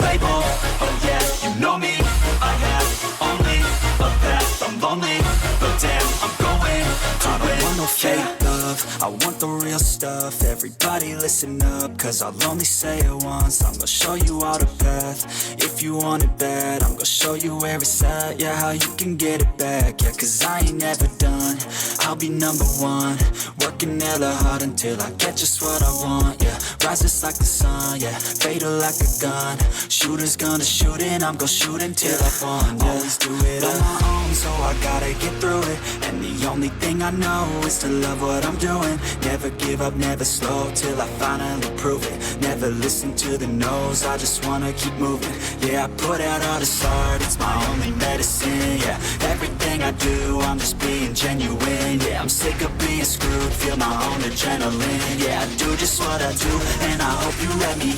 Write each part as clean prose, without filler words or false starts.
label. Oh yeah, you know me, I have only a path. I'm lonely, but damn, I'm going to win. I don't want no fake love, I want the real stuff. Everybody listen up, cause I'll only say it once. I'm gonna show you all the path. If you want it bad, I'm gonna show you where it's at. Yeah, how you can get it back. Yeah, cause I ain't never done, I'll be number one. Working hella hard until I get just what I want. Yeah, rises like the sun, yeah, fatal like a gun. Shooters gonna shoot and I'm gonna shoot until I won. Yeah, always do it on my own, so I gotta get through it. And the only thing I know is to love what I'm doing. Never give up, never slow, till I finally prove it. Never listen to the no's, I just wanna keep moving. Yeah, I put out all this art, it's my only medicine. Yeah, everything I do, I'm just being genuine. Yeah, I'm sick of being screwed, feel my own adrenaline. Yeah, I do just what I do, and I hope you let me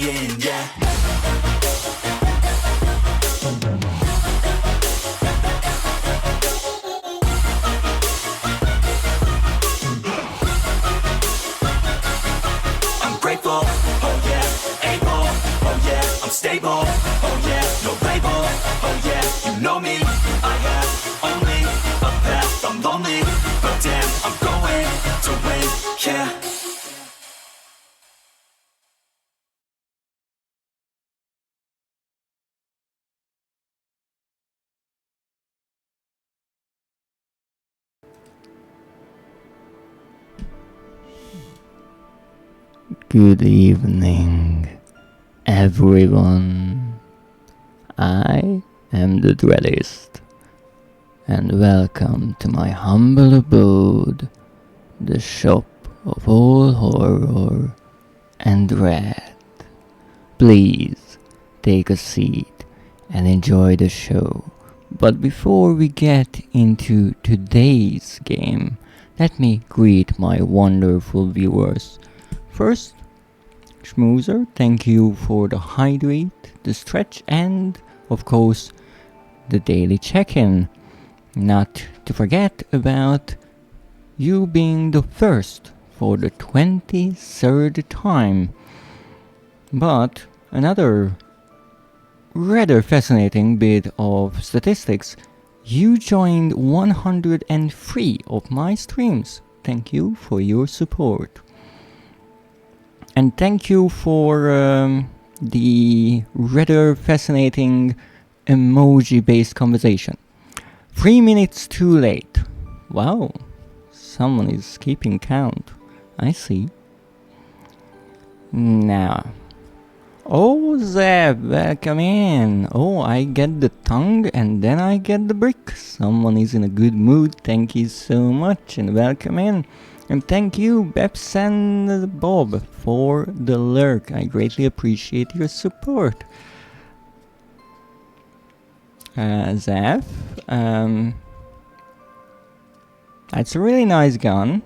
in, yeah. Grateful, oh yeah, able, oh yeah, I'm stable, oh yeah, no label, oh yeah, you know me, I have only a path. I'm lonely, but damn, I'm going to win, yeah. Good evening, everyone. I am the Dreadist, and welcome to my humble abode, the shop of all horror and dread. Please take a seat and enjoy the show. But before we get into today's game, let me greet my wonderful viewers. First, Schmoozer, thank you for the hydrate, the stretch, and, of course, the daily check-in. Not to forget about you being the first for the 23rd time. But another rather fascinating bit of statistics, you joined 103 of my streams. Thank you for your support. And thank you for the rather fascinating emoji-based conversation. 3 minutes too late. Wow, someone is keeping count. I see. Now. Oh, Zeb, welcome in. Oh, I get the tongue and then I get the brick. Someone is in a good mood. Thank you so much and welcome in. And thank you, Beps and Bob, for the lurk. I greatly appreciate your support. Zeph, that's a really nice gun,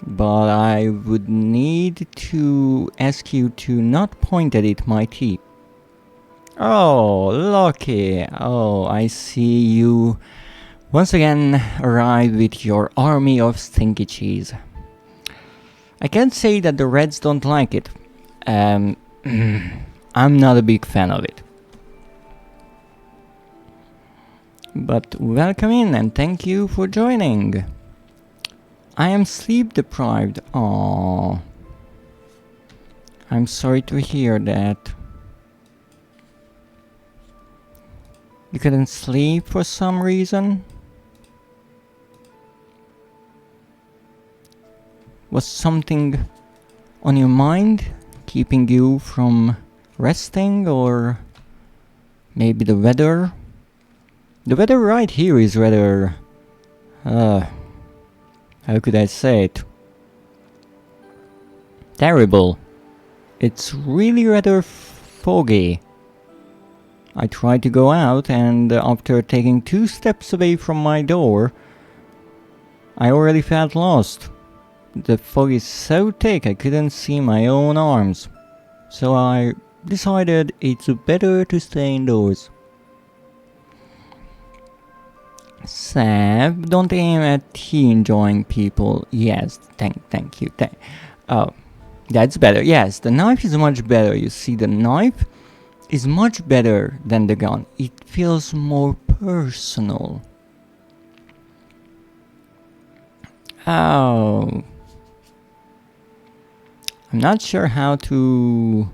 but I would need to ask you to not point at it, matey. Oh, lucky. Oh, I see you once again arrive with your army of stinky cheese. I can't say that the Reds don't like it. I'm not a big fan of it. But welcome in and thank you for joining. I am sleep deprived. Aww. I'm sorry to hear that. You couldn't sleep for some reason? Was something on your mind keeping you from resting, or maybe the weather? The weather right here is rather... how could I say it? Terrible. It's really rather foggy. I tried to go out and after taking 2 steps away from my door, I already felt lost. The fog is so thick I couldn't see my own arms. So I decided it's better to stay indoors. Sav, don't aim at he enjoying people. Yes, thank you. Oh, That's better. Yes, the knife is much better. You see, the knife is much better than the gun. It feels more personal. Oh. I'm not sure how to...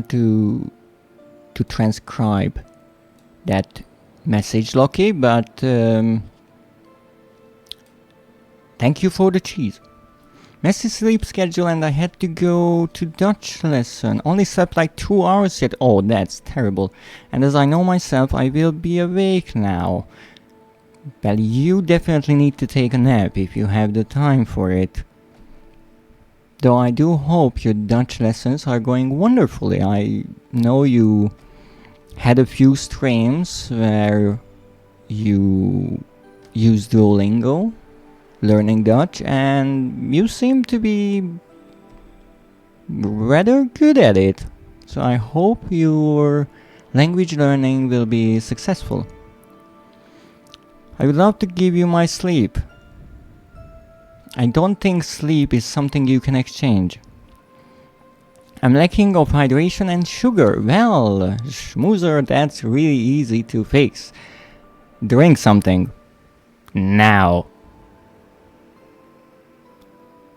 to transcribe that message, Loki, but thank you for the cheese. Messy sleep schedule and I had to go to Dutch lesson. Only slept like 2 hours yet. Oh, that's terrible. And as I know myself, I will be awake now. Well, you definitely need to take a nap if you have the time for it. Though I do hope your Dutch lessons are going wonderfully. I know you had a few streams where you used Duolingo, learning Dutch, and you seem to be rather good at it. So I hope your language learning will be successful. I would love to give you my sleep. I don't think sleep is something you can exchange. I'm lacking of hydration and sugar. Well, schmoozer, that's really easy to fix. Drink something. Now.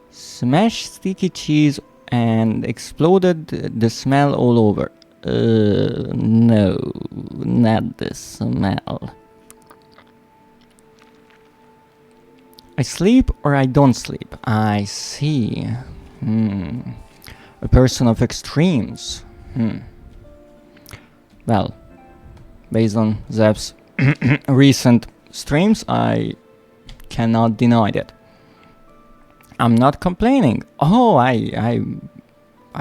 Smash sticky cheese and exploded the smell all over. No, not the smell. I sleep or I don't sleep. I see. A person of extremes. Well, based on Zev's recent streams, I cannot deny that. I'm not complaining. Oh, I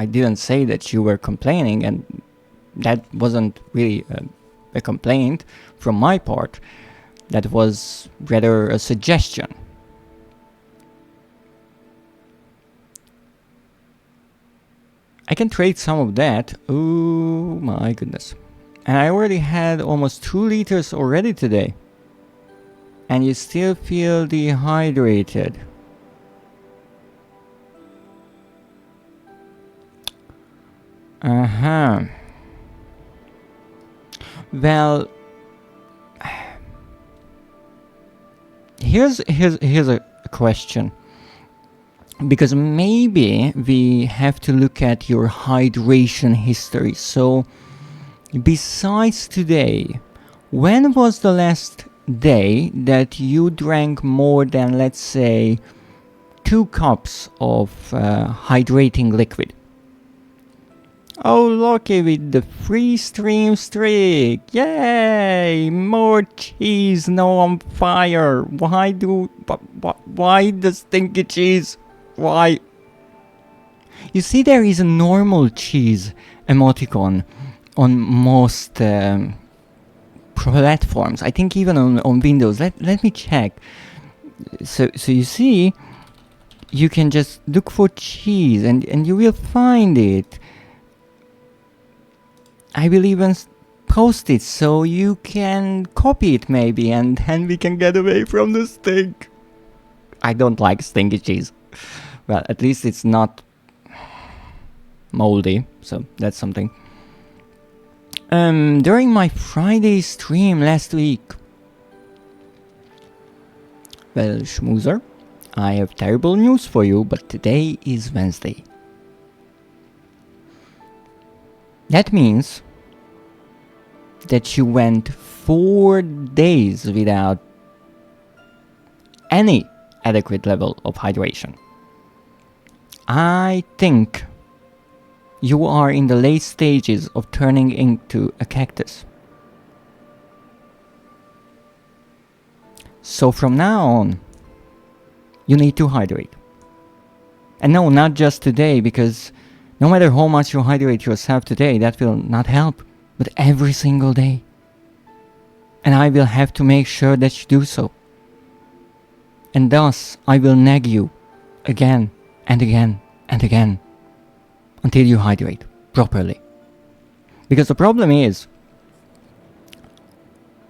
didn't say that you were complaining, and that wasn't really a complaint from my part. That was rather a suggestion. I can trade some of that. Oh my goodness. And I already had almost 2 liters already today. And you still feel dehydrated. Well, here's a question. Because maybe we have to look at your hydration history. So, besides today, when was the last day that you drank more than, let's say, 2 cups of hydrating liquid? Oh, Loki with the free stream streak! Yay! More cheese, no on fire! Why the stinky cheese? Why? You see, there is a normal cheese emoticon on most platforms. I think even on Windows. Let me check. So you see, you can just look for cheese and you will find it. I will even post it so you can copy it maybe, and then we can get away from the stink. I don't like stinky cheese. Well, at least it's not moldy, so that's something. During my Friday stream last week, well, schmoozer, I have terrible news for you, but today is Wednesday. That means that you went 4 days without any adequate level of hydration. I think you are in the late stages of turning into a cactus. So from now on, you need to hydrate. And no, not just today, because no matter how much you hydrate yourself today, that will not help, but every single day. And I will have to make sure that you do so. And thus, I will nag you again and again and again until you hydrate properly. Because the problem is,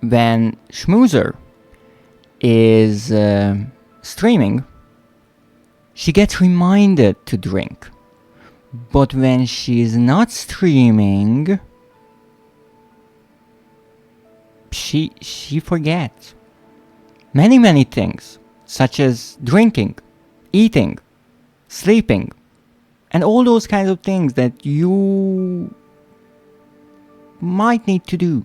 when schmoozer is streaming, she gets reminded to drink. But when she's not streaming, she forgets many things, such as drinking, eating, sleeping, and all those kinds of things that you might need to do.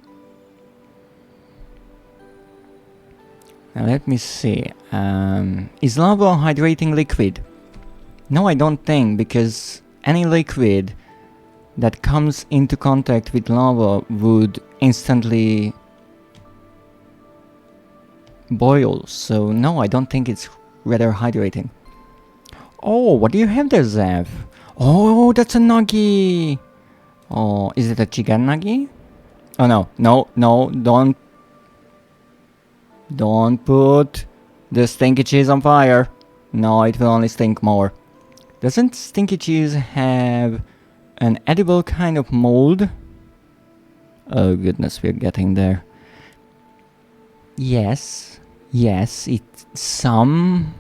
Now let me see. Is lava a hydrating liquid? No, I don't think, because any liquid that comes into contact with lava would instantly boil. So no, I don't think it's rather hydrating. Oh, what do you have there, Zev? Oh, that's a nugget. Oh, is it a chicken nugget? Oh no, don't put the stinky cheese on fire. No, it will only stink more. Doesn't stinky cheese have an edible kind of mold? Oh goodness, we're getting there. Yes, some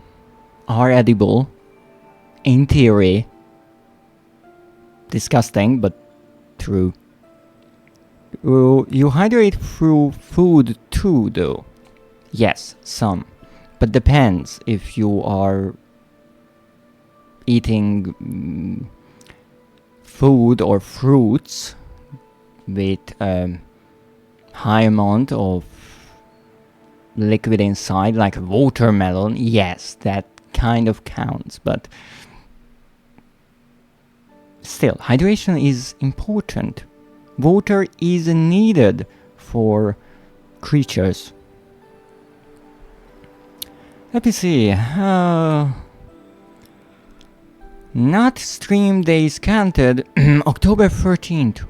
are edible, in theory. Disgusting, but true. You hydrate through food too, though. Yes, some. But depends if you are eating food or fruits with a high amount of liquid inside, like watermelon. Yes, that kind of counts, but still, hydration is important. Water is needed for creatures. Let me see. Not stream days counted. October 13th.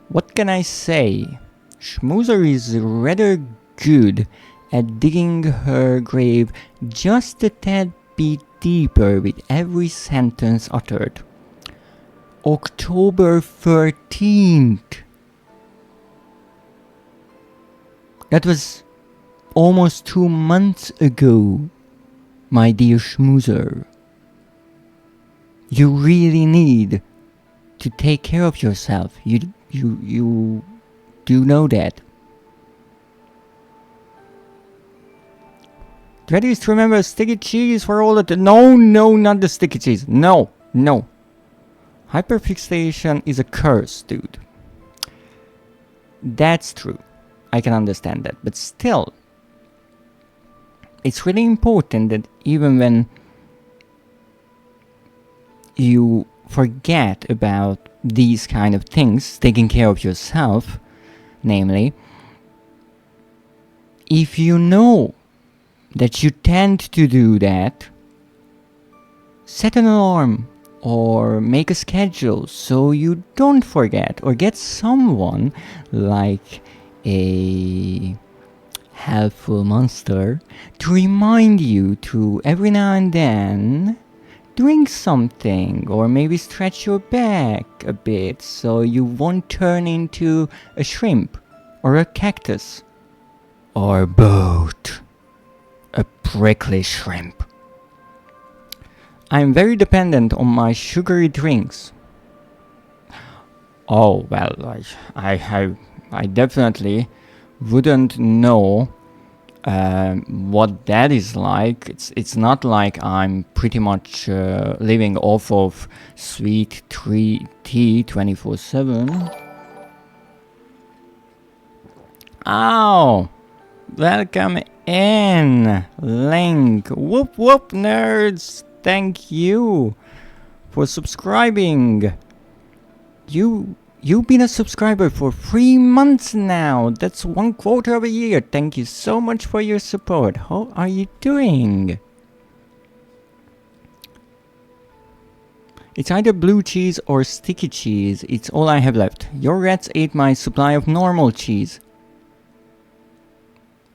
What can I say? Schmoozer is rather good at digging her grave just a tad bit deeper with every sentence uttered. October 13th. That was almost 2 months ago, my dear Schmoozer. You really need to take care of yourself. You do know that. Dreadist, remember sticky cheese for all the no, not the sticky cheese. No. Hyperfixation is a curse, dude. That's true. I can understand that. But still, it's really important that even when you forget about these kind of things, taking care of yourself, namely, if you know that you tend to do that, set an alarm or make a schedule so you don't forget, or get someone like a helpful monster to remind you to every now and then drink something, or maybe stretch your back a bit so you won't turn into a shrimp or a cactus or both. A prickly shrimp. I'm very dependent on my sugary drinks. Oh, well, I definitely wouldn't know what that is like. It's not like I'm pretty much living off of sweet tea 24/7. Ow! Welcome in, Link. Whoop whoop, nerds! Thank you for subscribing. You've been a subscriber for 3 months now. That's 1/4 of a year. Thank you so much for your support. How are you doing? It's either blue cheese or sticky cheese. It's all I have left. Your rats ate my supply of normal cheese.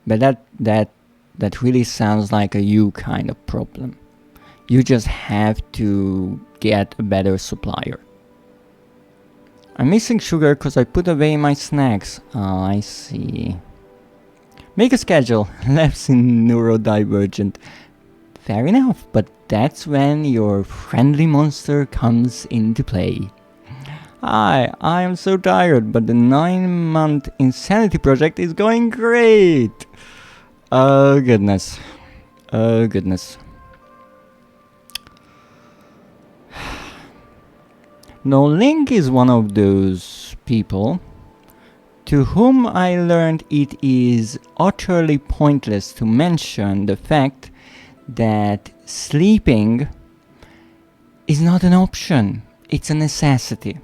But that really sounds like a you kind of problem. You just have to get a better supplier. I'm missing sugar because I put away my snacks. Oh, I see. Make a schedule. Labs in neurodivergent. Fair enough, but that's when your friendly monster comes into play. Hi, I am so tired, but the 9-month insanity project is going great. Oh goodness. Oh goodness. Now Link is one of those people to whom I learned it is utterly pointless to mention the fact that sleeping is not an option, it's a necessity.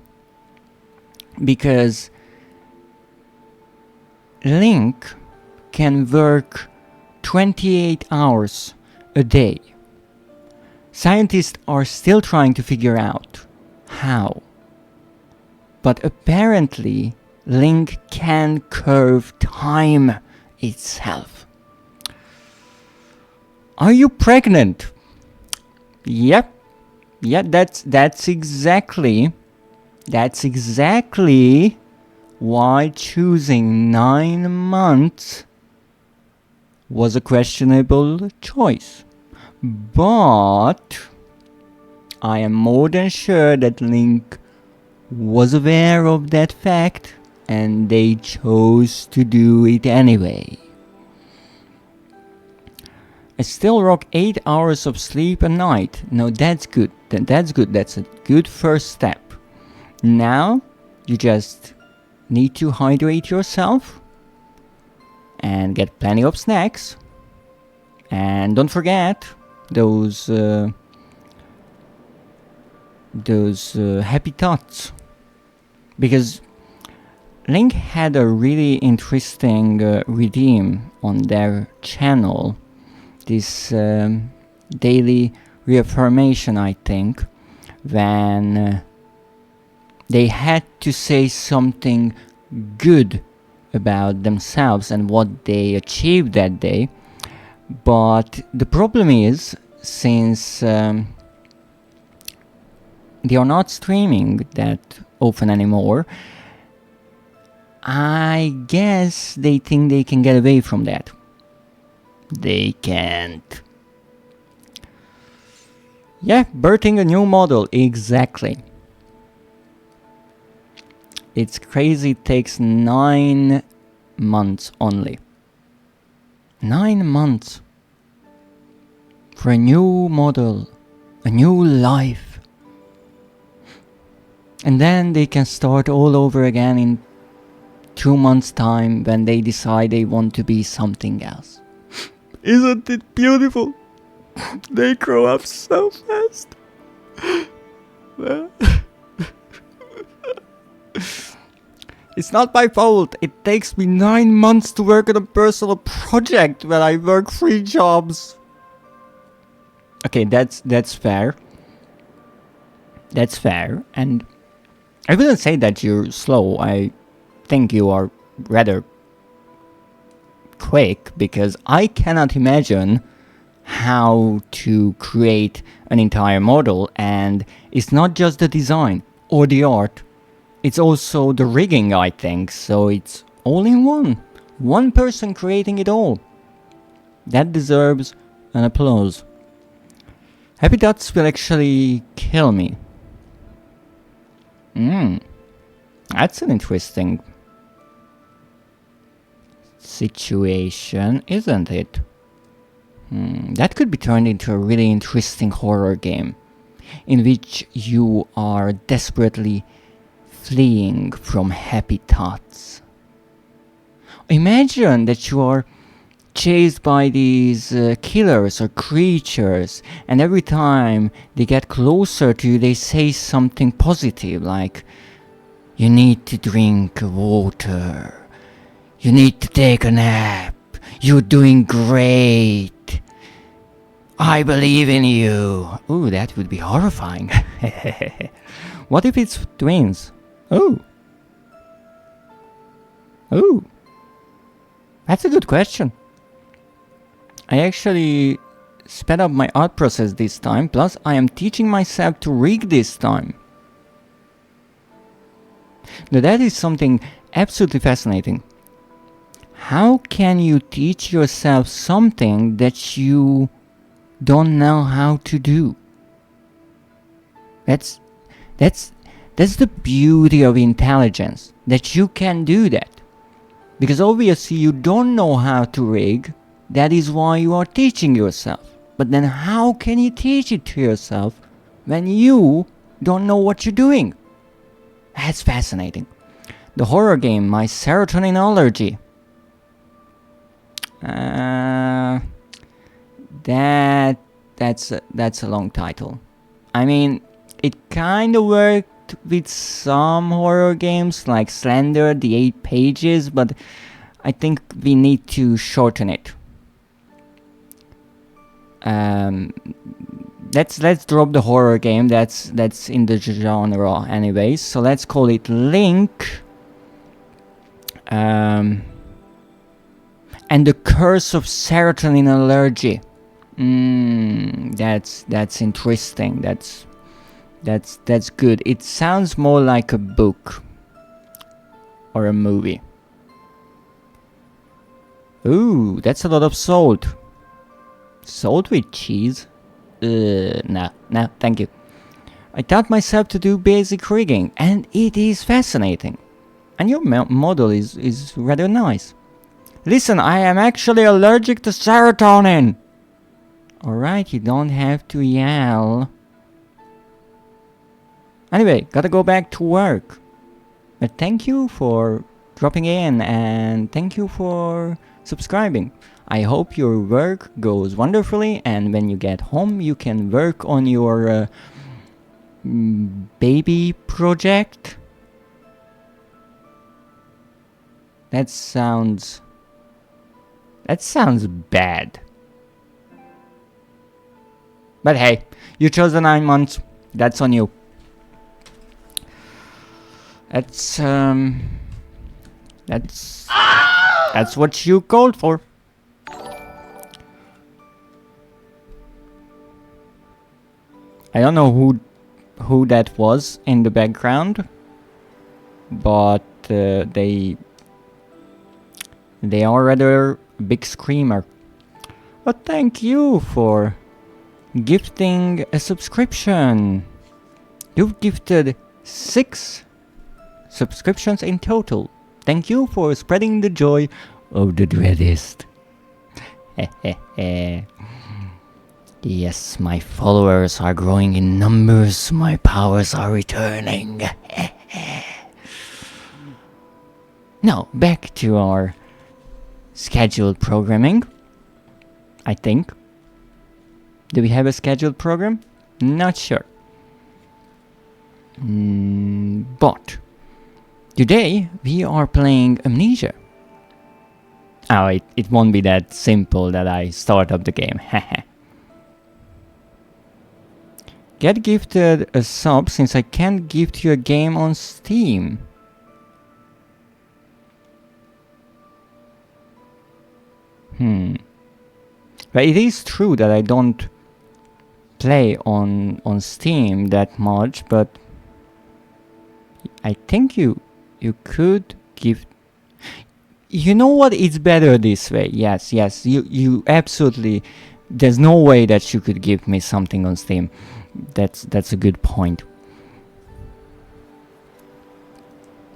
Because Link can work 28 hours a day. Scientists are still trying to figure out how. But apparently, Link can curve time itself. Are you pregnant? Yep. Yeah, that's exactly why choosing 9 months was a questionable choice. But I am more than sure that Link was aware of that fact and they chose to do it anyway. I still rock 8 hours of sleep a night. No, that's good. That's good. That's a good first step. Now, you just need to hydrate yourself and get plenty of snacks. And don't forget those happy thoughts. Because Link had a really interesting redeem on their channel. This daily reaffirmation, I think, when they had to say something good about themselves and what they achieved that day. But the problem is, since they are not streaming that often anymore, I guess they think they can get away from that. They can't. Yeah, birthing a new model, exactly. It's crazy, it takes 9 months only. 9 months for a new model, a new life. And then they can start all over again in 2 months' time when they decide they want to be something else. Isn't it beautiful? They grow up so fast. It's not my fault. It takes me 9 months to work on a personal project when I work 3 jobs. Okay, that's fair. That's fair. And I wouldn't say that you're slow. I think you are rather quick, because I cannot imagine how to create an entire model, and it's not just the design or the art, it's also the rigging, I think, so it's all in one person creating it all. That deserves an applause. Happy Dots will actually kill me. That's an interesting situation, isn't it? That could be turned into a really interesting horror game in which you are desperately fleeing from happy thoughts. Imagine that you are chased by these killers or creatures, and every time they get closer to you they say something positive, like, you need to drink water, you need to take a nap, you're doing great, I believe in you. Ooh, that would be horrifying. What if it's twins? Oh, that's a good question. I actually sped up my art process this time, plus I am teaching myself to rig this time. Now that is something absolutely fascinating. how can you teach yourself something that you don't know how to do? That's the beauty of intelligence, that you can do that. Because obviously you don't know how to rig, that is why you are teaching yourself. But then how can you teach it to yourself when you don't know what you're doing? That's fascinating. The horror game, My Serotonin Allergy. That's a long title. I mean, it kind of worked with some horror games like Slender, the 8 pages, but I think we need to shorten it. Let's drop the horror game. That's in the genre anyways. So let's call it Link. And the Curse of Serotonin Allergy. That's interesting. That's good. It sounds more like a book or a movie. Ooh, that's a lot of salt. Salt with cheese? No, thank you. I taught myself to do basic rigging, and it is fascinating. And your model is rather nice. Listen, I am actually allergic to serotonin. Alright, you don't have to yell. Anyway, gotta go back to work. But thank you for dropping in, and thank you for subscribing. I hope your work goes wonderfully, and when you get home you can work on your baby project. That sounds bad. But hey, you chose the 9 months. That's on you. That's what you called for. I don't know who that was in the background, but they are rather a big screamer. But thank you for gifting a subscription. You've gifted 6 subscriptions in total. Thank you for spreading the joy of the Dreadist. Yes, my followers are growing in numbers. My powers are returning. Now, back to our scheduled programming. I think. Do we have a scheduled program? Not sure. But today we are playing Amnesia. Oh, it won't be that simple that I start up the game. Get gifted a sub since I can't gift you a game on Steam. But it is true that I don't play on Steam that much, but I think you could give. You know what? It's better this way. Yes. You absolutely. There's no way that you could give me something on Steam. That's a good point.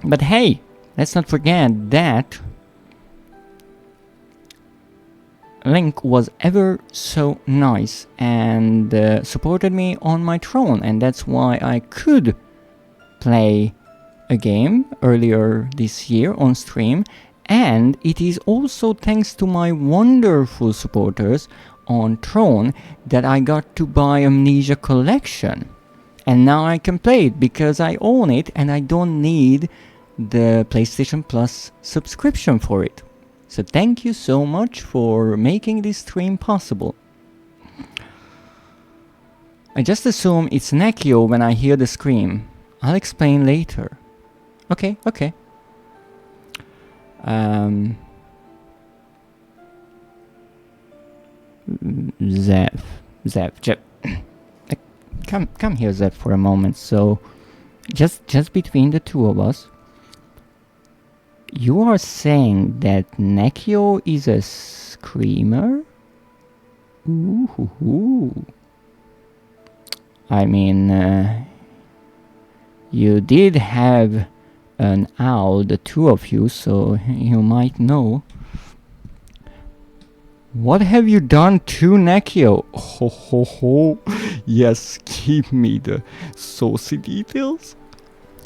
But hey, let's not forget that Link was ever so nice and supported me on my throne, and that's why I could play a game earlier this year on stream, and it is also thanks to my wonderful supporters on Throne that I got to buy Amnesia Collection, and now I can play it because I own it and I don't need the PlayStation Plus subscription for it. So thank you so much for making this stream possible. I just assume it's Nekio when I hear the scream. I'll explain later. Okay. Zev, come here, Zev, for a moment. So, just between the two of us, You are saying that Nekio is a screamer? Ooh. I mean, you did have an owl, the two of you, so you might know. What have you done to Nekio? Ho ho ho. Yes, give me the saucy details.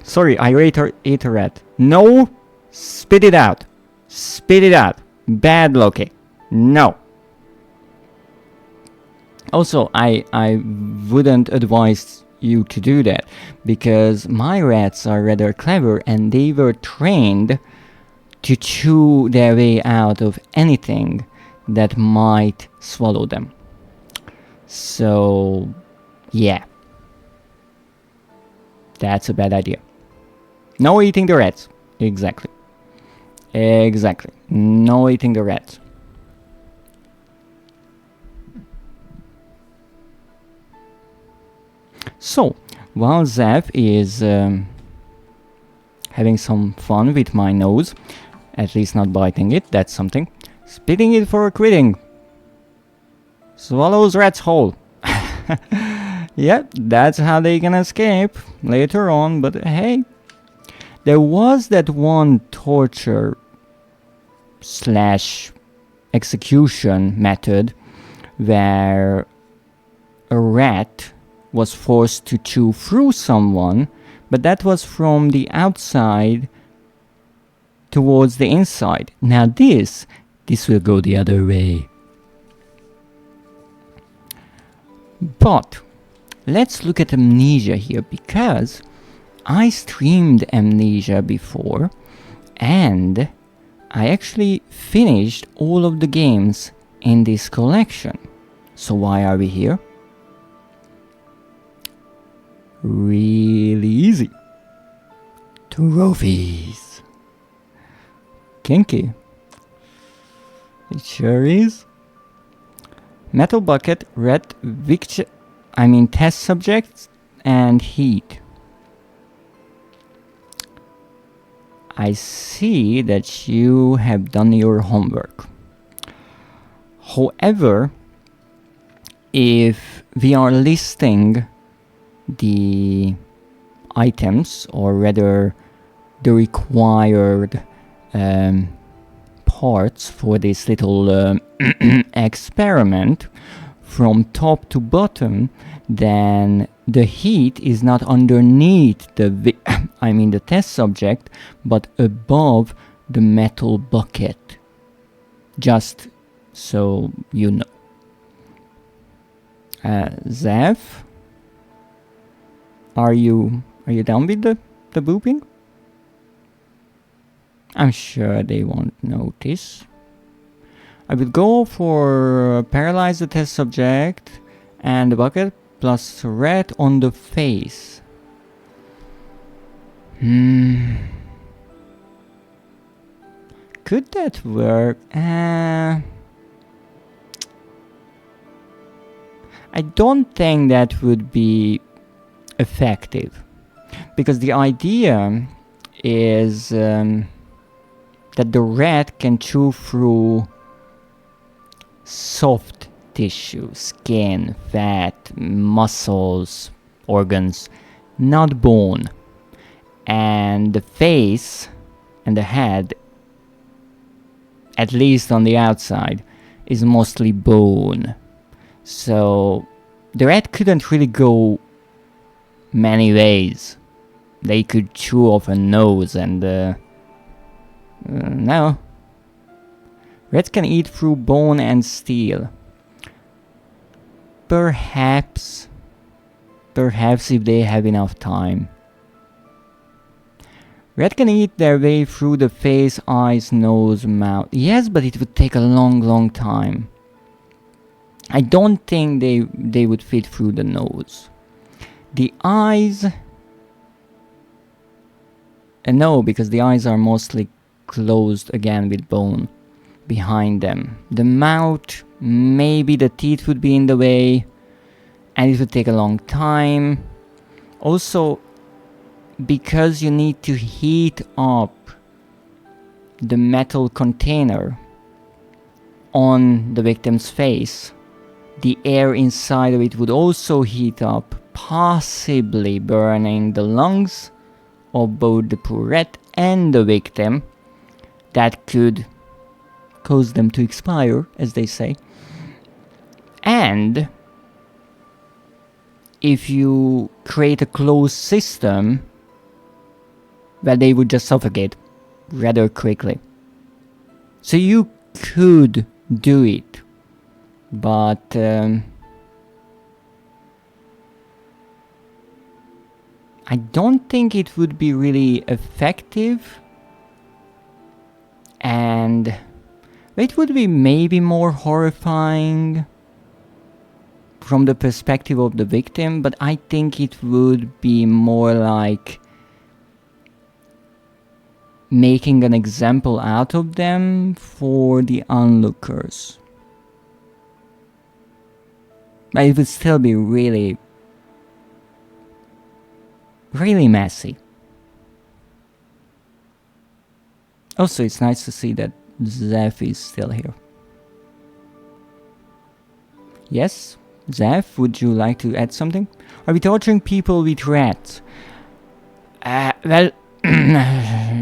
Sorry, I ate a rat. No! Spit it out. Spit it out. Bad Loki. No. Also, I wouldn't advise you to do that, because my rats are rather clever and they were trained to chew their way out of anything that might swallow them. So, yeah. That's a bad idea. No eating the rats. Exactly. Exactly. No eating the rats. So, while Zev is having some fun with my nose, at least not biting it, that's something. Spitting it for a critting. Swallows rats whole. Yep, that's how they can escape later on, but hey. There was that one torture / execution method where a rat was forced to chew through someone, but that was from the outside towards the inside. Now this will go the other way. But let's look at Amnesia here, because I streamed Amnesia before and I actually finished all of the games in this collection. So why are we here? Really easy. Trophies. Kinky. It sure is. Metal bucket, red test subjects, and heat. I see that you have done your homework. However, if we are listing the items, or rather the required parts for this little experiment from top to bottom, then the heat is not underneath the test subject, but above the metal bucket. Just so you know. Zev, are you down with the booping? I'm sure they won't notice. I will go for paralyze the test subject and the bucket plus red on the face. Could that work? I don't think that would be effective, because the idea is that the rat can chew through soft tissue, skin, fat, muscles, organs, not bone. And the face and the head, at least on the outside, is mostly bone. So the rat couldn't really go many ways. They could chew off a nose and no. Rats can eat through bone and steel. Perhaps if they have enough time. Rat can eat their way through the face, eyes, nose, mouth. Yes, but it would take a long time. I don't think they would fit through the nose. The eyes... no, because the eyes are mostly closed again with bone behind them. The mouth, maybe the teeth would be in the way, and it would take a long time. Also, because you need to heat up the metal container on the victim's face, the air inside of it would also heat up, possibly burning the lungs of both the poor rat and the victim. That could cause them to expire, as they say. And if you create a closed system, well, they would just suffocate rather quickly. So you could do it, but I don't think it would be really effective, and it would be maybe more horrifying from the perspective of the victim, but I think it would be more like making an example out of them for the onlookers. But it would still be really, really messy. Also, it's nice to see that Zeph is still here. Yes? Zeph, would you like to add something? Are we torturing people with rats? Well,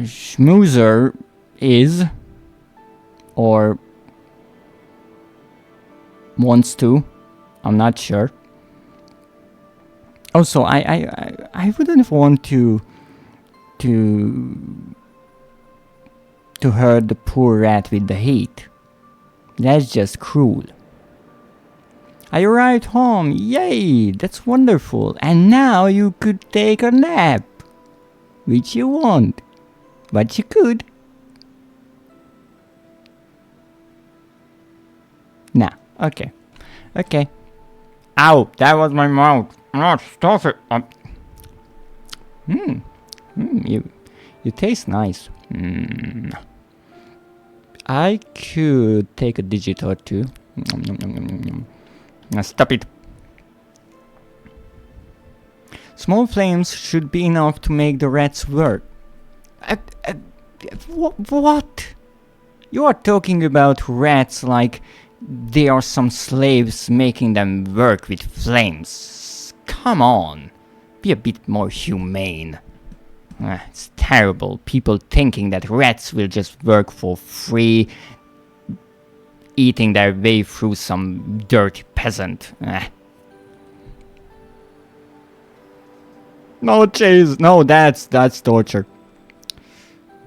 Schmoozer is, or wants to. I'm not sure. Also, I wouldn't want to hurt the poor rat with the heat. That's just cruel. I arrived home, yay, that's wonderful. And now you could take a nap, which you won't, but you could. Nah, okay. Ow, that was my mouth. Oh, stop it. You taste nice. I could take a digit or two. Now stop it. Small flames should be enough to make the rats work. What? You are talking about rats like they are some slaves making them work with flames. Come on. Be a bit more humane. It's terrible. People thinking that rats will just work for free, eating their way through some dirty peasant. No, Chase. No, that's torture.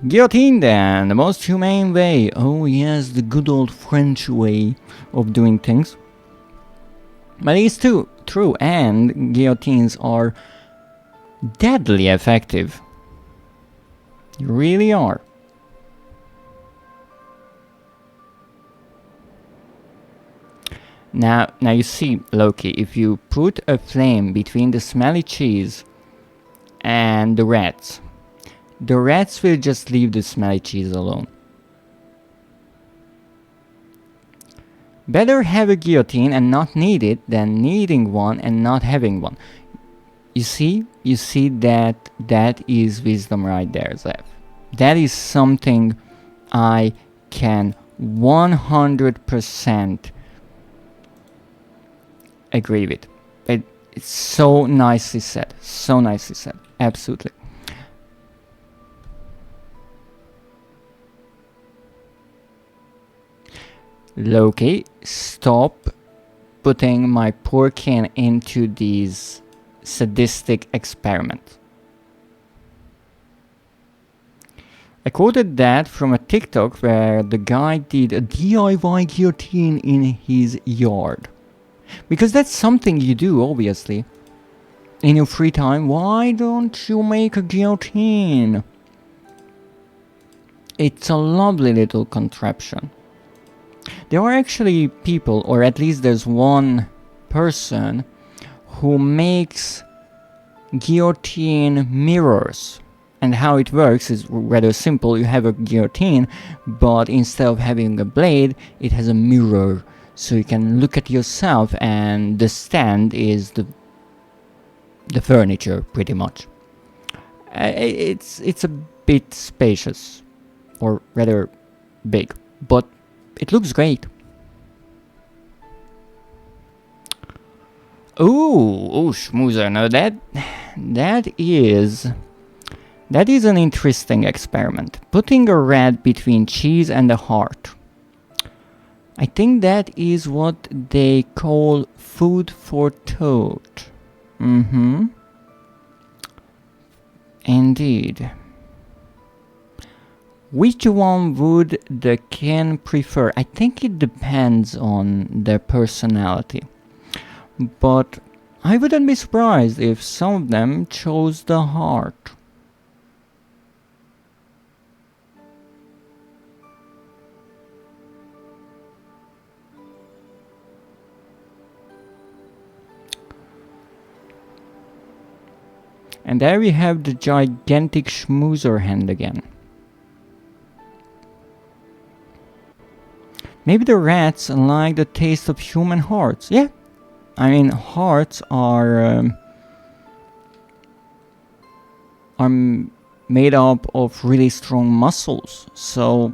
Guillotine then, the most humane way. Oh yes, the good old French way of doing things. But it's too true, and guillotines are deadly effective. You really are. Now you see, Loki, if you put a flame between the smelly cheese and the rats will just leave the smelly cheese alone. Better have a guillotine and not need it than needing one and not having one. You see that is wisdom right there, Zev. That is something I can 100% agree with. It's so nicely said. So nicely said. Absolutely. Loki, stop putting my poor kin into these sadistic experiments. I quoted that from a TikTok where the guy did a DIY guillotine in his yard. Because that's something you do, obviously. In your free time, why don't you make a guillotine? It's a lovely little contraption. There are actually people, or at least there's one person, who makes guillotine mirrors. And how it works is rather simple. You have a guillotine, but instead of having a blade, it has a mirror. So you can look at yourself, and the stand is the furniture, pretty much. It's a bit spacious. or rather big, but it looks great. Oh, schmoozer. Now that is an interesting experiment. Putting a rat between cheese and a heart. I think that is what they call food for thought. Indeed. Which one would the kin prefer? I think it depends on their personality. But I wouldn't be surprised if some of them chose the heart. And there we have the gigantic schmoozer hand again. Maybe the rats like the taste of human hearts. Yeah, I mean hearts are made up of really strong muscles. So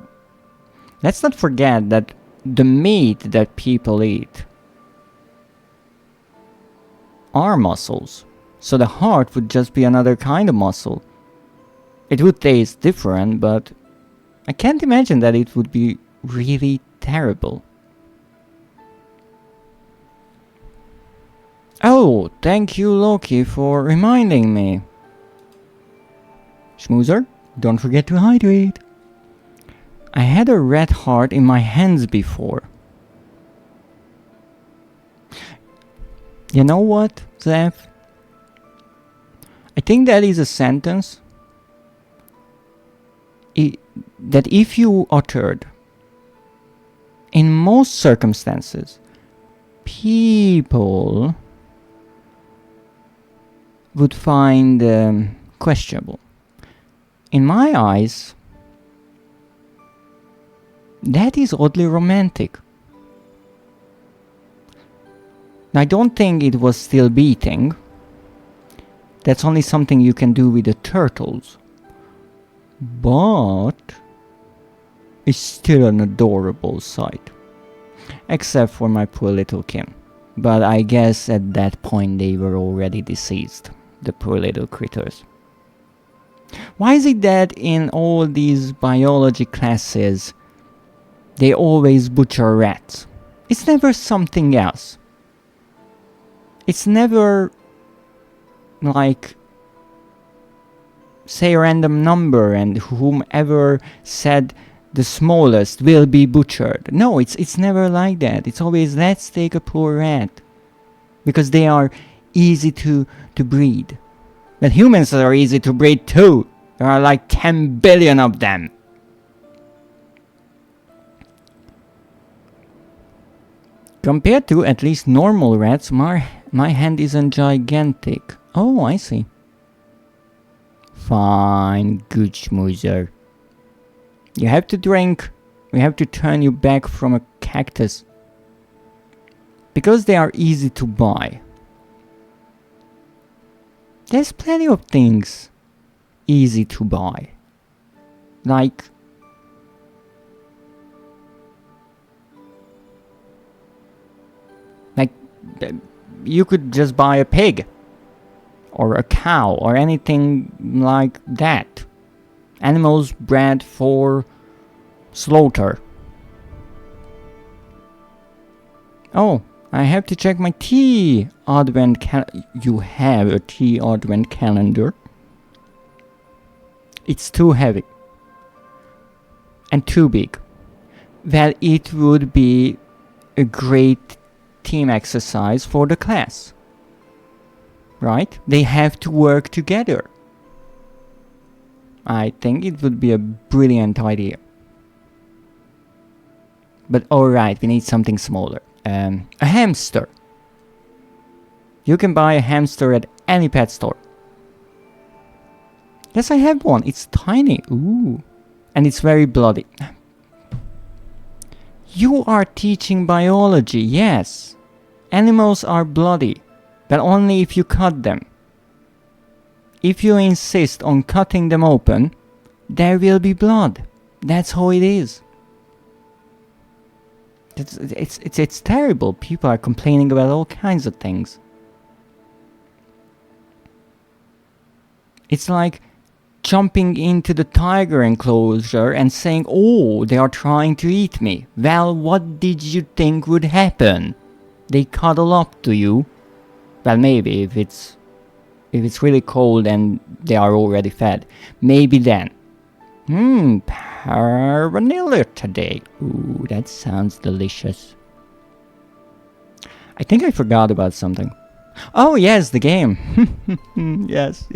let's not forget that the meat that people eat are muscles. So the heart would just be another kind of muscle. It would taste different, but I can't imagine that it would be really terrible. Oh, thank you, Loki, for reminding me. Schmoozer, don't forget to hydrate. I had a red heart in my hands before. You know what, Zeph? I think that is a sentence that if you uttered, in most circumstances, people would find questionable. In my eyes, that is oddly romantic. Now, I don't think it was still beating. That's only something you can do with the turtles. But it's still an adorable sight. Except for my poor little kin. But I guess at that point they were already deceased. The poor little critters. Why is it that in all these biology classes they always butcher rats? It's never something else. It's never like say a random number and whomever said the smallest will be butchered. No, it's never like that. It's always let's take a poor rat. Because they are easy to breed. But humans are easy to breed too. There are like 10 billion of them. Compared to at least normal rats, my hand isn't gigantic. Oh, I see. Fine, good schmoozer. You have to drink. We have to turn you back from a cactus. Because they are easy to buy. There's plenty of things easy to buy. Like you could just buy a pig or a cow or anything like that. Animals bred for slaughter. Oh, I have to check my tea advent calendar. You have a tea advent calendar? It's too heavy. And too big. Well, it would be a great team exercise for the class. Right? They have to work together. I think it would be a brilliant idea. But alright, we need something smaller. A hamster. You can buy a hamster at any pet store. Yes, I have one. It's tiny. Ooh. And it's very bloody. You are teaching biology, yes. Animals are bloody, but only if you cut them. If you insist on cutting them open, there will be blood. That's how it is. It's terrible. People are complaining about all kinds of things. It's like jumping into the tiger enclosure and saying, "Oh, they are trying to eat me." Well, what did you think would happen? They cuddle up to you. Well, maybe if it's really cold and they are already fed, maybe then. Vanilla today. Ooh, that sounds delicious. I think I forgot about something. Oh yes, the game. Yes.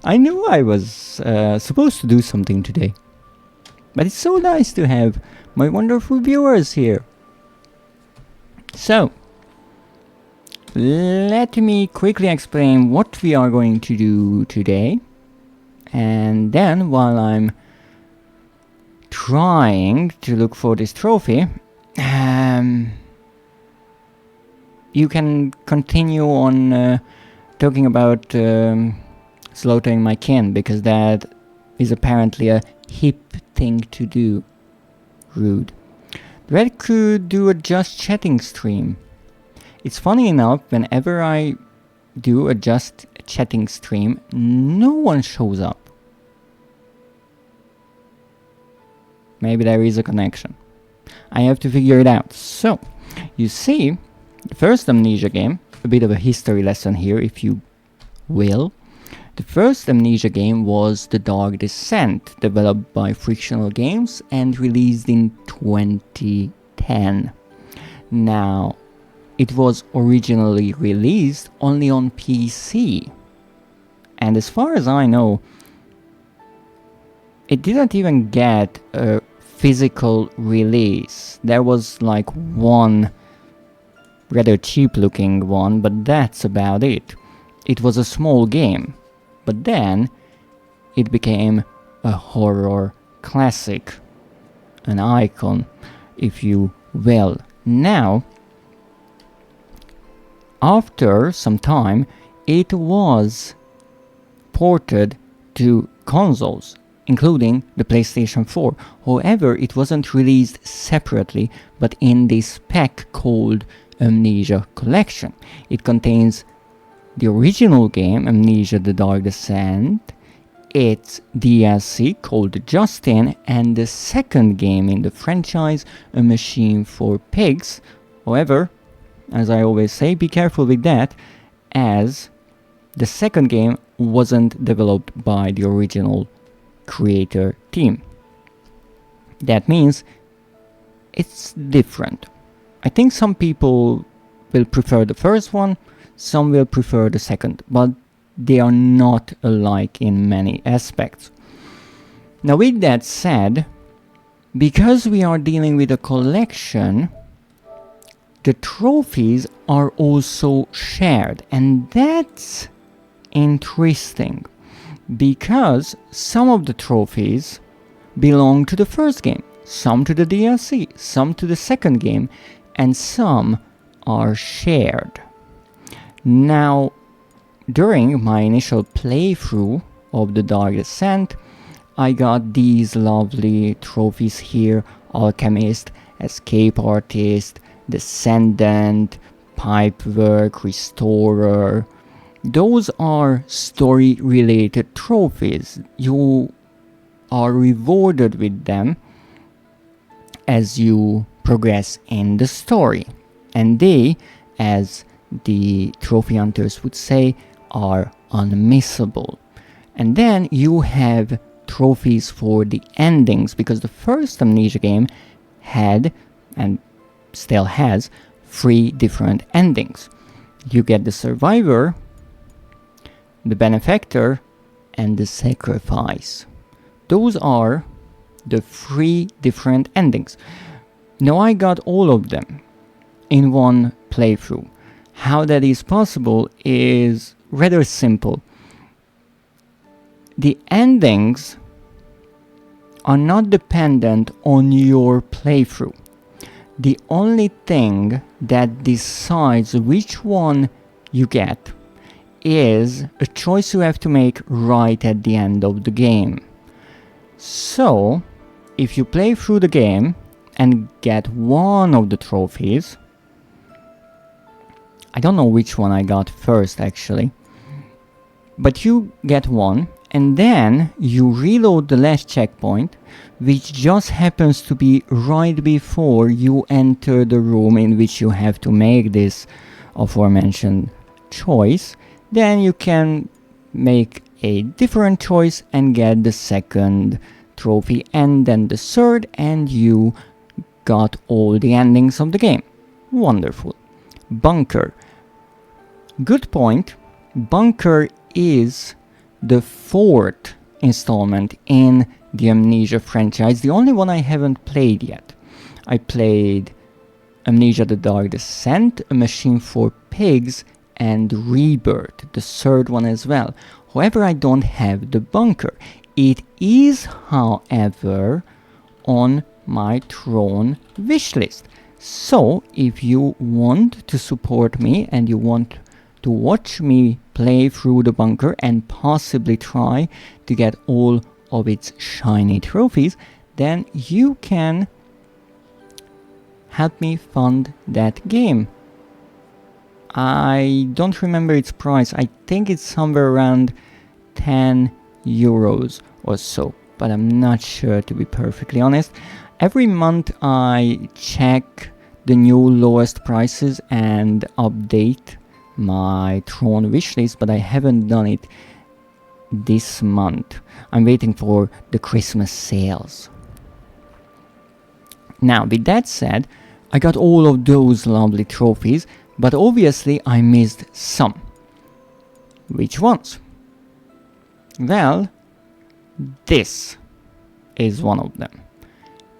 I knew I was supposed to do something today. But it's so nice to have my wonderful viewers here. So, let me quickly explain what we are going to do today. And then, while I'm trying to look for this trophy, you can continue on talking about slaughtering my kin, because that is apparently a hip thing to do. Rude. Red could do a just chatting stream. It's funny enough, whenever I do a just chatting stream, no one shows up. Maybe there is a connection. I have to figure it out. So, you see, the first Amnesia game, a bit of a history lesson here, if you will. The first Amnesia game was The Dark Descent, developed by Frictional Games and released in 2010. Now, it was originally released only on PC. And as far as I know, it didn't even get a physical release. There was like one rather cheap looking one, but that's about it. It was a small game, but then it became a horror classic, an icon, if you will. Now, after some time, it was ported to consoles, including the PlayStation 4. However, it wasn't released separately, but in this pack called Amnesia Collection. It contains the original game, Amnesia The Dark Descent, its DLC called Justin, and the second game in the franchise, A Machine for Pigs. However, as I always say, be careful with that, as the second game wasn't developed by the original creator team. That means it's different. I think some people will prefer the first one, some will prefer the second, but they are not alike in many aspects. Now, with that said, because we are dealing with a collection, the trophies are also shared, and that's interesting, because some of the trophies belong to the first game, some to the DLC, some to the second game, and some are shared. Now, during my initial playthrough of The Dark Descent, I got these lovely trophies here: Alchemist, Escape Artist, Descendant, Pipework, Restorer. Those are story-related trophies. You are rewarded with them as you progress in the story. And they, as the trophy hunters would say, are unmissable. And then you have trophies for the endings, because the first Amnesia game had, and still has, 3 different endings. You get the Survivor, the Benefactor, and the Sacrifice. Those are the 3 different endings. Now, I got all of them in one playthrough. How that is possible is rather simple. The endings are not dependent on your playthrough. The only thing that decides which one you get is a choice you have to make right at the end of the game. So, if you play through the game and get one of the trophies, I don't know which one I got first actually, but you get one, and then you reload the last checkpoint, which just happens to be right before you enter the room in which you have to make this aforementioned choice. Then you can make a different choice and get the second trophy, and then the third, and you got all the endings of the game. Wonderful. Bunker. Good point. Bunker is the fourth installment in the Amnesia franchise, the only one I haven't played yet. I played Amnesia: The Dark Descent, A Machine for Pigs, and Rebirth, the third one as well. However, I don't have the Bunker. It is, however, on my Throne wishlist. So, if you want to support me and you want to watch me play through the Bunker and possibly try to get all of its shiny trophies, then you can help me fund that game. I don't remember its price. I think it's somewhere around 10 euros or so, but I'm not sure, to be perfectly honest. Every month I check the new lowest prices and update my Throne wishlist, but I haven't done it this month. I'm waiting for the Christmas sales. Now, with that said, I got all of those lovely trophies, but obviously I missed some. Which ones? Well, this is one of them.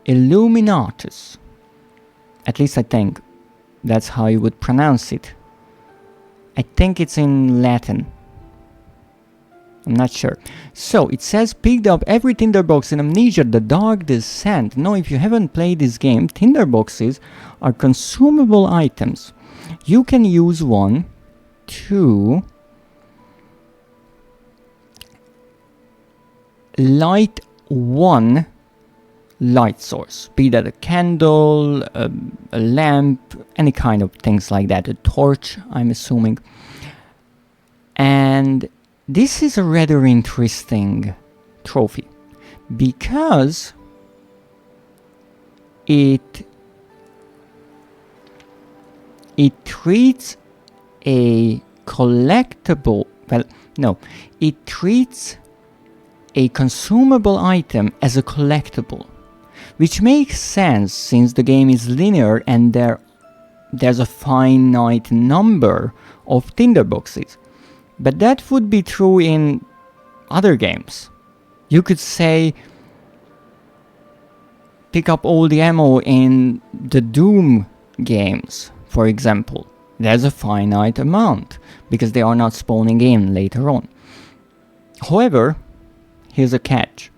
Illuminatus. At least I think that's how you would pronounce it. I think it's in Latin. I'm not sure. So, it says picked up every tinderbox in Amnesia: The Dark Descent. Now, if you haven't played this game, tinderboxes are consumable items. You can use one to light one light source, be that a candle, a lamp, any kind of things like that, a torch, I'm assuming. And this is a rather interesting trophy because it treats a collectible, it treats a consumable item as a collectible, which makes sense since the game is linear and there's a finite number of tinderboxes. But that would be true in other games. You could say pick up all the ammo in the Doom games, for example. There's a finite amount because they are not spawning in later on. However, here's a catch.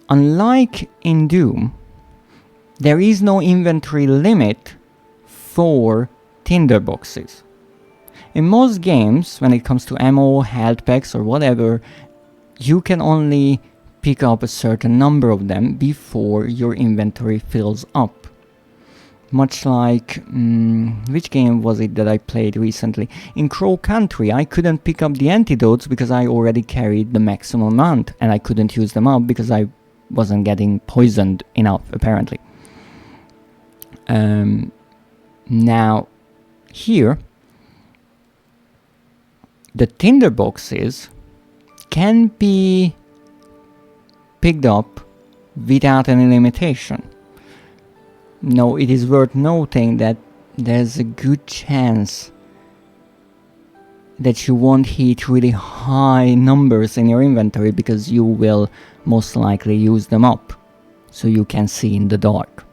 Unlike in Doom, there is no inventory limit for tinderboxes. In most games, when it comes to ammo, health packs or whatever, you can only pick up a certain number of them before your inventory fills up. Much like, which game was it that I played recently? In Crow Country, I couldn't pick up the antidotes because I already carried the maximum amount, and I couldn't use them up because I wasn't getting poisoned enough, apparently. Now, here, the tinderboxes can be picked up without any limitation. Now, it is worth noting that there's a good chance that you won't hit really high numbers in your inventory because you will most likely use them up, so you can see in the dark.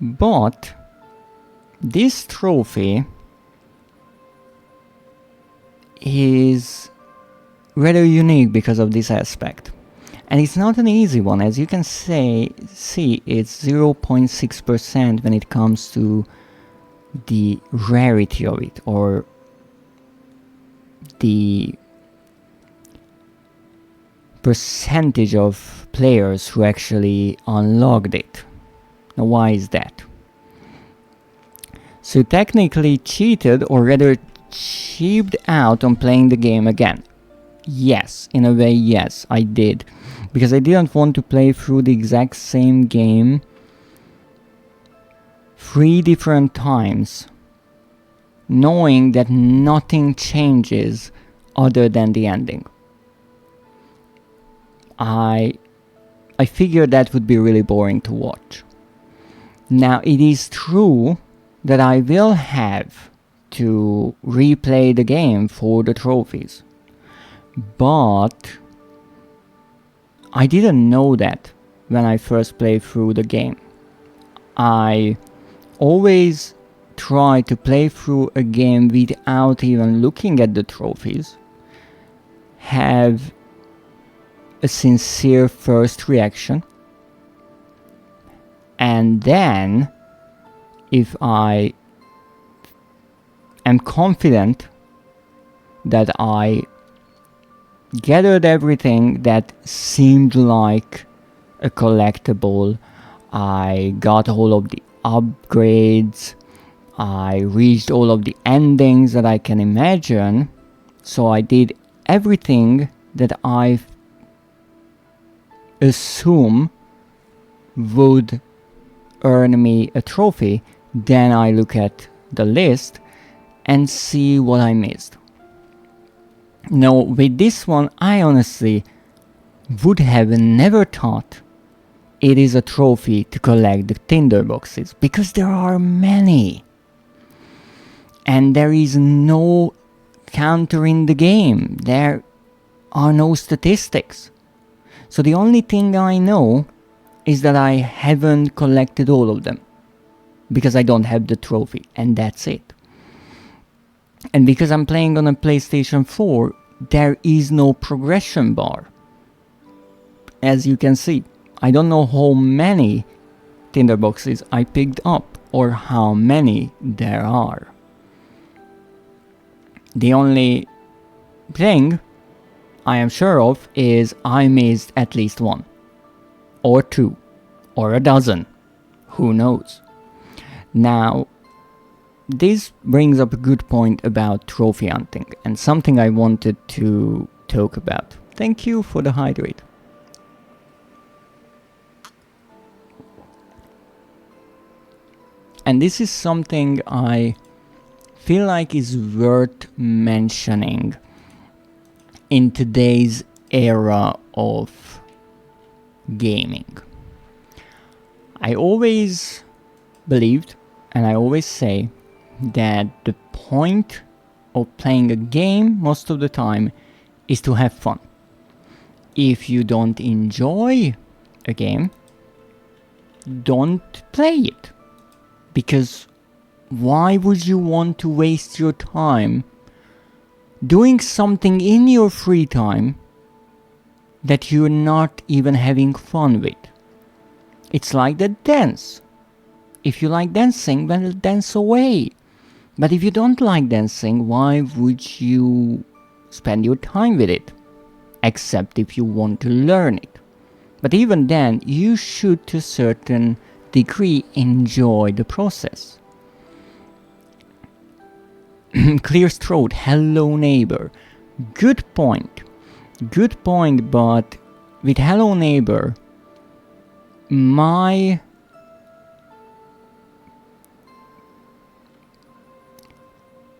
But this trophy is rather unique because of this aspect. And it's not an easy one. As you can see, it's 0.6% when it comes to the rarity of it, or the percentage of players who actually unlocked it. Now, why is that? So technically cheated, or rather cheaped out on playing the game again. Yes, in a way, yes, I did. Because I didn't want to play through the exact same game 3 different times, knowing that nothing changes other than the ending. I figured that would be really boring to watch. Now, it is true that I will have to replay the game for the trophies, but I didn't know that when I first played through the game. I always try to play through a game without even looking at the trophies, have a sincere first reaction, and then if I am confident that I gathered everything that seemed like a collectible, I got all of the upgrades, I reached all of the endings that I can imagine, so I did everything that I assume would earn me a trophy. Then I look at the list and see what I missed. Now, with this one, I honestly would have never thought it is a trophy to collect the tinderboxes, because there are many. And there is no counter in the game. There are no statistics. So the only thing I know is that I haven't collected all of them, because I don't have the trophy, and that's it. And because I'm playing on a PlayStation 4, there is no progression bar. As you can see, I don't know how many tinderboxes I picked up or how many there are. The only thing I am sure of is I missed at least 1 or 2 or a dozen. Who knows? Now, this brings up a good point about trophy hunting and something I wanted to talk about. Thank you for the hydrate. And this is something I feel like is worth mentioning in today's era of gaming. I always believed, and I always say, that the point of playing a game most of the time is to have fun. If you don't enjoy a game, don't play it. Because why would you want to waste your time doing something in your free time that you're not even having fun with? It's like the dance. If you like dancing, well, dance away. But if you don't like dancing, why would you spend your time with it? Except if you want to learn it. But even then, you should to a certain degree enjoy the process. Clear throat, hello neighbor. Good point, but with hello neighbor, my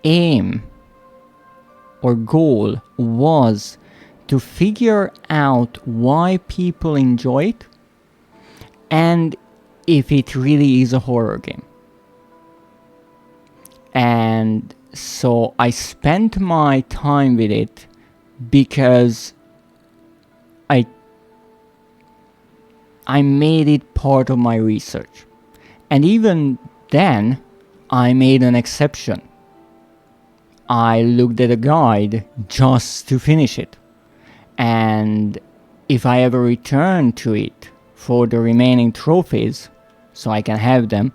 aim or goal was to figure out why people enjoy it and if it really is a horror game. And so I spent my time with it because I made it part of my research. And even then, I made an exception. I looked at a guide just to finish it. And if I ever return to it for the remaining trophies, so I can have them,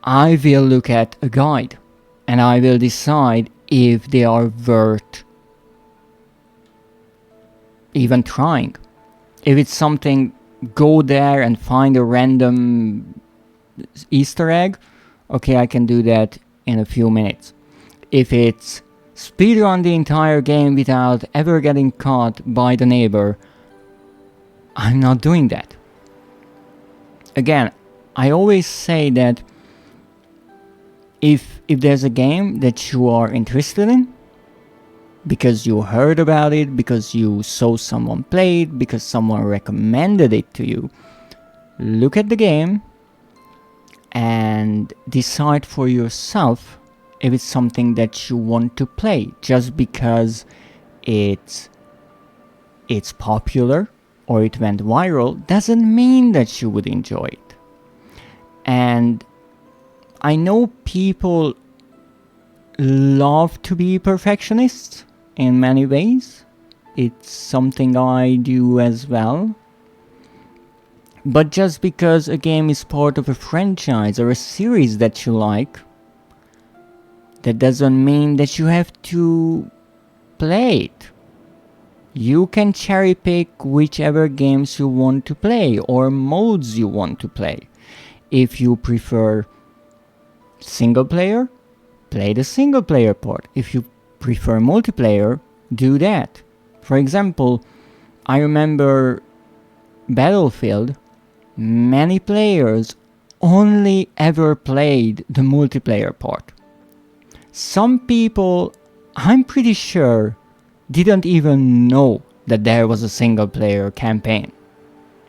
I will look at a guide and I will decide if they are worth even trying. If it's something, go there and find a random Easter egg, okay, I can do that in a few minutes. If it's speedrun the entire game without ever getting caught by the neighbor, I'm not doing that. Again, I always say that if there's a game that you are interested in, because you heard about it, because you saw someone play it, because someone recommended it to you, look at the game and decide for yourself if it's something that you want to play. Just because it's popular or it went viral doesn't mean that you would enjoy it. And I know people love to be perfectionists in many ways. It's something I do as well. But just because a game is part of a franchise or a series that you like, that doesn't mean that you have to play it. You can cherry pick whichever games you want to play or modes you want to play. If you prefer single player, play the single player part. If you prefer multiplayer, do that. For example, I remember Battlefield, many players only ever played the multiplayer part. Some people, I'm pretty sure, didn't even know that there was a single player campaign.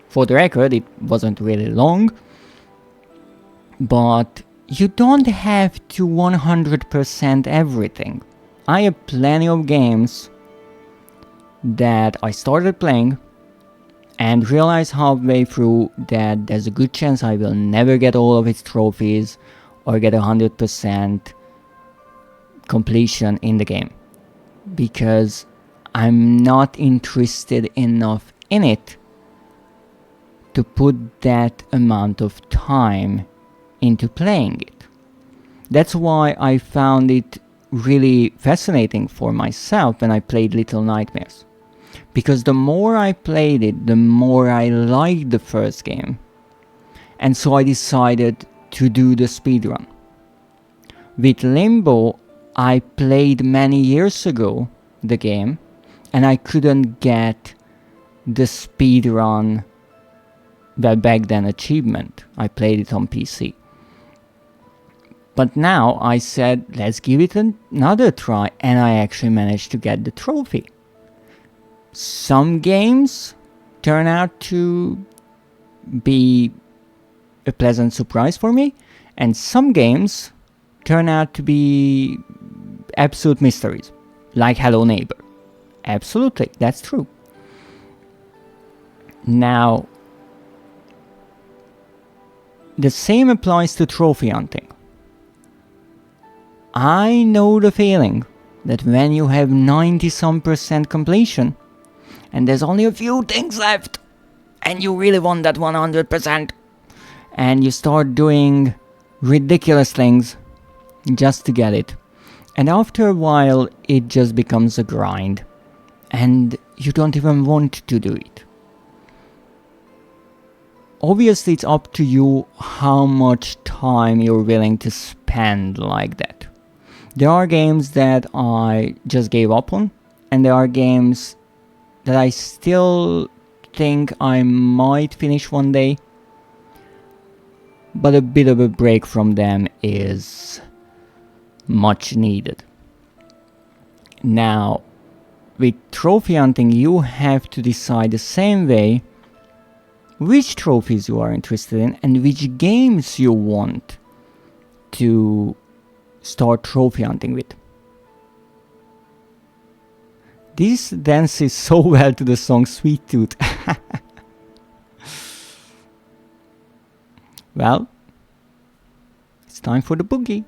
For the record, it wasn't really long, but you don't have to 100% everything. I have plenty of games that I started playing and realized halfway through that there's a good chance I will never get all of its trophies or get 100% completion in the game, because I'm not interested enough in it to put that amount of time into playing it. That's why I found it really fascinating for myself when I played Little Nightmares, because the more I played it, the more I liked the first game, and so I decided to do the speedrun. With Limbo, I played many years ago the game, and I couldn't get the speedrun, well, back then, achievement. I played it on PC. But now I said, let's give it another try, and I actually managed to get the trophy. Some games turn out to be a pleasant surprise for me, and some games turn out to be absolute mysteries, like Hello Neighbor. Absolutely, that's true. Now, the same applies to trophy hunting. I know the feeling that when you have 90% completion and there's only a few things left and you really want that 100%, and you start doing ridiculous things just to get it, and after a while it just becomes a grind and you don't even want to do it. Obviously, it's up to you how much time you're willing to spend like that. There are games that I just gave up on, and there are games that I still think I might finish one day, but a bit of a break from them is much needed. Now, with trophy hunting, you have to decide the same way which trophies you are interested in and which games you want to start trophy hunting with. This dances so well to the song Sweet Tooth. Well, it's time for the boogie.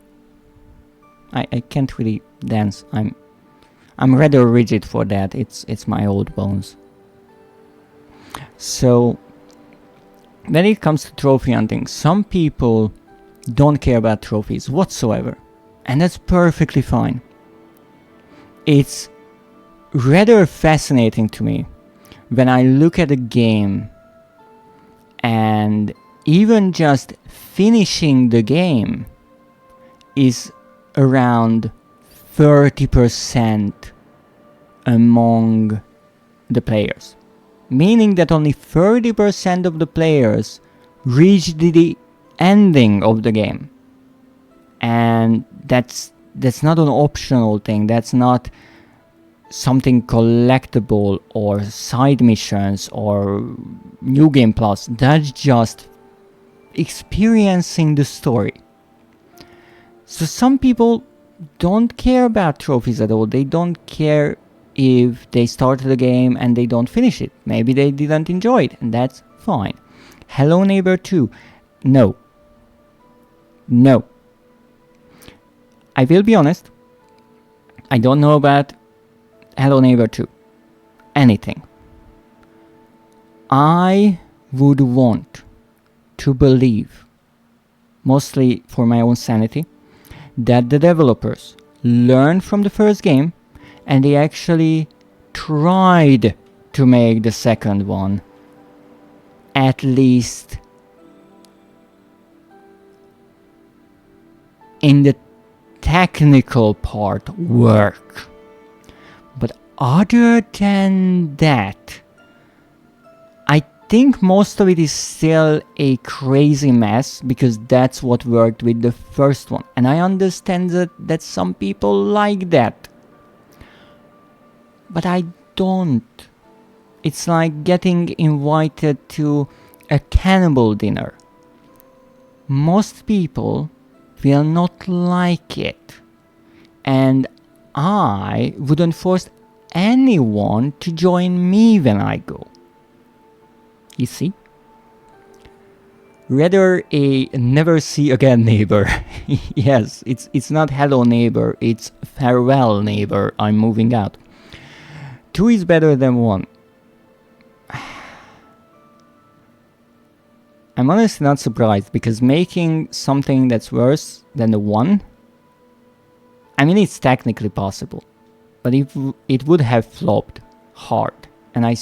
I can't really dance. I'm rather rigid for that. It's my old bones. So, when it comes to trophy hunting, some people don't care about trophies whatsoever, and that's perfectly fine. It's rather fascinating to me when I look at a game and even just finishing the game is around 30% among the players. Meaning that only 30% of the players reached the ending of the game. And that's not an optional thing. That's not something collectible or side missions or new game plus. That's just experiencing the story. So some people don't care about trophies at all. They don't care if they started the game and they don't finish it. Maybe they didn't enjoy it, and that's fine. Hello Neighbor 2. No. I will be honest. I don't know about Hello Neighbor 2. Anything. I would want to believe, mostly for my own sanity, that the developers learned from the first game and they actually tried to make the second one at least in the technical part work. But other than that, I think most of it is still a crazy mess, because that's what worked with the first one. And I understand that some people like that. But I don't. It's like getting invited to a cannibal dinner. Most people will not like it. And I wouldn't force anyone to join me when I go. You see? Rather a never see again neighbor. Yes, it's not hello neighbor, it's farewell neighbor, I'm moving out. 2 is better than 1. I'm honestly not surprised, because making something that's worse than the 1, I mean, it's technically possible, but it would have flopped hard. And I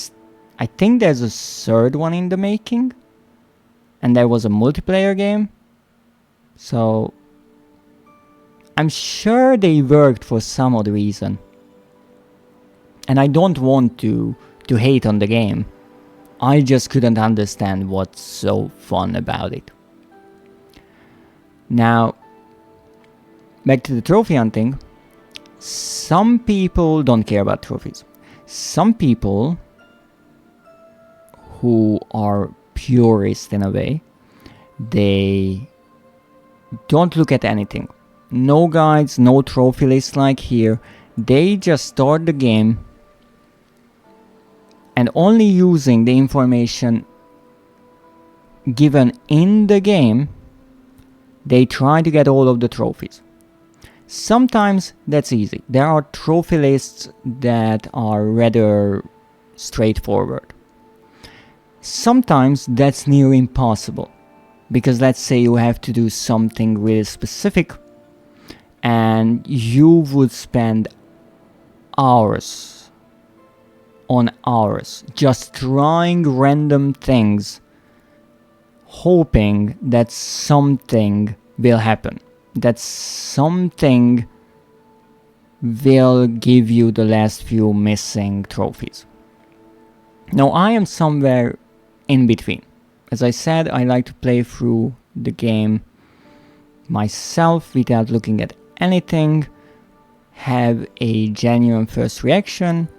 think there's a third one in the making, and there was a multiplayer game, so I'm sure they worked for some odd reason. And I don't want to hate on the game. I just couldn't understand what's so fun about it. Now, back to the trophy hunting. Some people don't care about trophies. Some people who are purists in a way, they don't look at anything. No guides, no trophy lists like here. They just start the game and only using the information given in the game, they try to get all of the trophies. Sometimes that's easy. There are trophy lists that are rather straightforward. Sometimes that's near impossible, because let's say you have to do something really specific and you would spend hours on hours just trying random things, hoping that something will happen, that something will give you the last few missing trophies. Now I am somewhere in between. As I said, I like to play through the game myself without looking at anything, have a genuine first reaction,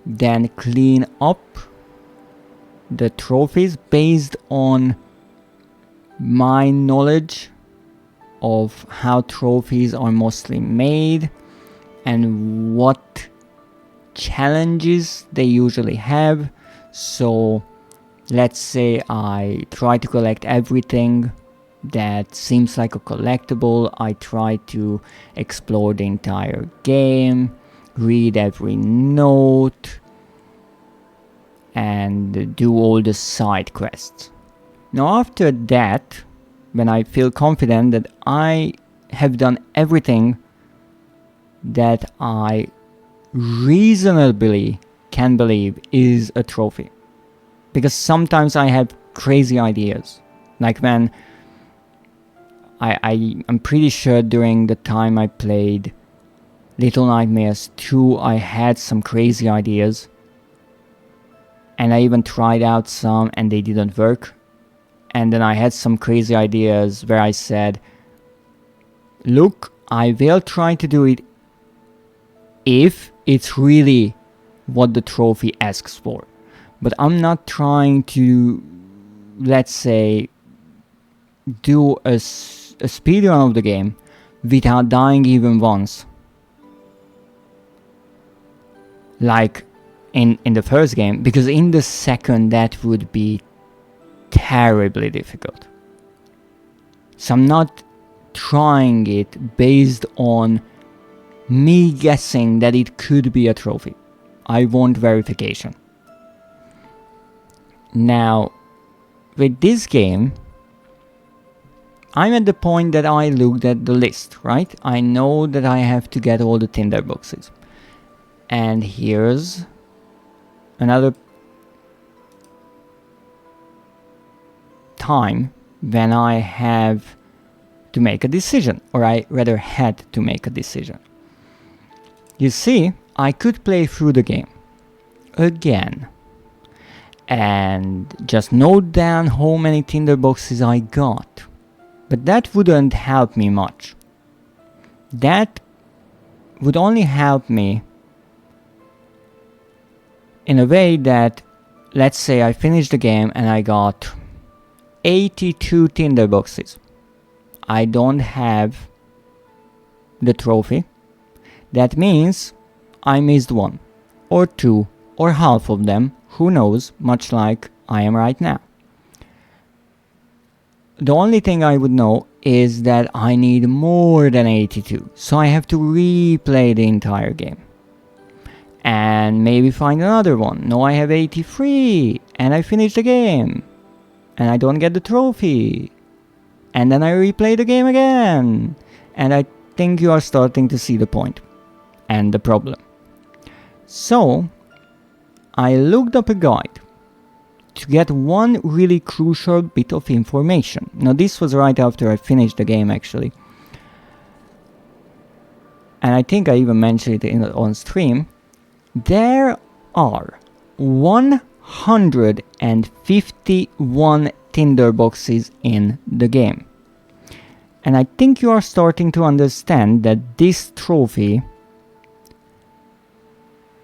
then clean up the trophies based on my knowledge of how trophies are mostly made and what challenges they usually have. So let's say I try to collect everything that seems like a collectible. I try to explore the entire game, read every note, and do all the side quests. Now after that, when I feel confident that I have done everything that I reasonably can believe is a trophy, Because sometimes I have crazy ideas. Like when I'm pretty sure during the time I played Little Nightmares 2, I had some crazy ideas. And I even tried out some and they didn't work. And then I had some crazy ideas where I said, look, I will try to do it if it's really what the trophy asks for. But I'm not trying to, let's say, do a speedrun of the game without dying even once. Like in the first game, because in the second that would be terribly difficult. So I'm not trying it based on me guessing that it could be a trophy. I want verification. Now, with this game, I'm at the point that I looked at the list, right? I know that I have to get all the tinderboxes. And here's another time when I have to make a decision, or I rather had to make a decision. You see, I could play through the game again and just note down how many tinderboxes I got, but that wouldn't help me much. That would only help me in a way that, let's say I finished the game and I got 82 tinderboxes. I don't have the trophy. That means I missed one, or two, or half of them, who knows, much like I am right now. The only thing I would know is that I need more than 82, so I have to replay the entire game. And maybe find another one. No, I have 83, and I finish the game. And I don't get the trophy. And then I replay the game again. And I think you are starting to see the point and the problem. So, I looked up a guide to get one really crucial bit of information. Now, this was right after I finished the game, actually. And I think I even mentioned it on stream. There are 151 tinderboxes in the game. And I think you are starting to understand that this trophy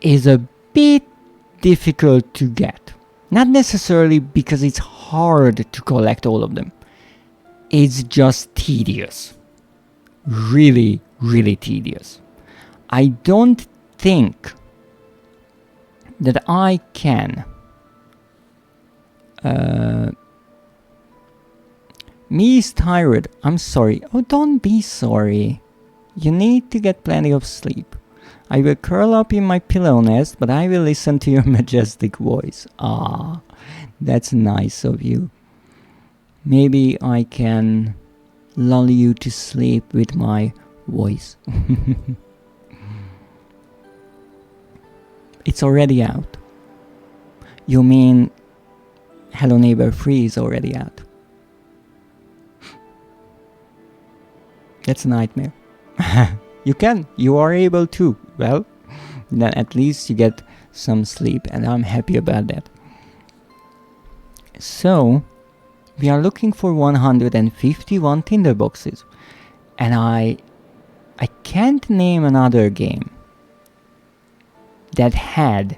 is a bit difficult to get. Not necessarily because it's hard to collect all of them. It's just tedious. Really, really tedious. I don't think that I can me is tired. I'm sorry. Oh, don't be sorry. You need to get plenty of sleep. I will curl up in my pillow nest, but I will listen to your majestic voice. Ah, that's nice of you. Maybe I can lull you to sleep with my voice. It's already out. You mean Hello Neighbor 3 is already out? That's a nightmare. You are able to. Well, then at least you get some sleep, and I'm happy about that. So, we are looking for 151 tinderboxes, and I can't name another game that had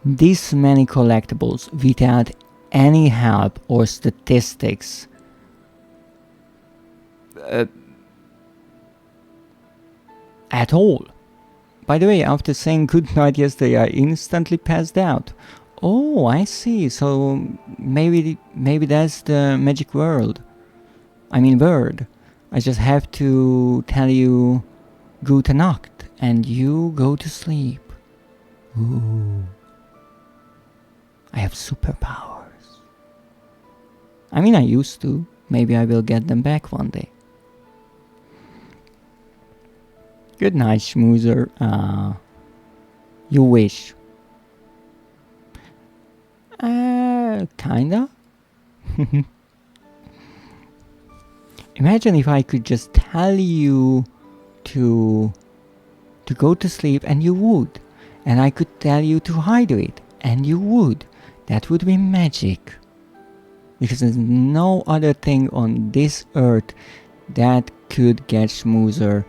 this many collectibles without any help or statistics at all. By the way, after saying goodnight yesterday, I instantly passed out. Oh, I see. So maybe that's the magic word. I just have to tell you Gute Nacht and you go to sleep. Ooh. I have superpowers. I used to. Maybe I will get them back one day. Good night, schmoozer. You wish. Kinda. Imagine if I could just tell you to go to sleep and you would. And I could tell you to hydrate and you would. That would be magic. Because there's no other thing on this earth that could get smoother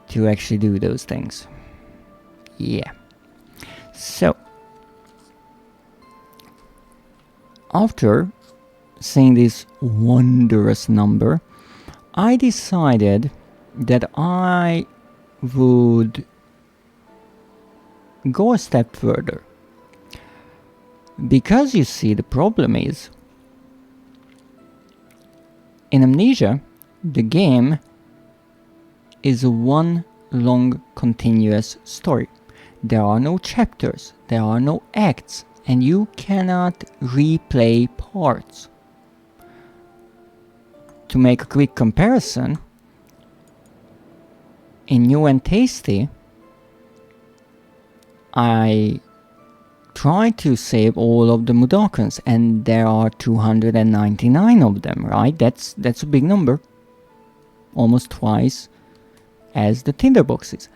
to actually do those things. Yeah. So, after seeing this wondrous number, I decided that I would go a step further. Because you see, the problem is, in Amnesia, the game is one long continuous story. There are no chapters, there are no acts, and you cannot replay parts. To make a quick comparison, in New and Tasty, I tried to save all of the Mudokons, and there are 299 of them, right? That's a big number. Almost twice as the tinderboxes.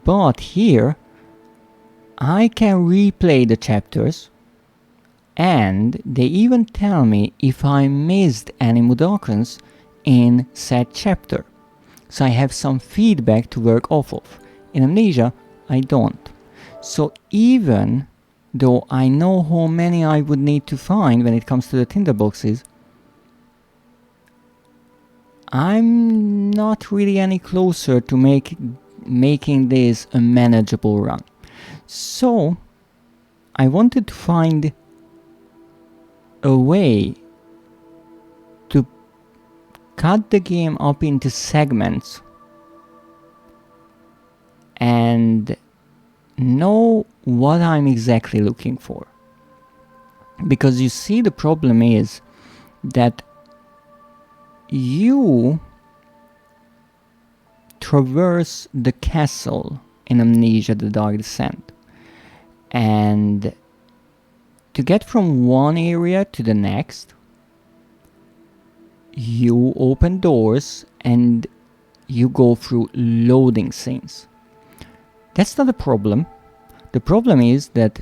But here, I can replay the chapters, and they even tell me if I missed any Mudokons in said chapter. So I have some feedback to work off of. In Amnesia, I don't. So even though I know how many I would need to find when it comes to the tinderboxes, I'm not really any closer to making this a manageable run. So I wanted to find a way to cut the game up into segments and know what I'm exactly looking for. Because you see, the problem is that you traverse the castle in Amnesia: The Dark Descent, and to get from one area to the next, you open doors and you go through loading scenes. That's not a problem. The problem is that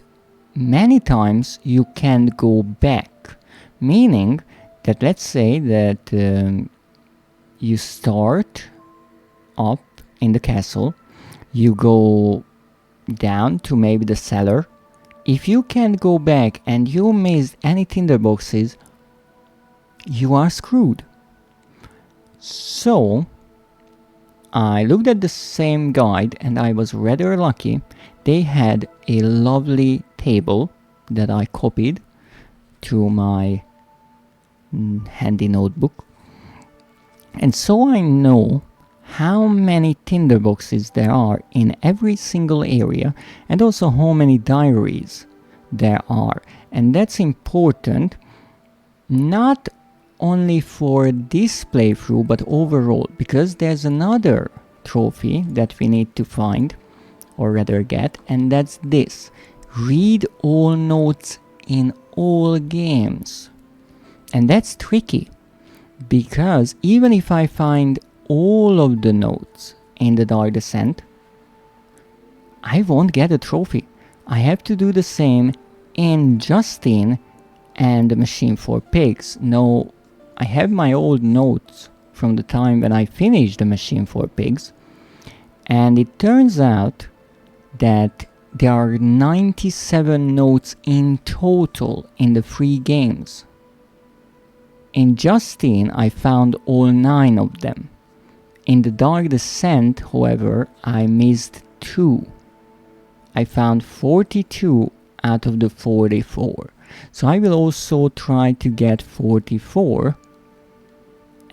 many times you can't go back. Meaning that, let's say that you start up in the castle, you go down to maybe the cellar. If you can't go back and you missed any tinderboxes, you are screwed. So I looked at the same guide and I was rather lucky. They had a lovely table that I copied to my handy notebook. And so I know how many tinderboxes there are in every single area, and also how many diaries there are. And that's important not only for this playthrough but overall, because there's another trophy that we need to find, or rather get, and that's this: read all notes in all games. And that's tricky, because even if I find all of the notes in The Dark Descent, I won't get a trophy. I have to do the same in Justine and the Machine for Pigs. No, I have my old notes from the time when I finished the Machine for Pigs, and it turns out that there are 97 notes in total in the 3 games. In Justine, I found all 9 of them. In The Dark Descent, however, I missed 2. I found 42 out of the 44. So I will also try to get 44,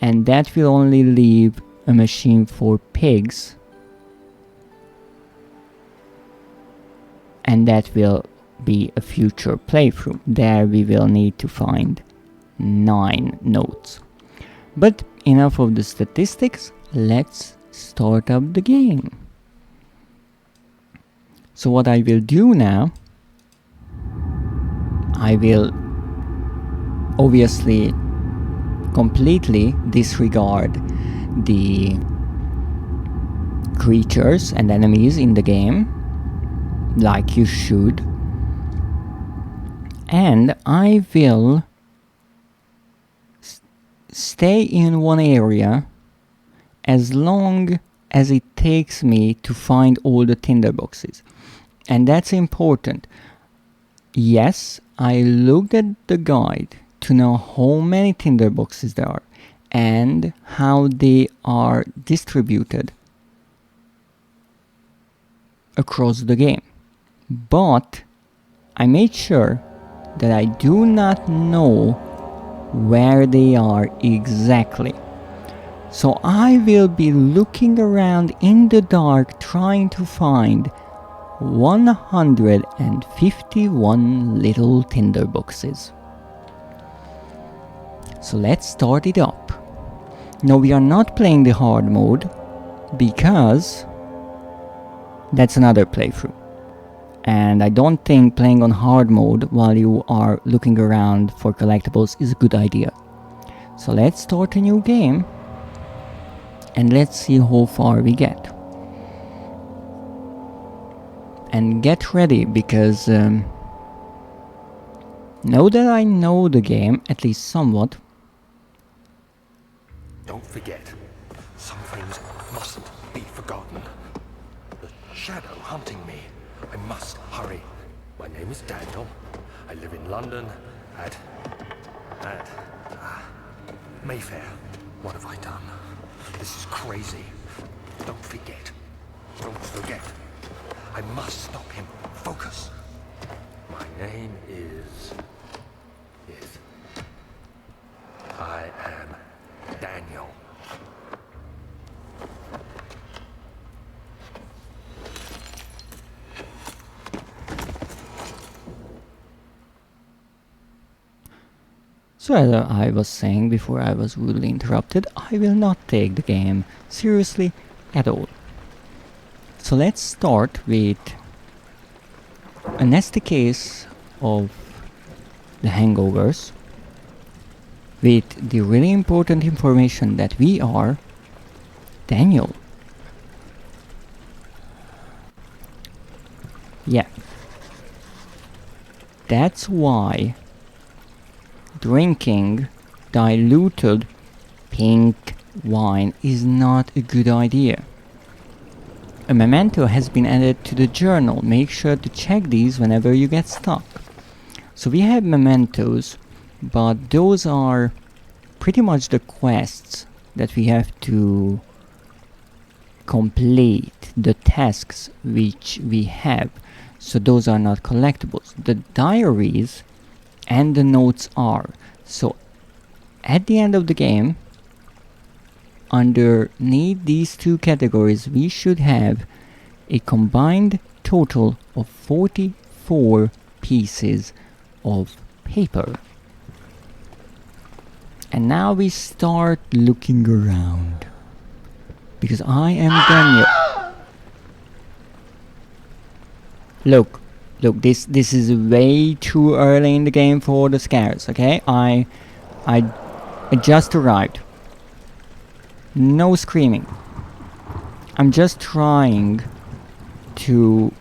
and that will only leave a Machine for Pigs, and that will be a future playthrough. There we will need to find 9 notes. But enough of the statistics, let's start up the game. So what I will do now, I will obviously completely disregard the creatures and enemies in the game, like you should. And I will stay in one area as long as it takes me to find all the tinderboxes. And that's important. Yes, I looked at the guide to know how many tinderboxes there are and how they are distributed across the game. But I made sure that I do not know where they are exactly. So I will be looking around in the dark trying to find 151 little tinderboxes. So let's start it up. No, we are not playing the hard mode because that's another playthrough. And I don't think playing on hard mode while you are looking around for collectibles is a good idea. So let's start a new game and let's see how far we get. And get ready, because now that I know the game, at least somewhat. Don't forget, some things mustn't be forgotten. The shadow hunting me. I must hurry. My name is Daniel. I live in London at Mayfair. What have I done? This is crazy. Don't forget. Don't forget. I must stop him. Focus. My name is... I am Daniel. So as I was saying before I was rudely interrupted, I will not take the game seriously at all. So let's start with a nasty case of the hangovers, with the really important information that we are Daniel. Yeah. That's why drinking diluted pink wine is not a good idea. A memento has been added to the journal. Make sure to check these whenever you get stuck. So we have mementos, but those are pretty much the quests that we have to complete, the tasks which we have. So those are not collectibles. The diaries and the notes are. So at the end of the game, underneath these two categories, we should have a combined total of 44 pieces of paper. And now we start looking around, because I am Daniel. Look, this is way too early in the game for the scares, okay? I just arrived. No screaming. I'm just trying to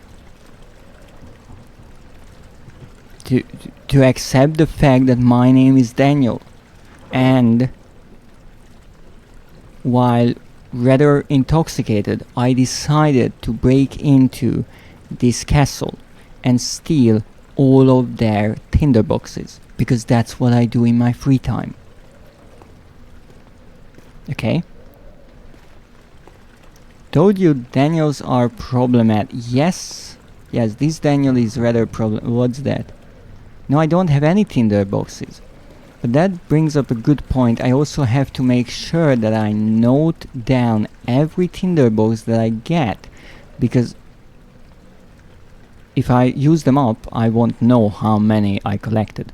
accept the fact that my name is Daniel. And while rather intoxicated, I decided to break into this castle and steal all of their tinderboxes, because that's what I do in my free time. Okay? Told you Daniels are problematic. Yes, this Daniel is rather what's that? No, I don't have any tinderboxes. But that brings up a good point. I also have to make sure that I note down every tinderbox that I get, because if I use them up, I won't know how many I collected.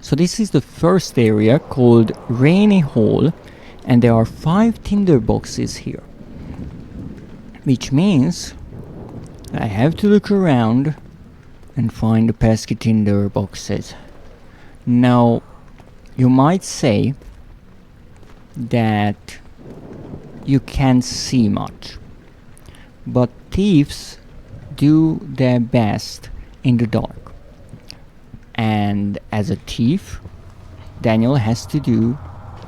So this is the first area, called Rainy Hall, and there are 5 tinderboxes here. Which means I have to look around and find the pesky tinderboxes. Now, you might say that you can't see much, but thieves do their best in the dark. And as a thief, Daniel has to do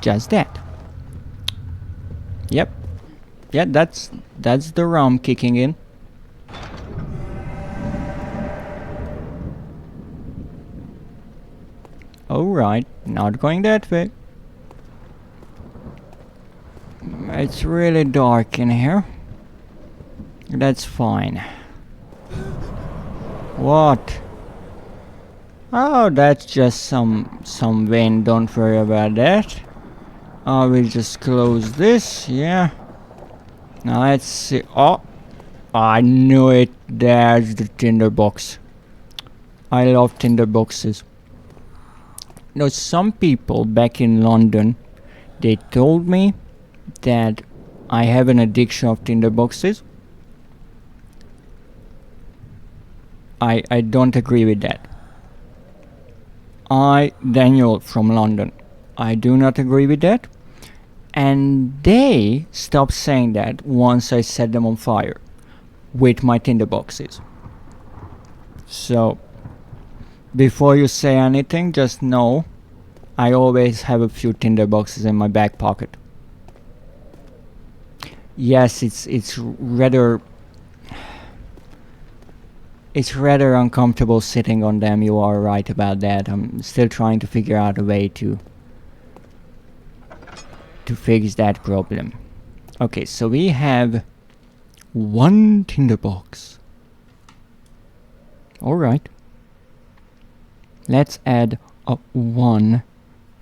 just that. Yep. Yeah, that's the rum kicking in. Alright, not going that way. It's really dark in here. That's fine. What? Oh, that's just some wind, don't worry about that. I will just close this, yeah. Now let's see. Oh, I knew it. There's the tinderbox. I love tinderboxes. Now, some people back in London, they told me that I have an addiction of tinderboxes. I don't agree with that. Daniel from London, I do not agree with that. And they stopped saying that once I set them on fire with my tinderboxes. So, before you say anything, just know I always have a few tinderboxes in my back pocket. Yes, it's rather uncomfortable sitting on them. You are right about that. I'm still trying to figure out a way to fix that problem. Okay, so we have one tinderbox. Alright. Let's add a 1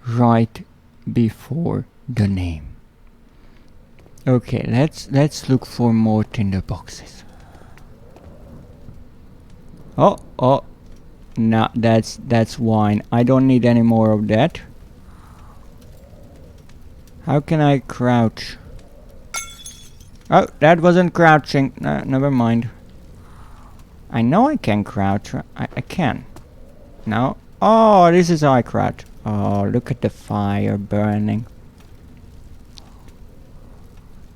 right before the name. Okay, let's look for more tinderboxes. Oh, no, that's wine. I don't need any more of that. How can I crouch? Oh, that wasn't crouching. No, never mind. I know I can crouch. I can. No. Oh, this is how I crouch. Oh, look at the fire burning.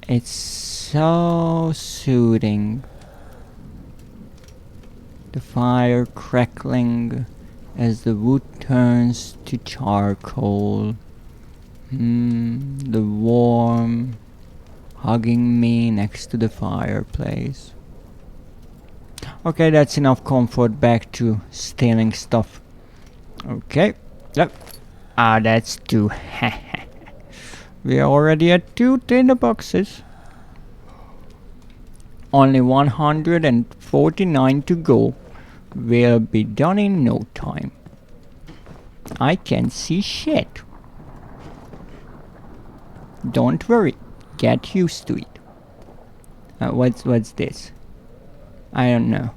It's so soothing. The fire crackling as the wood turns to charcoal. The warm hugging me next to the fireplace. Okay, that's enough comfort. Back to stealing stuff. Okay. Yep. Ah, that's 2. We are already at 2 tinderboxes. Only 149 to go. We'll be done in no time. I can see shit. Don't worry. Get used to it. What's this? I don't know.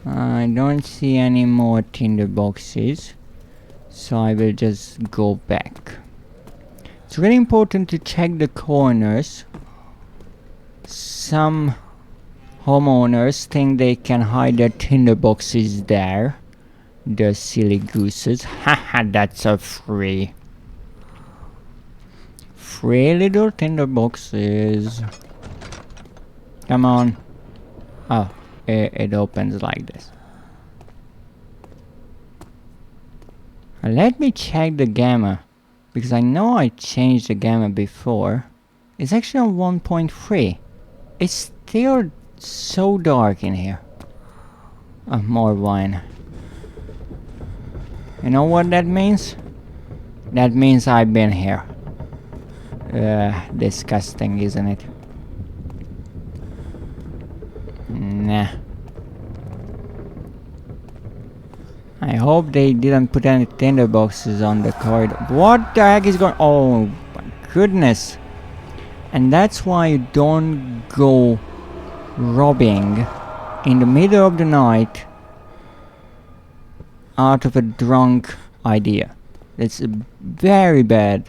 I don't see any more tinderboxes, so I will just go back. It's really important to check the corners. Some homeowners think they can hide their tinderboxes there. The silly gooses. Haha, that's a free little tinderboxes. Come on. Oh, it opens like this. Let me check the gamma, because I know I changed the gamma before. It's actually on 1.3. It's still so dark in here. Oh, more wine. You know what that means? That means I've been here. Disgusting, isn't it? Nah. I hope they didn't put any tinderboxes on the corridor. What the heck is going? Oh my goodness! And that's why you don't go robbing in the middle of the night out of a drunk idea. That's a very bad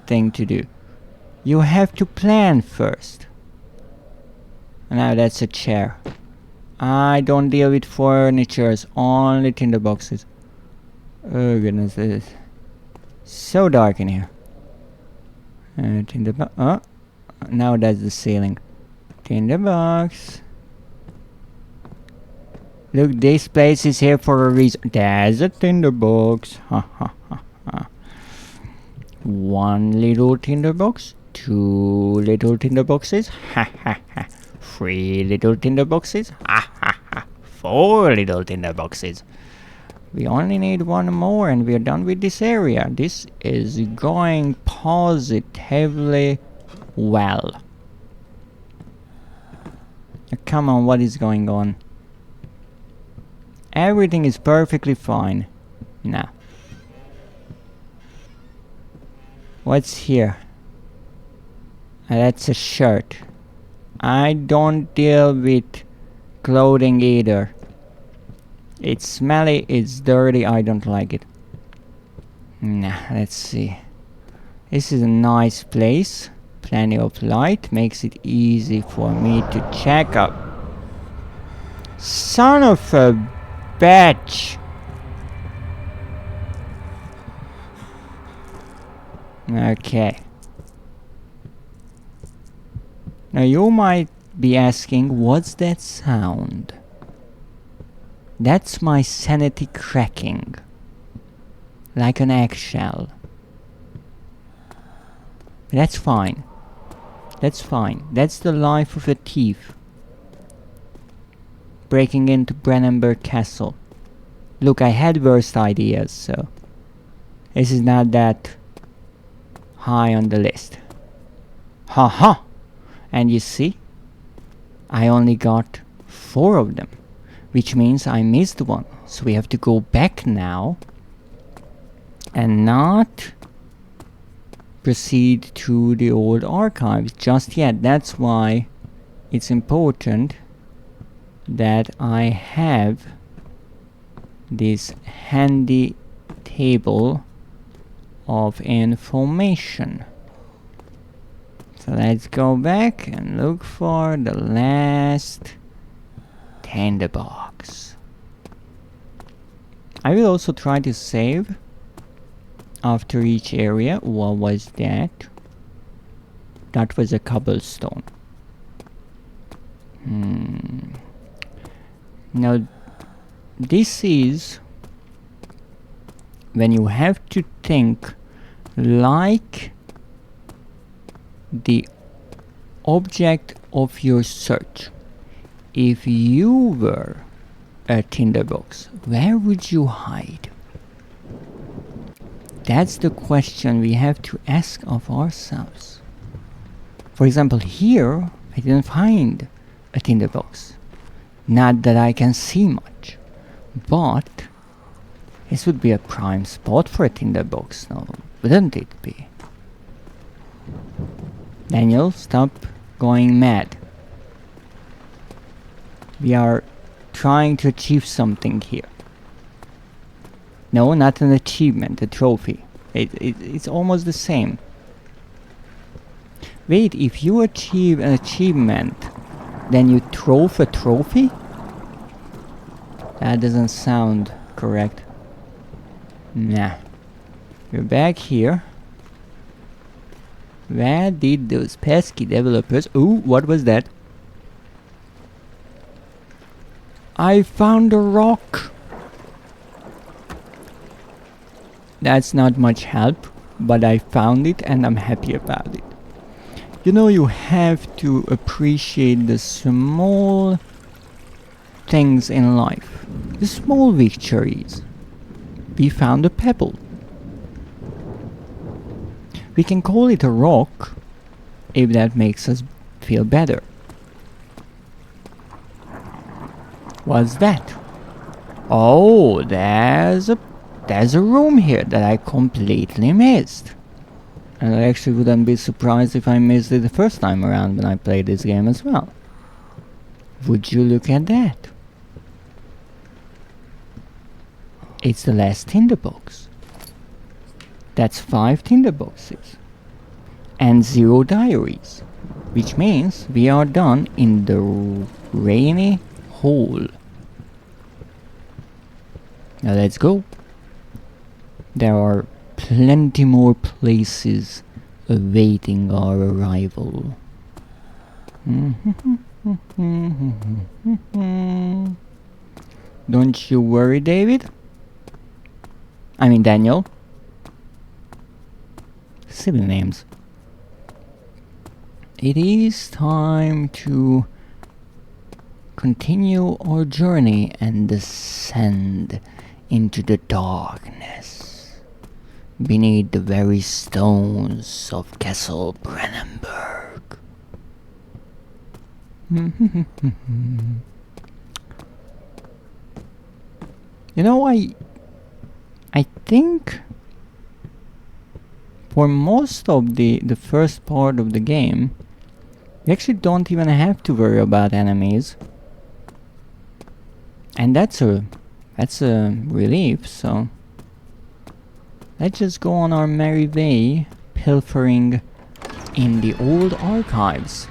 thing to do. You have to plan first. Now that's a chair. I don't deal with furnitures, only tinderboxes. Oh goodness, this is so dark in here. Tinderbox. Oh, now that's the ceiling. Tinderbox. Look, this place is here for a reason. There's a tinderbox. Ha ha ha ha. One little tinderbox. Two little tinderboxes. Ha ha ha. Three little tinderboxes. Ha ha ha. Four little tinderboxes. We only need one more and we're done with this area. This is going positively well. Come on, what is going on? Everything is perfectly fine. Now. What's here? That's a shirt. I don't deal with clothing either. It's smelly, it's dirty, I don't like it. Nah, let's see. This is a nice place. Plenty of light, makes it easy for me to check up. Son of a bitch! Okay. Now you might be asking, what's that sound? That's my sanity cracking. Like an eggshell. That's fine. That's fine. That's the life of a thief. Breaking into Brennenburg Castle. Look, I had worse ideas, so this is not that high on the list. Haha! And you see, I only got 4 of them, which means I missed one. So we have to go back now and not proceed to the old archives just yet. That's why it's important that I have this handy table of information. So let's go back and look for the last tinderbox. I will also try to save after each area. What was that? That was a cobblestone. Now this is when you have to think like the object of your search. If you were a tinderbox, where would you hide? That's the question we have to ask of ourselves. For example, here I didn't find a tinderbox. Not that I can see much, but this would be a prime spot for a tinderbox now, wouldn't it be? Daniel, stop going mad. We are trying to achieve something here. No, not an achievement, a trophy. It's almost the same. Wait, if you achieve an achievement, then you throw a trophy? That doesn't sound correct. Nah. We're back here. Where did those pesky developers... Ooh, what was that? I found a rock. That's not much help, but I found it and I'm happy about it. You know, you have to appreciate the small things in life. The small victories. We found a pebble. We can call it a rock if that makes us feel better. What's that? Oh, there's a room here that I completely missed. And I actually wouldn't be surprised if I missed it the first time around when I played this game as well. Would you look at that? It's the last tinderbox. That's 5 tinderboxes. And 0 diaries. Which means we are done in the rainy hole. Now let's go. There are plenty more places awaiting our arrival. Don't you worry, David. I mean Daniel. Silly names. It is time to continue our journey and descend into the darkness beneath the very stones of Castle Brennenburg. You know, I think for most of the first part of the game, you actually don't even have to worry about enemies, and that's a relief. So let's just go on our merry way, pilfering in the old archives.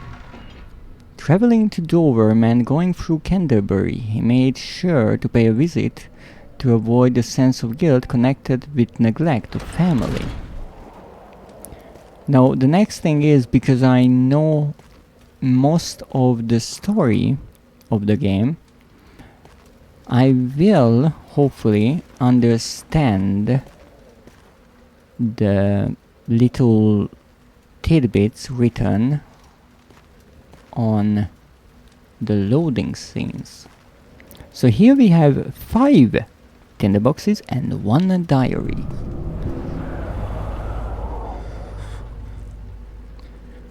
Traveling to Dover meant going through Canterbury. He made sure to pay a visit to avoid the sense of guilt connected with neglect of family. Now, the next thing is, because I know most of the story of the game, I will hopefully understand the little tidbits written on the loading scenes. So here we have 5 tinderboxes and 1 diary.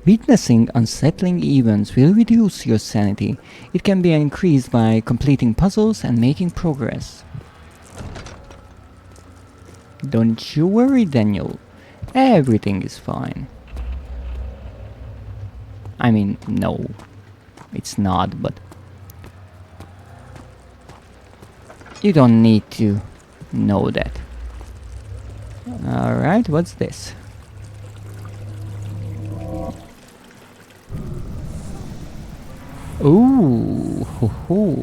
Witnessing unsettling events will reduce your sanity. It can be increased by completing puzzles and making progress. Don't you worry, Daniel. Everything is fine. I mean, no, it's not, but you don't need to know that. Alright, what's this? Ooh, ho ho.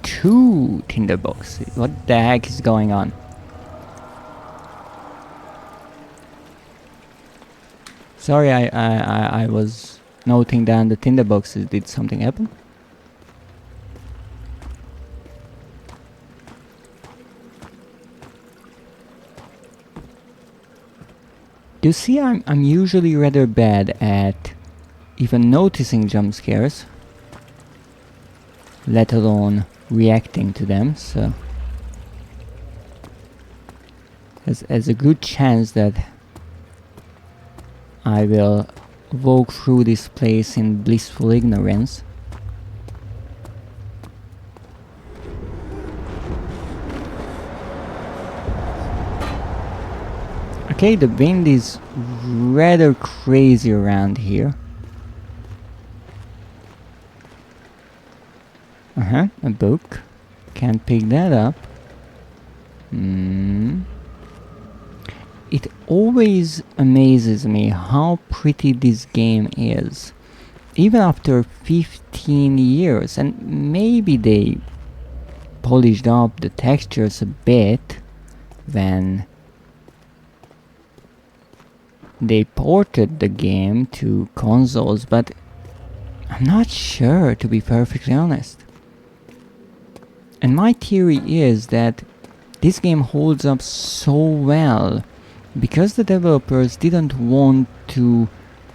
2 tinderboxes. What the heck is going on? Sorry, I was noting down the tinderboxes. Did something happen? You see, I'm usually rather bad at even noticing jump scares, let alone reacting to them, so there's a good chance that I will walk through this place in blissful ignorance. Okay, the wind is rather crazy around here. A book. Can't pick that up. It always amazes me how pretty this game is. Even after 15 years, and maybe they polished up the textures a bit when they ported the game to consoles, but I'm not sure, to be perfectly honest. And my theory is that this game holds up so well because the developers didn't want to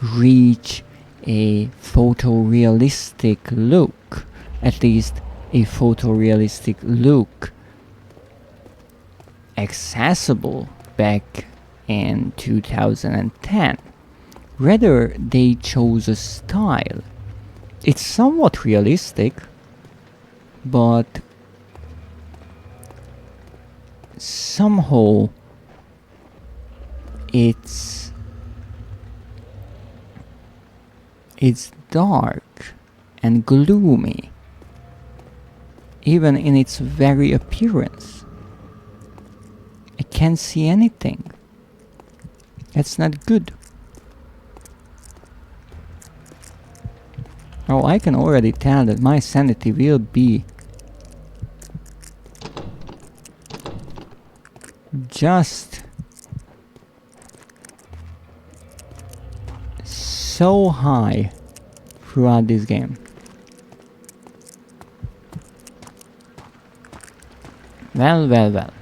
reach a photorealistic look, at least a photorealistic look accessible back in 2010. Rather, they chose a style. It's somewhat realistic, but somehow it's dark and gloomy, even in its very appearance. I can't see anything. That's not good. Oh, I can already tell that my sanity will be just so high throughout this game. Well, well, well.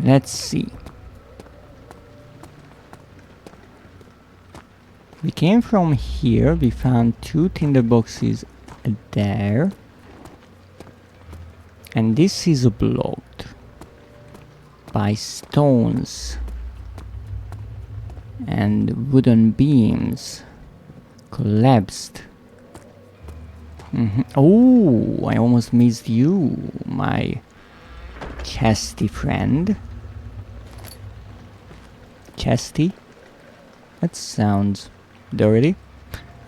Let's see. We came from here, we found 2 tinderboxes there. And this is blocked by stones and wooden beams collapsed. Oh, I almost missed you, my chesty friend. Chesty? That sounds dirty.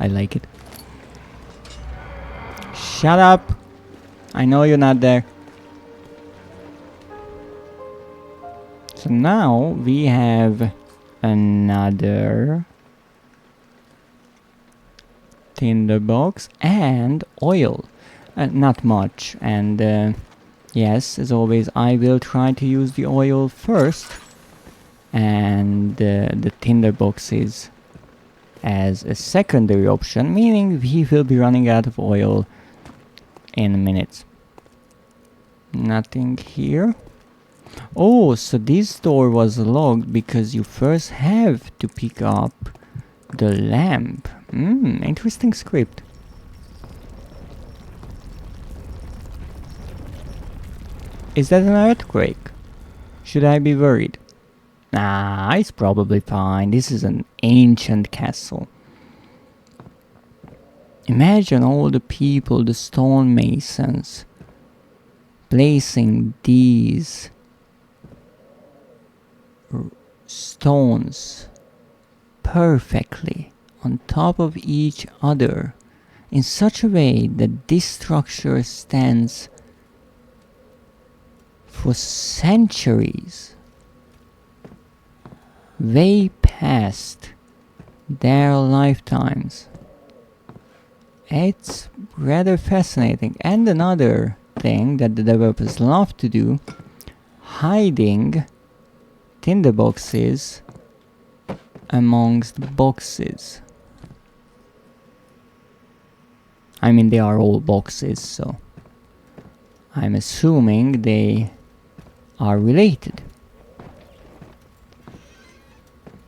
I like it. Shut up! I know you're not there. So now we have another tinderbox and oil. Not much, and yes, as always, I will try to use the oil first and the tinderboxes as a secondary option, meaning we will be running out of oil in minutes. Nothing here. Oh, so this door was locked because you first have to pick up the lamp. Interesting script. Is that an earthquake? Should I be worried? Nah, it's probably fine. This is an ancient castle. Imagine all the people, the stonemasons, placing these stones perfectly on top of each other in such a way that this structure stands for centuries, way past their lifetimes. It's rather fascinating. And another thing that the developers love to do, hiding tinderboxes amongst boxes. I mean, they are all boxes, so I'm assuming they are related.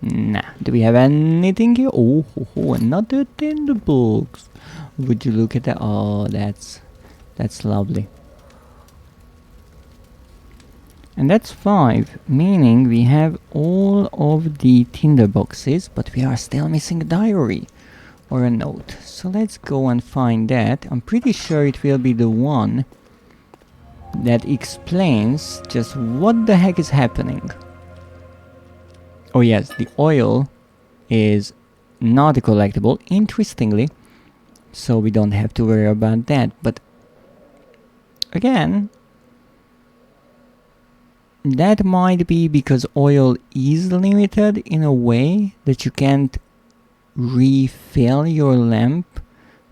Nah, do we have anything here? Oh, another tinderbox. Would you look at that? Oh, that's lovely. And that's 5, meaning we have all of the tinderboxes, but we are still missing a diary or a note. So let's go and find that. I'm pretty sure it will be the one that explains just what the heck is happening. Oh yes, the oil is not a collectible, interestingly, so we don't have to worry about that. But again, that might be because oil is limited in a way that you can't refill your lamp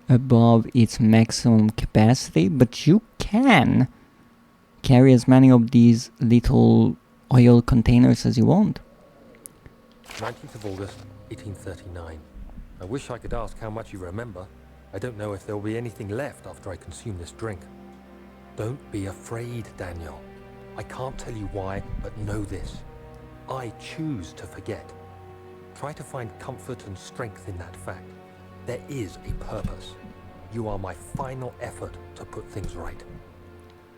above its maximum capacity, but you can carry as many of these little oil containers as you want. 19th of August, 1839. I wish I could ask how much you remember. I don't know if there will be anything left after I consume this drink. Don't be afraid, Daniel. I can't tell you why, but know this. I choose to forget. Try to find comfort and strength in that fact. There is a purpose. You are my final effort to put things right.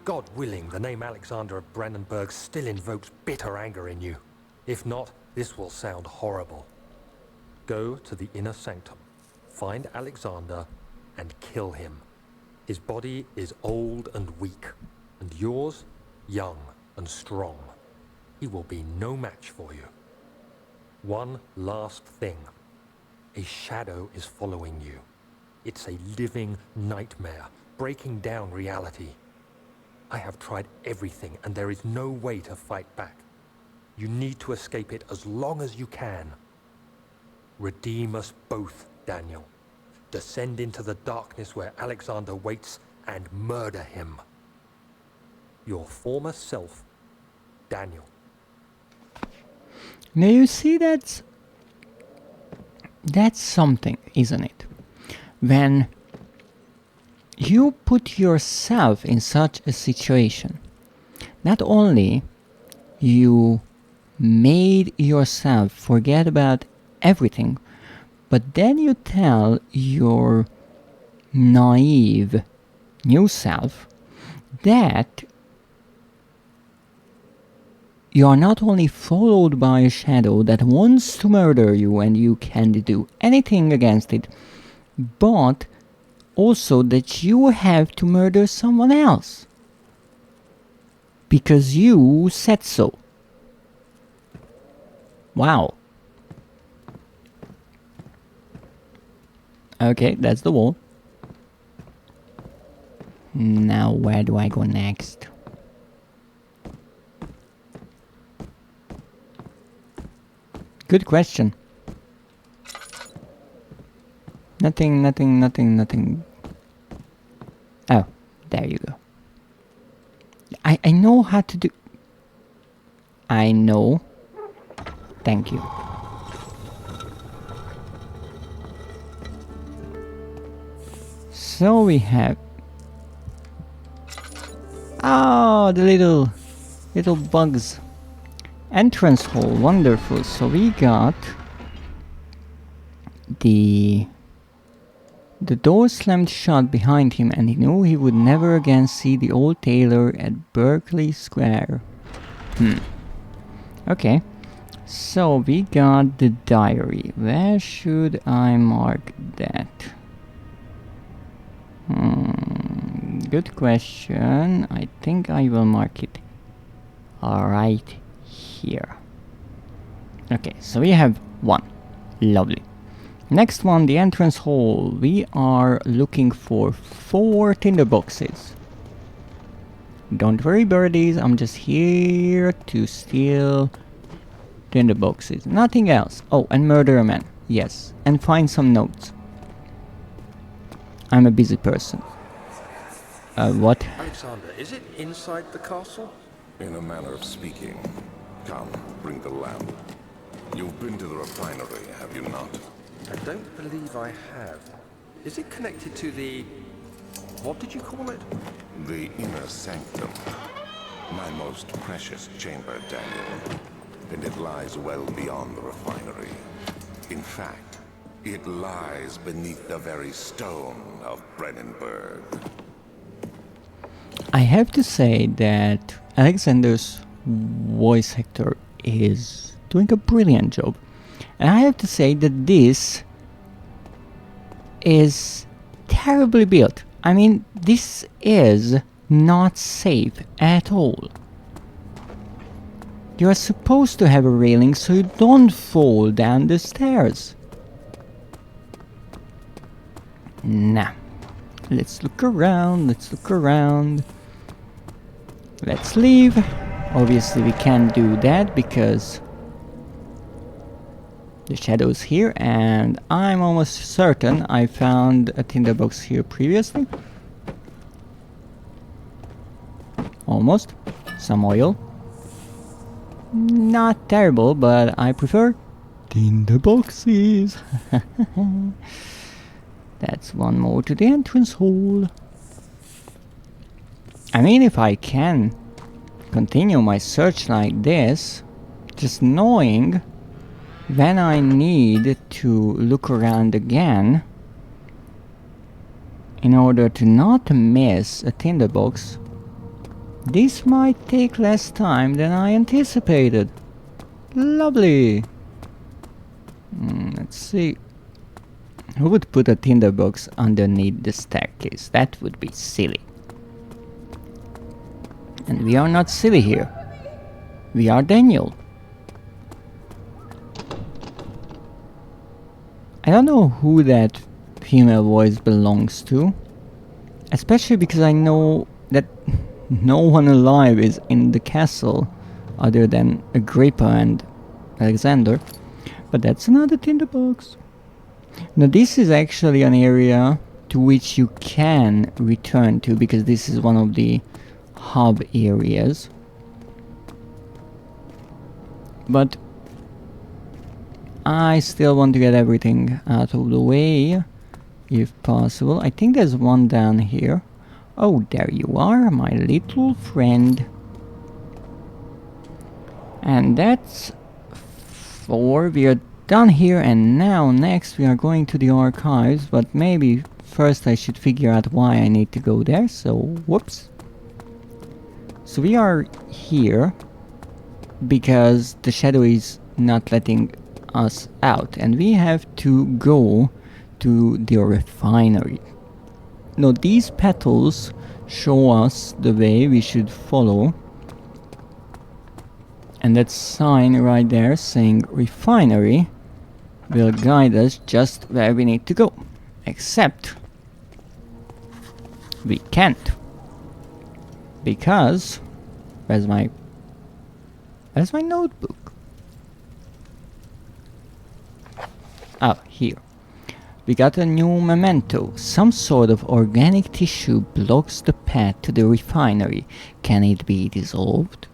God willing, the name Alexander of Brandenburg still invokes bitter anger in you. If not, this will sound horrible. Go to the inner sanctum, find Alexander, and kill him. His body is old and weak, and yours, young and strong. He will be no match for you. One last thing. A shadow is following you. It's a living nightmare, breaking down reality. I have tried everything, and there is no way to fight back. You need to escape it as long as you can. Redeem us both, Daniel. Descend into the darkness where Alexander waits and murder him. Your former self, Daniel. Now you see that's something, isn't it? When you put yourself in such a situation, not only you made yourself forget about everything, but then you tell your naive new self that you are not only followed by a shadow that wants to murder you and you can't do anything against it, but also that you have to murder someone else. Because you said so. Wow. Okay, that's the wall. Now where do I go next? Good question. Nothing. Oh, there you go. I know how to do... I know. Thank you. So we have... Oh, the little bugs. Entrance hall, wonderful. So we got the door slammed shut behind him, and he knew he would never again see the old tailor at Berkeley Square. Okay. So we got the diary. Where should I mark that? Good question. I think I will mark it right here. Okay, so we have one. Lovely. Next one, the entrance hall. We are looking for 4 tinderboxes. Don't worry, birdies, I'm just here to steal tinderboxes. Nothing else. Oh, and murder a man. Yes, and find some notes. I'm a busy person. What? Alexander, is it inside the castle? In a manner of speaking. Come, bring the lamp. You've been to the refinery, have you not? I don't believe I have. Is it connected to the... what did you call it? The inner sanctum. My most precious chamber, Daniel. And it lies well beyond the refinery. In fact, it lies beneath the very stone of Brennenburg. I have to say that Alexander's voice actor is doing a brilliant job. And I have to say that this is terribly built. I mean, this is not safe at all. You are supposed to have a railing so you don't fall down the stairs. Nah. Let's look around, Let's leave. Obviously we can't do that because the shadow's here, and I'm almost certain I found a tinderbox here previously. Almost. Some oil. Not terrible, but I prefer tinderboxes. That's one more to the entrance hall. I mean, if I can continue my search like this, just knowing when I need to look around again in order to not miss a tinderbox, this might take less time than I anticipated. Lovely! Let's see. Who would put a tinderbox underneath the staircase? That would be silly. And we are not silly here. We are Daniel. I don't know who that female voice belongs to. Especially because I know that no one alive is in the castle other than Agrippa and Alexander. But that's another tinderbox. Now this is actually an area to which you can return to because this is one of the hub areas. But I still want to get everything out of the way, if possible. I think there's one down here. Oh, there you are, my little friend. And that's 4. We are done here, and now next we are going to the archives, but maybe first I should figure out why I need to go there, so whoops. So we are here because the shadow is not letting us out, and we have to go to the refinery. Now these petals show us the way we should follow, and that sign right there saying refinery will guide us just where we need to go. Except we can't, because where's my notebook? Oh, here. We got a new memento. Some sort of organic tissue blocks the path to the refinery. Can it be dissolved?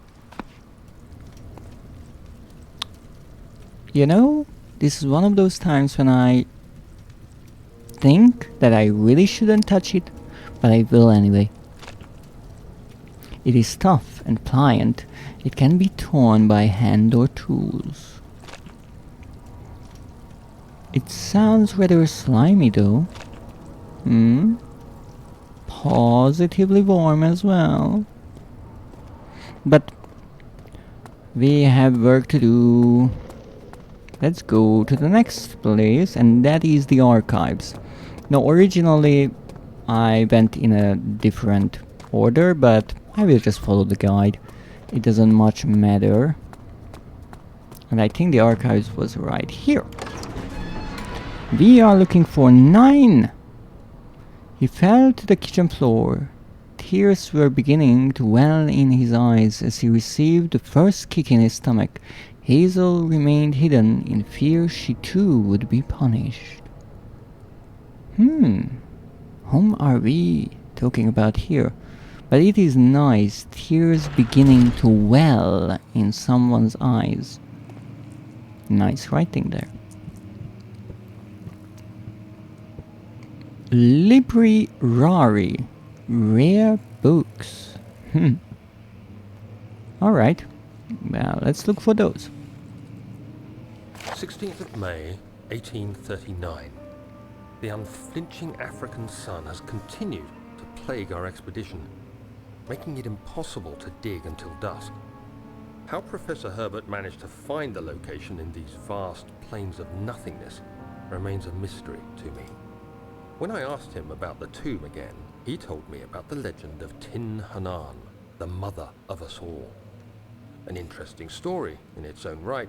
You know, this is one of those times when I think that I really shouldn't touch it, but I will anyway. It is tough and pliant. It can be torn by hand or tools. It sounds rather slimy though. Positively warm as well. But we have work to do. Let's go to the next place, and that is the archives. Now originally I went in a different order, but I will just follow the guide. It doesn't much matter. And I think the archives was right here. We are looking for 9. He fell to the kitchen floor. Tears were beginning to well in his eyes as he received the first kick in his stomach. Hazel remained hidden in fear she too would be punished. Whom are we talking about here? But it is nice, tears beginning to well in someone's eyes. Nice writing there. Library. Rare books. Alright. Well, let's look for those. 16th of May, 1839. The unflinching African sun has continued to plague our expedition, making it impossible to dig until dusk. How Professor Herbert managed to find the location in these vast plains of nothingness remains a mystery to me. When I asked him about the tomb again, he told me about the legend of Tin Hanan, the mother of us all. An interesting story in its own right,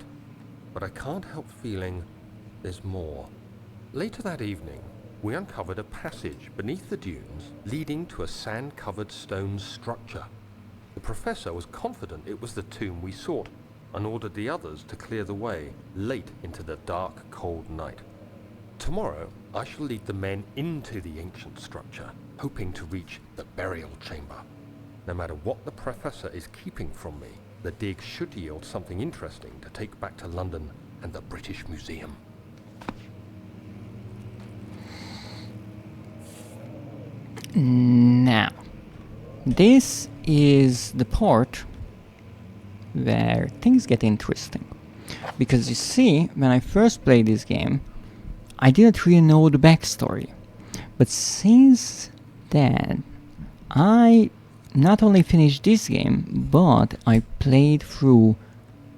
but I can't help feeling there's more. Later that evening, we uncovered a passage beneath the dunes leading to a sand-covered stone structure. The professor was confident it was the tomb we sought and ordered the others to clear the way late into the dark, cold night. Tomorrow, I shall lead the men into the ancient structure, hoping to reach the burial chamber. No matter what the professor is keeping from me, the dig should yield something interesting to take back to London and the British Museum. Now, this is the part where things get interesting. Because you see, when I first played this game, I didn't really know the backstory. But since then, I not only finished this game, but I played through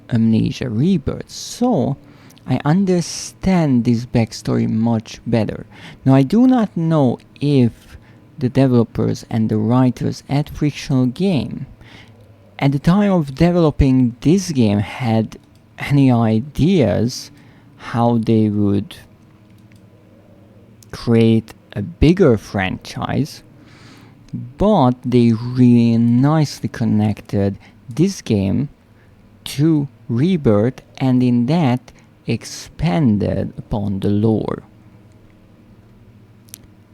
Amnesia Rebirth, so I understand this backstory much better. Now I do not know if the developers and the writers at Frictional Game at the time of developing this game had any ideas how they would create a bigger franchise, but they really nicely connected this game to Rebirth, and in that expanded upon the lore.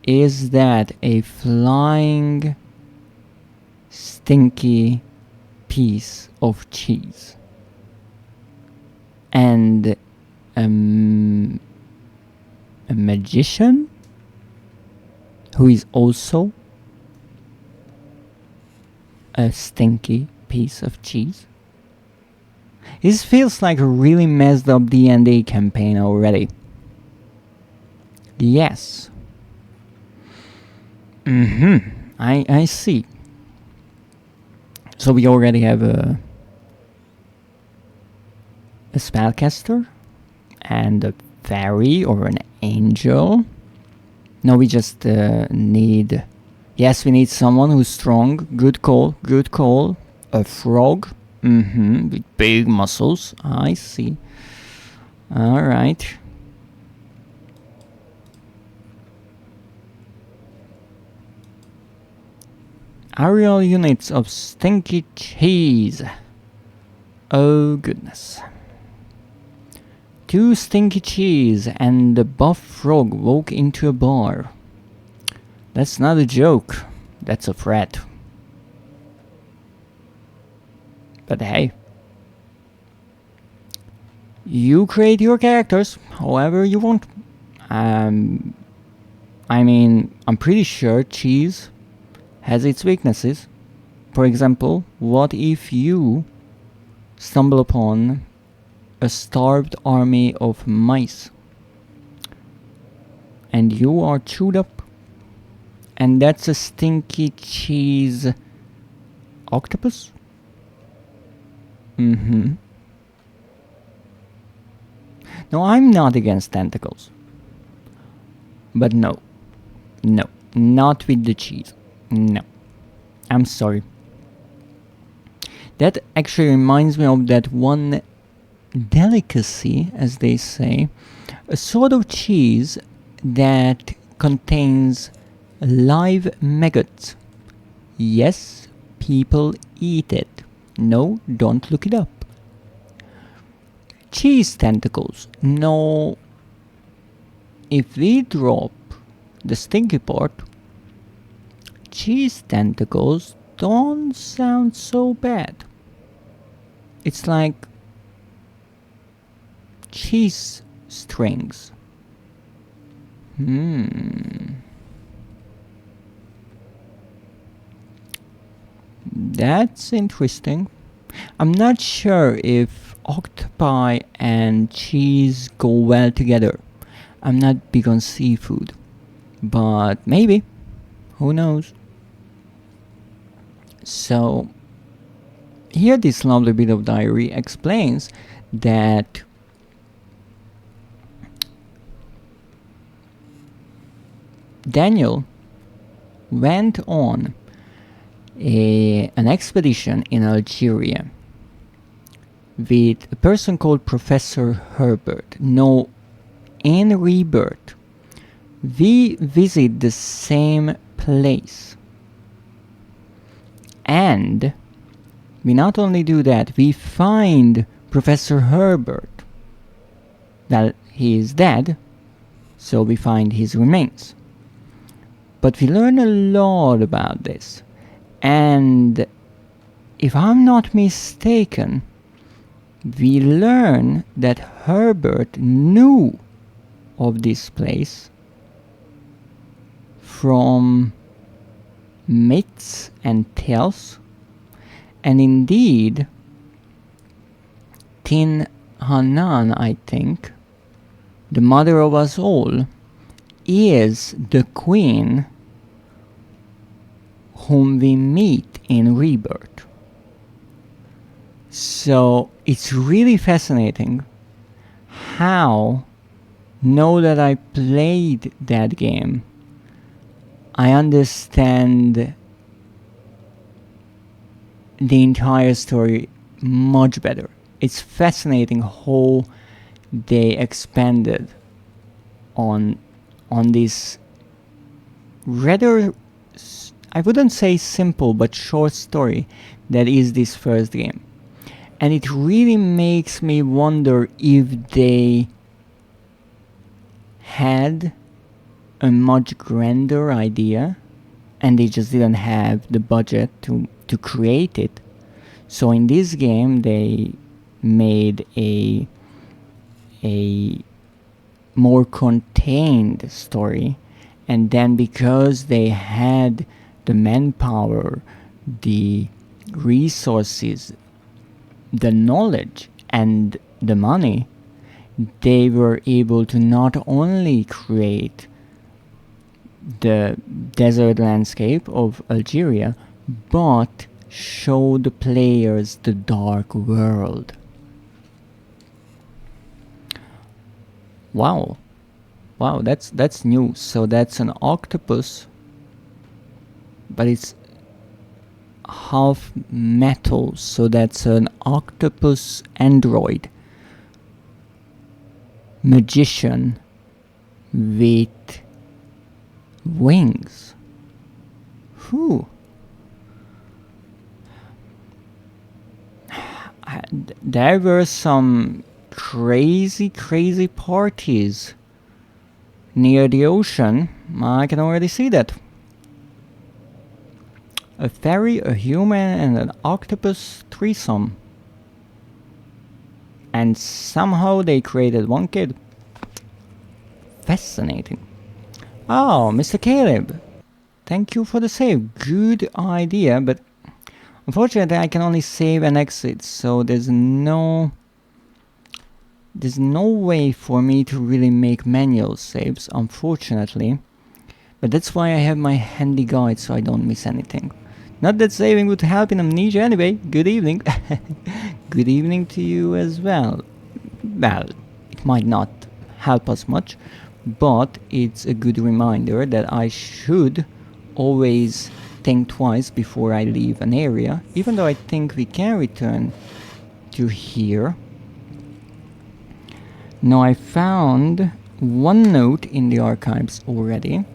Is that a flying stinky piece of cheese? 16th of May, 1839. The unflinching African sun has continued to plague our expedition, making it impossible to dig until dusk. How Professor Herbert managed to find the location in these vast plains of nothingness remains a mystery to me. When I asked him about the tomb again, he told me about the legend of Tin Hanan, the mother of us all. An interesting story in its own right, but I can't help feeling there's more. Later that evening, we uncovered a passage beneath the dunes leading to a sand-covered structure. The professor was confident it was the tomb we sought and ordered the others to clear the way late into the dark, cold night. Tomorrow, I shall lead the men into the ancient structure, hoping to reach the burial chamber. and a magician who is also a stinky piece of cheese. This feels like a really messed up D&D campaign already. Yes. I see. So we already have a spellcaster and a fairy or an angel. No, we just need... Yes, we need someone who's strong. Good call, good call. A frog. With big muscles. I see. Alright. Aerial units of stinky cheese. Oh goodness. 2 stinky cheese and a buff frog walk into a bar. That's not a joke. That's a threat. But hey. You create your characters however you want. I mean, I'm pretty sure cheese has its weaknesses. For example, what if you stumble upon a starved army of mice and you are chewed up, and that's a stinky cheese octopus? No, I'm not against tentacles, but no, not with the cheese. No, I'm sorry. That actually reminds me of that one delicacy, as they say, a sort of cheese that contains live maggots. Yes, people eat it. No, don't look it up. Cheese tentacles. No, if we drop the stinky part, cheese tentacles don't sound so bad. It's like cheese strings. That's interesting. I'm not sure if octopi and cheese go well together. I'm not big on seafood, but maybe. Who knows? So, here this lovely bit of diary explains that Daniel went on an expedition in Algeria with a person called Professor Herbert. No, in Rebirth, we visit the same place. And we not only do that, we find Professor Herbert. Well, he is dead, so we find his remains. But we learn a lot about this. And if I'm not mistaken, we learn that Herbert knew of this place from myths and tales. And indeed, Tin Hanan, I think, the mother of us all, is the queen whom we meet in Rebirth. So it's really fascinating how, now that I played that game, I understand the entire story much better. It's fascinating how they expanded on this rather, I wouldn't say simple, but short story that is this first game. And it really makes me wonder if they had a much grander idea and they just didn't have the budget to create it. So in this game they made a a more contained story, and then because they had the manpower, the resources, the knowledge, and the money, they were able to not only create the desert landscape of Algeria, but show the players the dark world. Wow, that's new. So that's an octopus, but it's half metal, so that's an octopus android magician with wings. Whew. There were some crazy parties near the ocean. I can already see that. A fairy, a human, and an octopus threesome. And somehow they created one kid. Fascinating. Oh, Mr. Caleb. Thank you for the save. Good idea, but unfortunately I can only save and exit, so there's no way for me to really make manual saves, unfortunately. But that's why I have my handy guide, so I don't miss anything. Not that saving would help in Amnesia anyway. Good evening. Good evening to you as well. Well, it might not help us much, but it's a good reminder that I should always think twice before I leave an area, even though I think we can return to here. Now, I found one note in the archives already,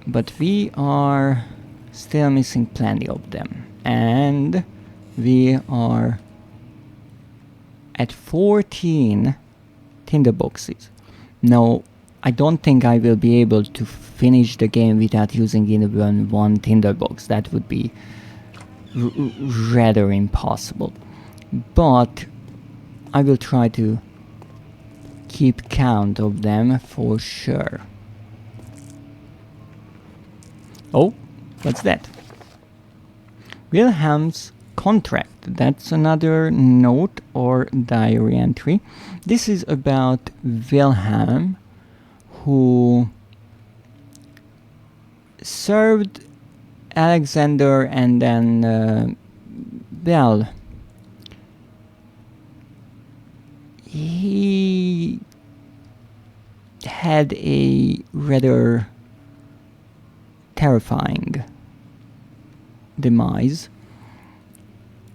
but we are still missing plenty of them, and we are at 14 tinderboxes. Now, I don't think I will be able to finish the game without using even one tinderbox. That would be rather impossible, but I will try to keep count of them for sure. Oh, what's that? Wilhelm's contract. That's another note or diary entry. This is about Wilhelm, who served Alexander, and then well, he had a rather terrifying demise,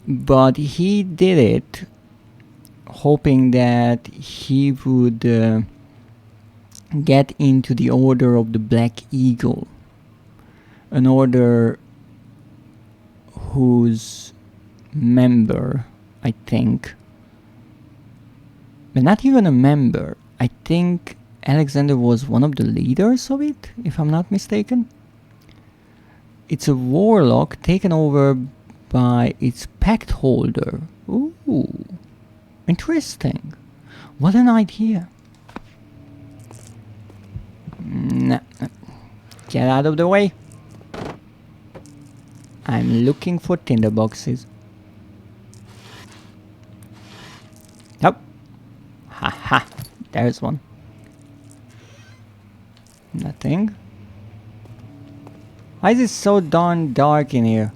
but he did it hoping that he would get into the Order of the Black Eagle, an order whose member, I think, but not even a member, I think Alexander was one of the leaders of it, if I'm not mistaken. It's a warlock taken over by its pact holder. Ooh, interesting. What an idea. Nah, get out of the way. I'm looking for tinderboxes. Nope. Haha, there's one. Nothing. Why is it so darn dark in here?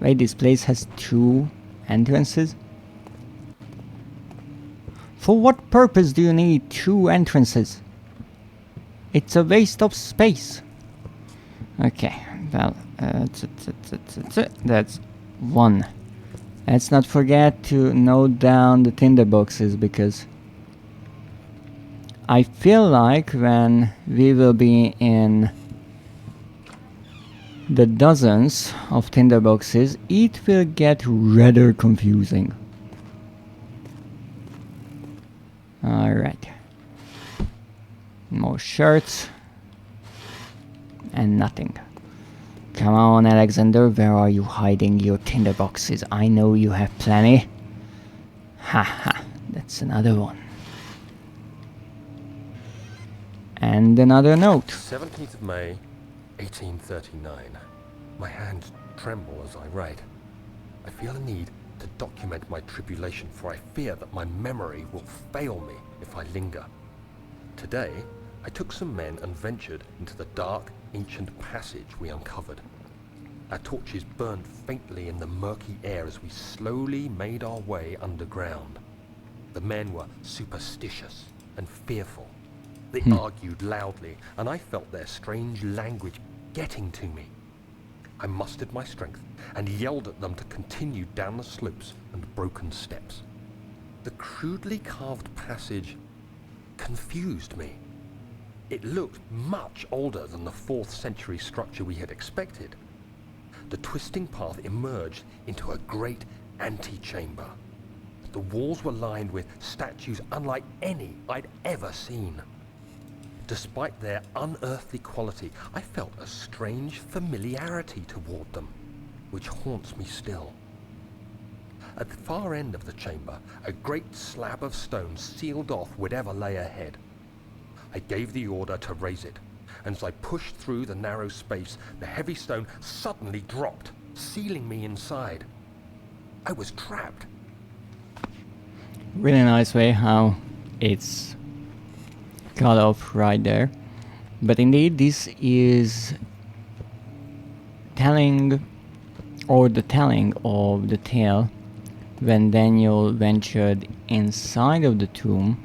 Wait, this place has 2 entrances? For what purpose do you need 2 entrances? It's a waste of space. Okay, well, that's 1. Let's not forget to note down the tinderboxes, because I feel like when we will be in the dozens of tinderboxes, it will get rather confusing. Alright. More shirts. And nothing. Come on, Alexander, where are you hiding your tinderboxes? I know you have plenty. Haha, that's another one. And another note. 17th of May, 1839. My hands tremble as I write. I feel a need to document my tribulation, for I fear that my memory will fail me if I linger. Today, I took some men and ventured into the dark, ancient passage we uncovered. Our torches burned faintly in the murky air as we slowly made our way underground. The men were superstitious and fearful. They argued loudly, and I felt their strange language getting to me. I mustered my strength and yelled at them to continue down the slopes and broken steps. The crudely carved passage confused me. It looked much older than the 4th century structure we had expected. The twisting path emerged into a great antechamber. The walls were lined with statues unlike any I'd ever seen. Despite their unearthly quality, I felt a strange familiarity toward them, which haunts me still. At the far end of the chamber, a great slab of stone sealed off whatever lay ahead. I gave the order to raise it, and as I pushed through the narrow space, the heavy stone suddenly dropped, sealing me inside. I was trapped. Really nice way how it's cut off right there. But indeed, this is telling, or the telling of the tale when Daniel ventured inside of the tomb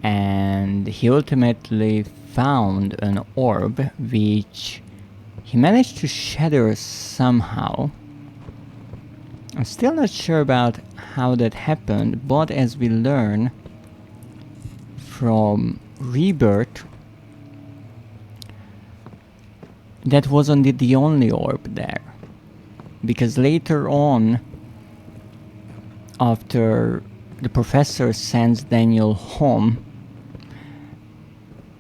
and he ultimately found an orb which he managed to shatter somehow. I'm still not sure about how that happened, but as we learn from Rebirth, that wasn't the only orb there. Because later on, after the professor sends Daniel home,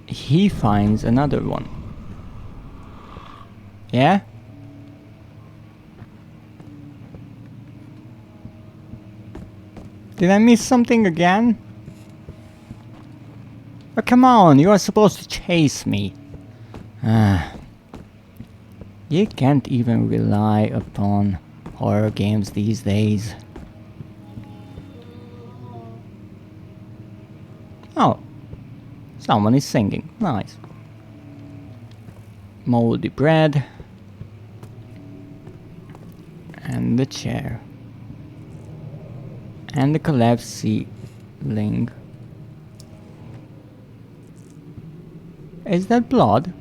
he finds another one. Yeah? Did I miss something again? Oh, come on, you are supposed to chase me. You can't even rely upon horror games these days. Oh, someone is singing. Nice. Moldy bread. And the chair. And the collapsed ceiling. Is that blood?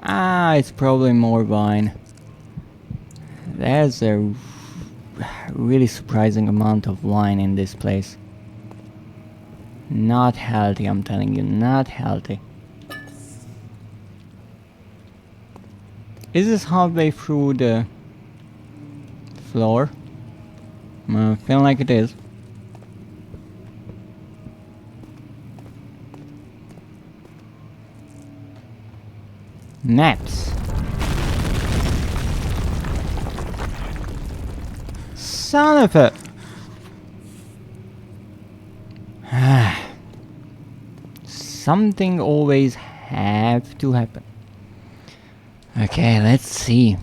Ah, it's probably more wine. There's a really surprising amount of wine in this place. Not healthy, I'm telling you, not healthy. Is this halfway through the floor? I feel like it is. Naps. Son of a... Something always have to happen. Okay, let's see.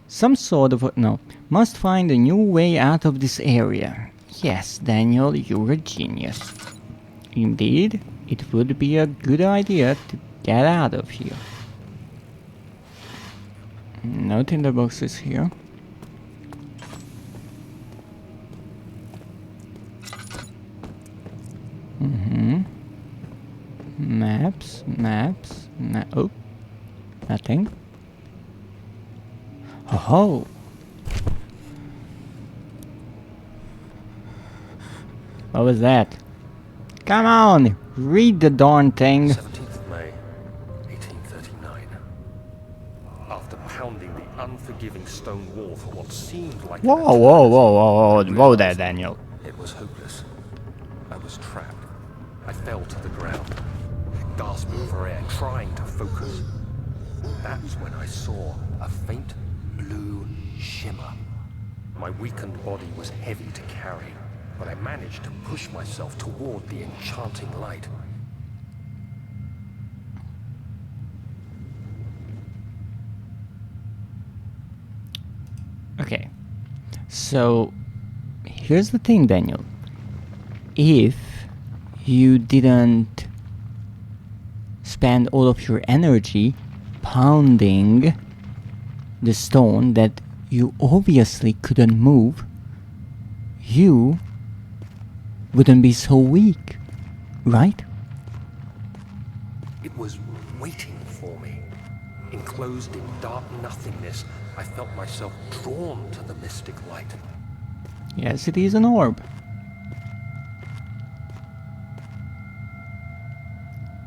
Some sort of... no. Must find a new way out of this area. Yes, Daniel, you're a genius. Indeed, it would be a good idea to get out of here. No tinderboxes here. Maps. Oh, nothing. Oh. What was that? Come on, read the darn thing. 17th of May, 1839. After pounding the unforgiving stone wall for what seemed like Whoa there, Daniel. It was hopeless. I was trapped. I fell to the ground, gasping for air, trying to focus. That's when I saw a faint blue shimmer. My weakened body was heavy to carry, but I managed to push myself toward the enchanting light. Okay, so here's the thing, Daniel. If you didn't spend all of your energy pounding the stone that you obviously couldn't move, you wouldn't be so weak, right? It was waiting for me. Enclosed in dark nothingness, I felt myself drawn to the mystic light. Yes, it is an orb.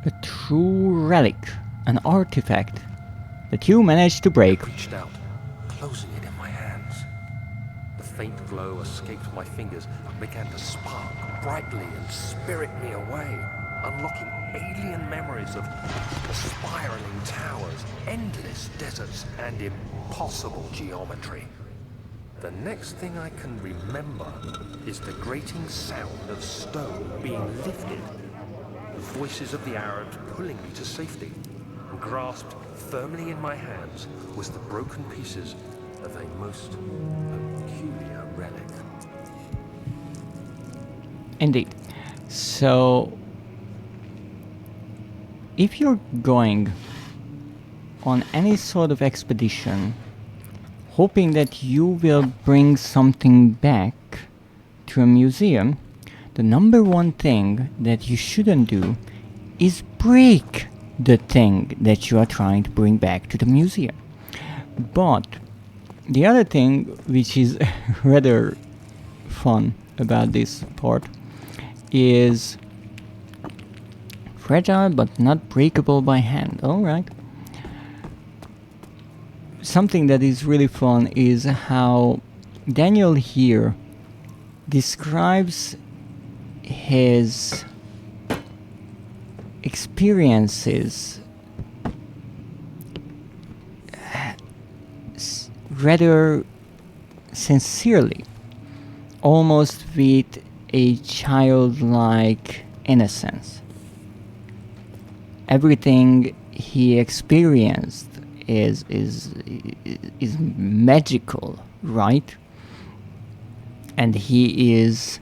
A true relic, an artifact that you managed to break. I reached out, closing it in my hands. The faint glow escaped my fingers and began to spark brightly and spirit me away, unlocking alien memories of spiraling towers, endless deserts, and impossible geometry. The next thing I can remember is the grating sound of stone being lifted, the voices of the Arabs pulling me to safety, and grasped firmly in my hands was the broken pieces of a most peculiar relic. Indeed. So, if you're going on any sort of expedition, hoping that you will bring something back to a museum, the number one thing that you shouldn't do is break the thing that you are trying to bring back to the museum. But the other thing, which is rather fun about this part, is fragile but not breakable by hand. Alright. Something that is really fun is how Daniel here describes his experiences rather sincerely, almost with a childlike innocence. Everything he experienced is magical, right? And he is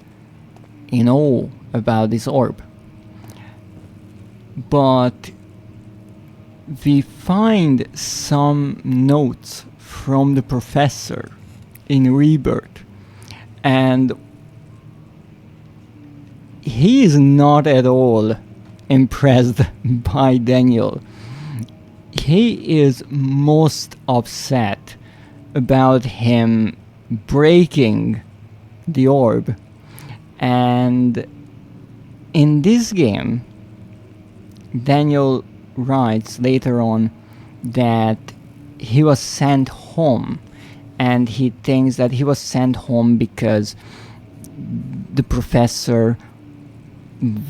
in awe about this orb. But we find some notes from the professor in Rebirth, and he is not at all impressed by Daniel. He is most upset about him breaking the orb. And in this game, Daniel writes later on that he was sent home, and he thinks that he was sent home because the professor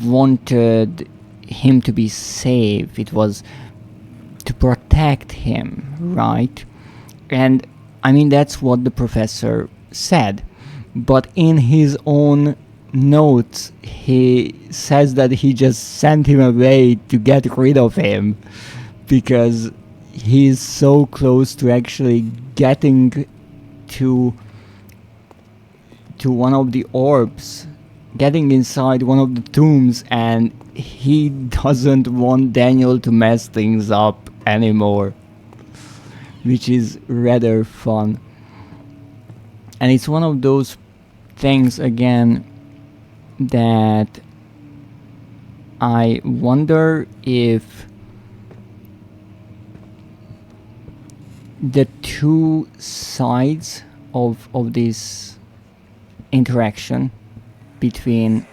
wanted him to be safe. It was to protect him, right? And I mean, that's what the professor said. But in his own notes, he says that he just sent him away to get rid of him because he's so close to actually getting to one of the orbs, getting inside one of the tombs, and he doesn't want Daniel to mess things up anymore, which is rather fun. And it's one of those things again that I wonder if the two sides of this interaction between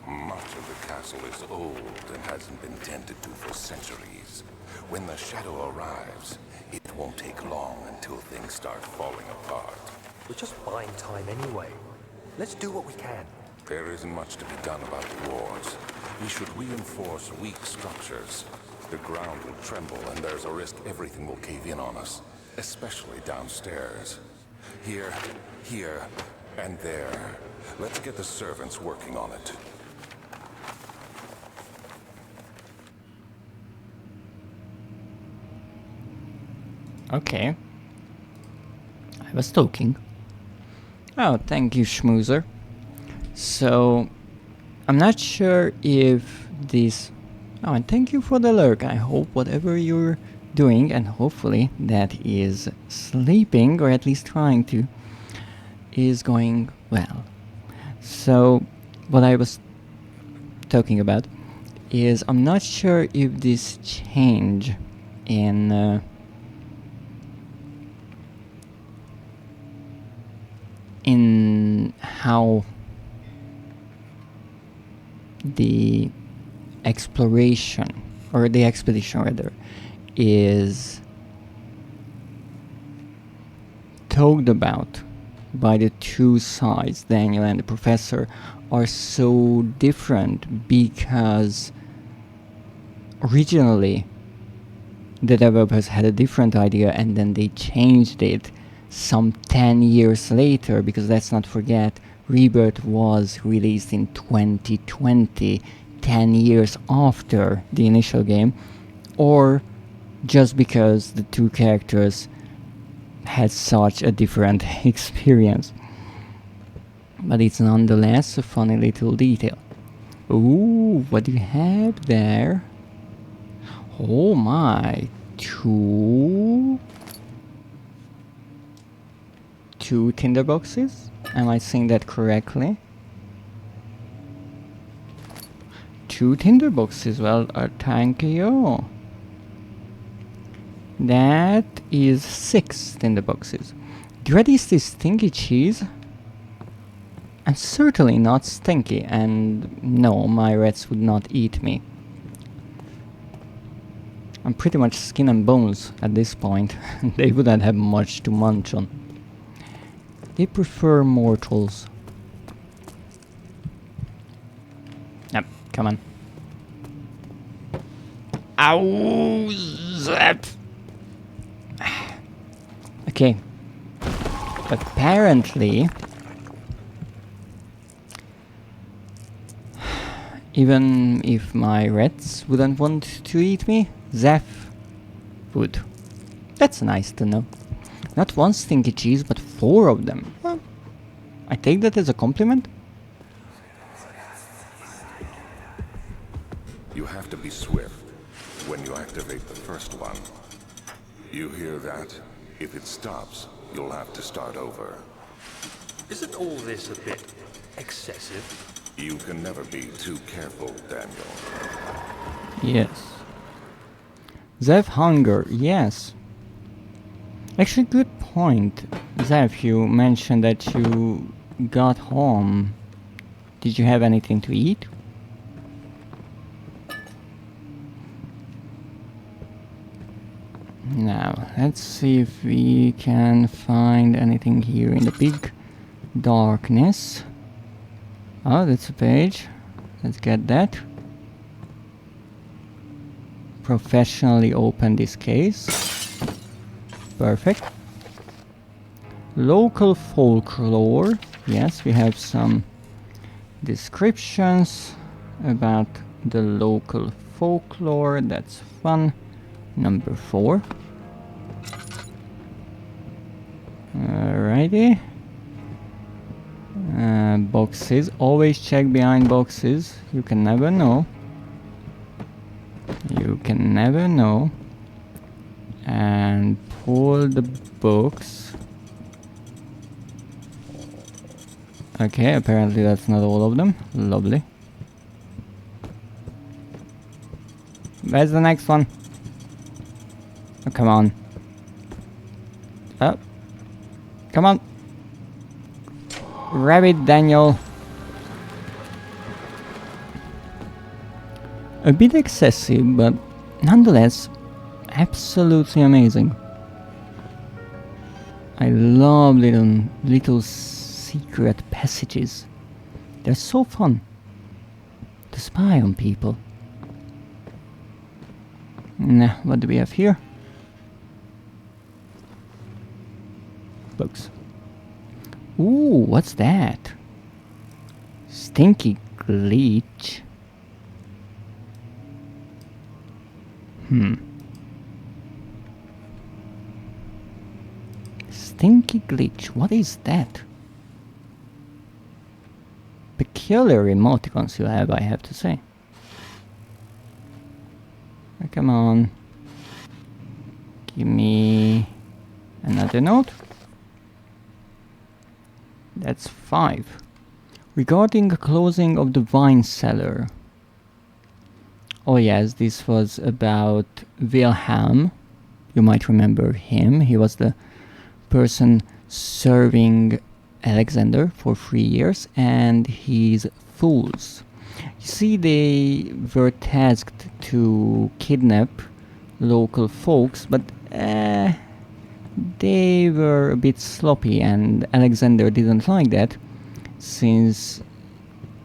Much of the castle is old and hasn't been tended to for centuries. When the shadow arrives, it won't take long until things start falling apart. We're just buying time anyway. Let's do what we can. There isn't much to be done about the wars. We should reinforce weak structures. The ground will tremble and there's a risk everything will cave in on us, especially downstairs. Here, and there. Let's get the servants working on it. Okay. I was talking. Oh, thank you, Schmoozer. So, I'm not sure if this... Oh, and thank you for the lurk. I hope whatever you're doing, and hopefully that is sleeping, or at least trying to, is going well. So, what I was talking about is I'm not sure if this change in how the exploration, or the expedition rather, is talked about by the two sides, Daniel and the professor, are so different, because originally the developers had a different idea and then they changed it some 10 years later, because let's not forget, Rebirth was released in 2020, 10 years after the initial game, or just because the two characters had such a different experience. But it's nonetheless a funny little detail. Ooh, what do you have there? Oh my, two tinderboxes? Am I saying that correctly? 2 tinderboxes, well, thank you. That is 6 tinderboxes. Dreadist is stinky cheese. And certainly not stinky, and no, my rats would not eat me. I'm pretty much skin and bones at this point. They wouldn't have much to munch on. They prefer mortals. Yep, come on. Ow! Zap! Okay. Apparently, even if my rats wouldn't want to eat me, Zeph would. That's nice to know. Not one stinky cheese, but 4 of them. Well, I take that as a compliment. You have to be swift when you activate the first one. You hear that? If it stops, you'll have to start over. Isn't all this a bit excessive? You can never be too careful, Daniel. Yes. Zev hunger, yes. Actually, good point. Zev, you mentioned that you got home. Did you have anything to eat? Now, let's see if we can find anything here in the big darkness. Oh, that's a page. Let's get that. Professionally open this case. Perfect. Local folklore. Yes, we have some descriptions about the local folklore. That's fun. Number 4. Alrighty. Boxes. Always check behind boxes. You can never know. You can never know. And pull the books. Okay, apparently that's not all of them. Lovely. Where's the next one? Oh, come on. Oh. Come on. Rabbit Daniel. A bit excessive, but nonetheless, absolutely amazing. I love little secret passages. They're so fun to spy on people. Nah, what do we have here? Books. Ooh, what's that? Stinky glitch. Stinky glitch, what is that? Peculiar emoticons you have, I have to say. Oh, come on. Give me another note. That's 5. Regarding closing of the wine cellar. Oh yes, this was about Wilhelm. You might remember him. He was the person serving Alexander for 3 years and his fools. You see, they were tasked to kidnap local folks, but they were a bit sloppy, and Alexander didn't like that, since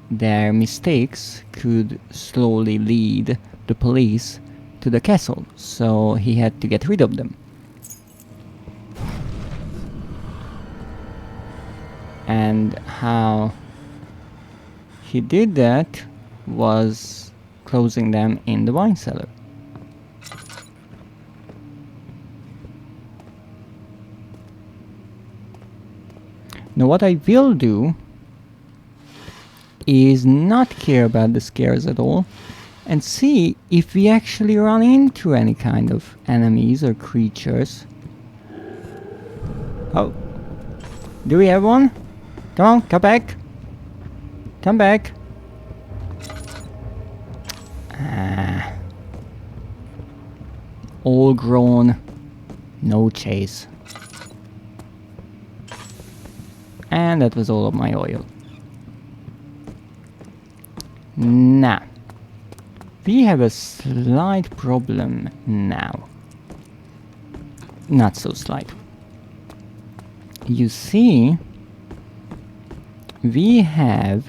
their mistakes could slowly lead the police to the castle, so he had to get rid of them. And how he did that was closing them in the wine cellar. Now what I will do is not care about the scares at all and see if we actually run into any kind of enemies or creatures. Oh, do we have one? Come on, come back. Come back. All grown, no chase. And that was all of my oil. Now, we have a slight problem now. Not so slight. You see, we have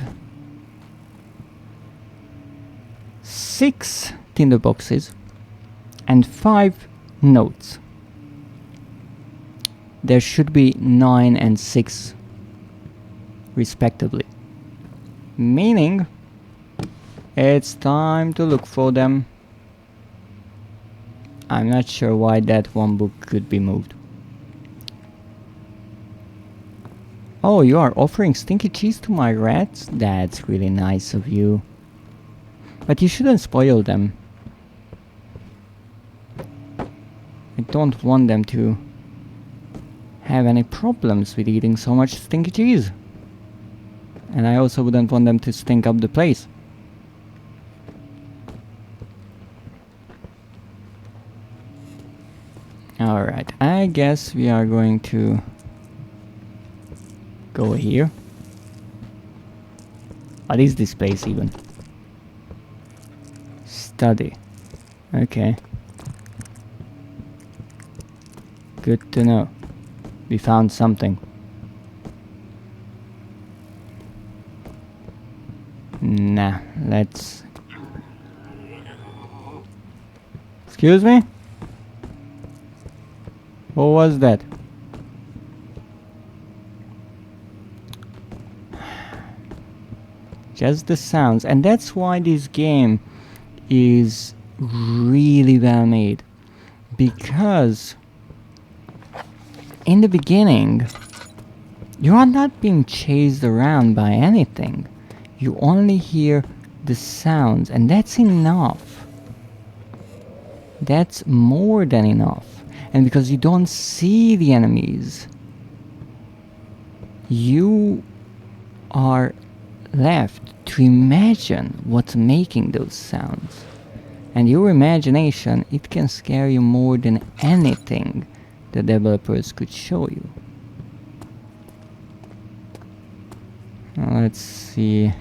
6 tinderboxes and 5 notes. There should be 9 and 6 respectively, meaning it's time to look for them. I'm not sure why that one book could be moved. Oh, you are offering stinky cheese to my rats? That's really nice of you. But you shouldn't spoil them. I don't want them to have any problems with eating so much stinky cheese. And I also wouldn't want them to stink up the place. Alright, I guess we are going to go here. What is this place even? Study. Okay. Good to know. We found something. Nah, let's... Excuse me? What was that? Just the sounds. And that's why this game is really well made. Because in the beginning, you are not being chased around by anything. You only hear the sounds, and that's enough. That's more than enough. And because you don't see the enemies, you are left to imagine what's making those sounds. And your imagination, it can scare you more than anything the developers could show you. Now let's see.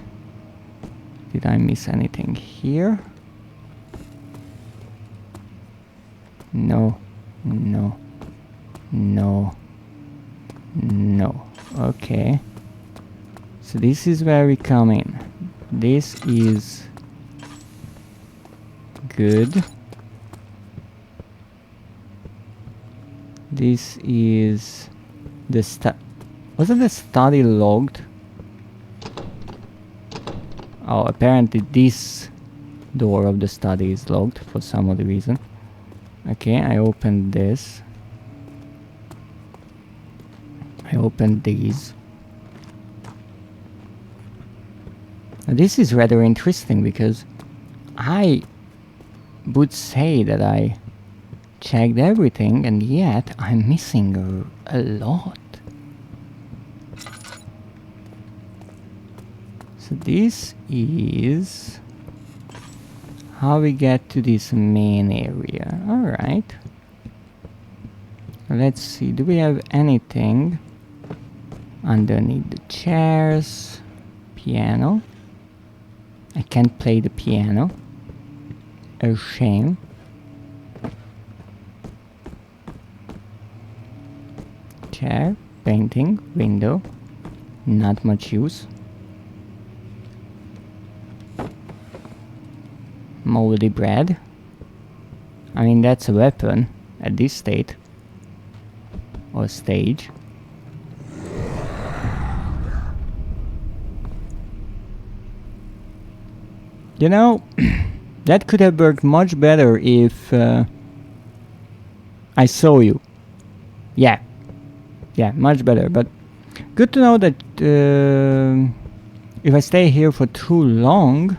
Did I miss anything here? No, no, no, no. Okay. So this is where we come in. This is good. This is the stuff. Wasn't the study logged? Oh, apparently this door of the study is locked for some other reason. Okay, I opened this. I opened these. Now, this is rather interesting because I would say that I checked everything and yet I'm missing a lot. So this is how we get to this main area. Alright. Let's see, do we have anything underneath the chairs? Piano. I can't play the piano. A shame. Chair, painting, window. Not much use. Moldy bread. I mean, that's a weapon at this state. Or stage. You know, that could have worked much better if I saw you. Yeah. Yeah, much better. But good to know that if I stay here for too long,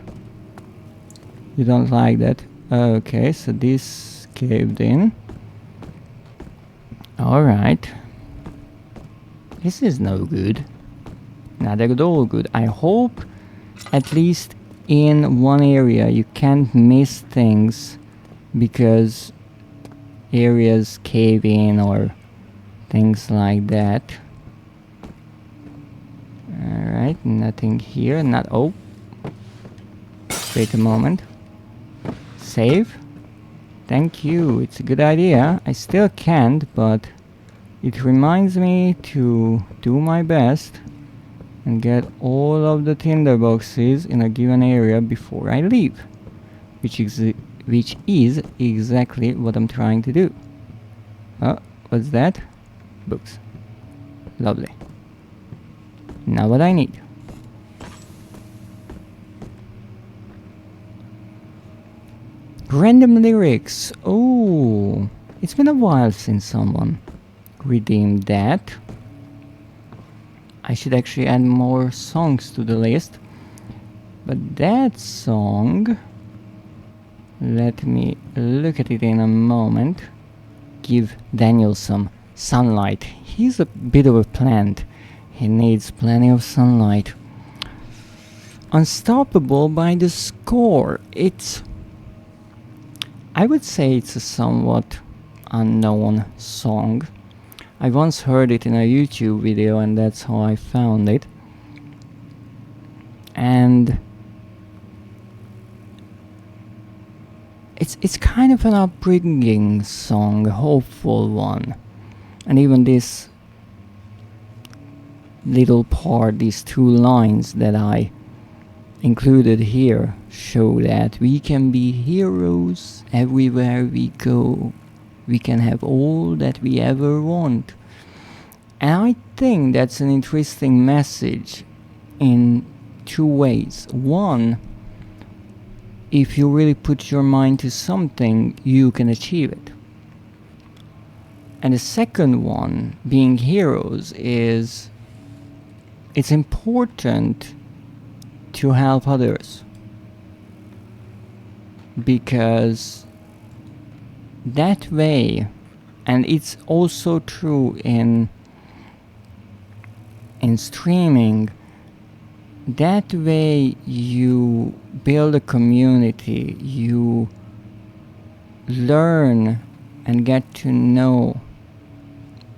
you don't like that. Okay, so this caved in. Alright. This is no good. Not at all good. I hope at least in one area you can't miss things because areas cave in or things like that. Alright, nothing here. Not. Oh. Wait a moment. Save. Thank you. It's a good idea. I still can't, but it reminds me to do my best and get all of the tinderboxes in a given area before I leave, which is exactly what I'm trying to do. Oh, what's that? Books. Lovely. Now what I need. Random lyrics. Oh, it's been a while since someone redeemed that. I should actually add more songs to the list. But that song, let me look at it in a moment. Give Daniel some sunlight. He's a bit of a plant. He needs plenty of sunlight. Unstoppable by the Score. I would say it's a somewhat unknown song. I once heard it in a YouTube video and that's how I found it. And it's kind of an upbringing song, a hopeful one. And even this little part, these two lines that I included here show that we can be heroes everywhere we go. We can have all that we ever want. And I think that's an interesting message in two ways. One, if you really put your mind to something, you can achieve it. And the second one, being heroes, is it's important to help others, because that way, and it's also true in streaming, that way you build a community, you learn and get to know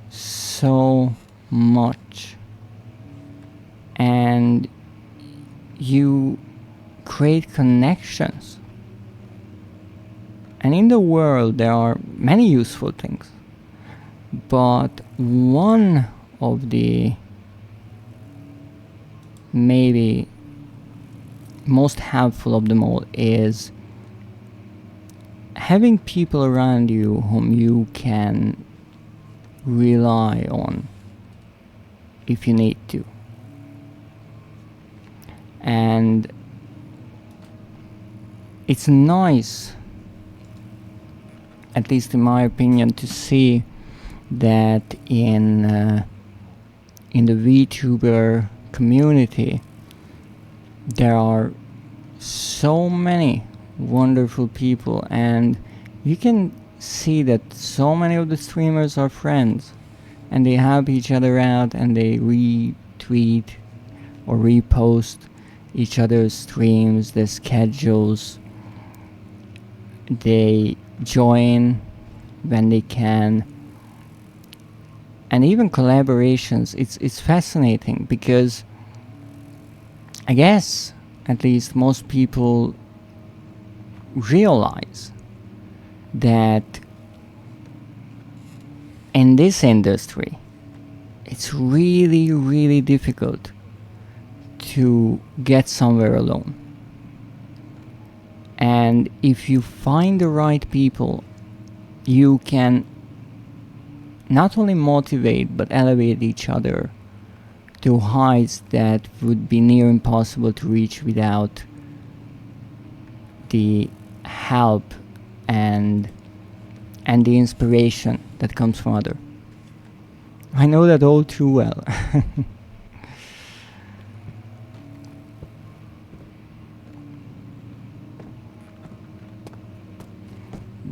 so much, and you create connections. And in the world there are many useful things, but one of the maybe most helpful of them all is having people around you whom you can rely on. if you need to. And it's nice, at least in my opinion, to see that in the VTuber community there are so many wonderful people, and you can see that so many of the streamers are friends and they help each other out and they retweet or repost each other's streams, their schedules. They join when they can, and even collaborations. It's fascinating because I guess at least most people realize that in this industry it's really, really difficult to get somewhere alone. And if you find the right people, you can not only motivate but elevate each other to heights that would be near impossible to reach without the help and the inspiration that comes from others. I know that all too well.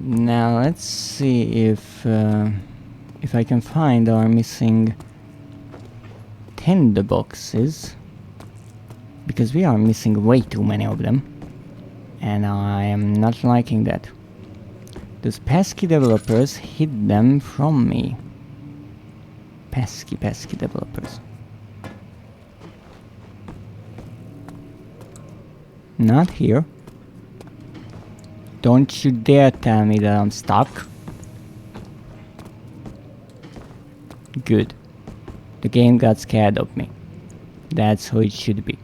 Now let's see if I can find our missing tinderboxes, because we are missing way too many of them, and I am not liking that. Those pesky developers hid them from me. Pesky developers. Not here. Don't you dare tell me that I'm stuck. Good. The game got scared of me. That's how it should be.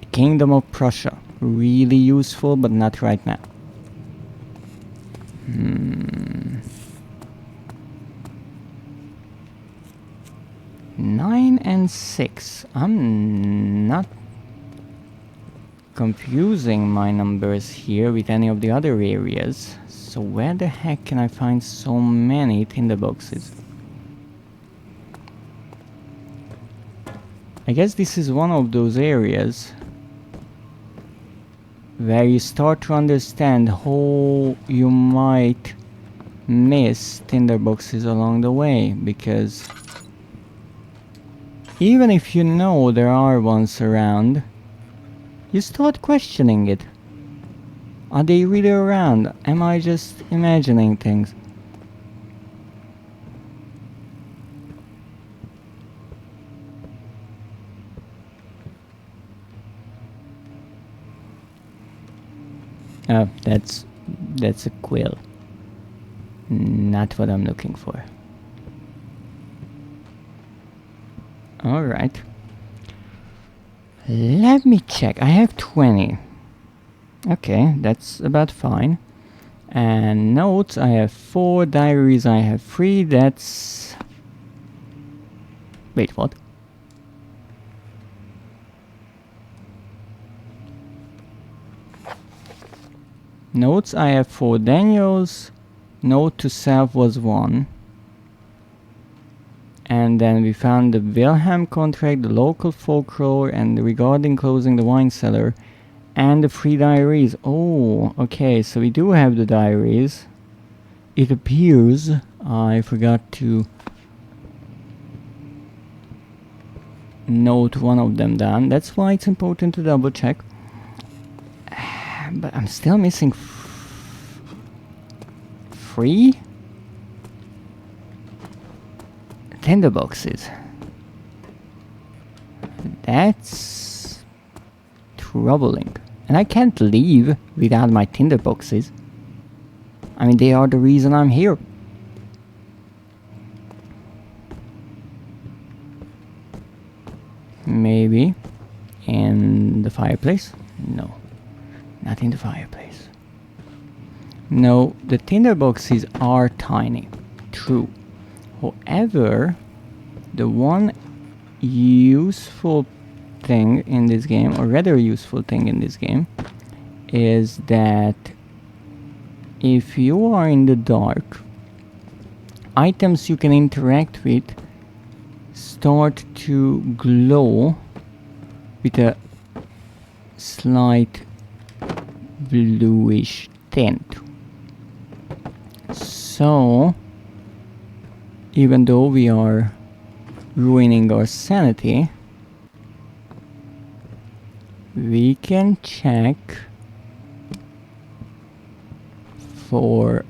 The Kingdom of Prussia. Really useful, but not right now. 9 and 6. I'm not confusing my numbers here with any of the other areas. So where the heck can I find so many tinderboxes? I guess this is one of those areas where you start to understand how you might miss tinderboxes along the way, because even if you know there are ones around, you start questioning it. Are they really around? Am I just imagining things? Oh, that's a quill. Not what I'm looking for. Alright. Let me check. I have 20. Okay, that's about fine. And notes, I have 4. Diaries, I have 3. That's... Wait, what? Notes, I have 4. Daniels. Note to self was 1. And then we found the Wilhelm contract, the local folklore, and regarding closing the wine cellar, and the 3 diaries. Oh, okay, so we do have the diaries. It appears I forgot to note one of them down. That's why it's important to double check. But I'm still missing 3 tinderboxes. That's troubling. And I can't leave without my tinderboxes. I mean, they are the reason I'm here. Maybe in the fireplace? No, not in the fireplace. No, the tinderboxes are tiny. True. However, the one useful thing in this game, or rather useful thing in this game, is that if you are in the dark, items you can interact with start to glow with a slight bluish tint. So even though we are ruining our sanity, we can check for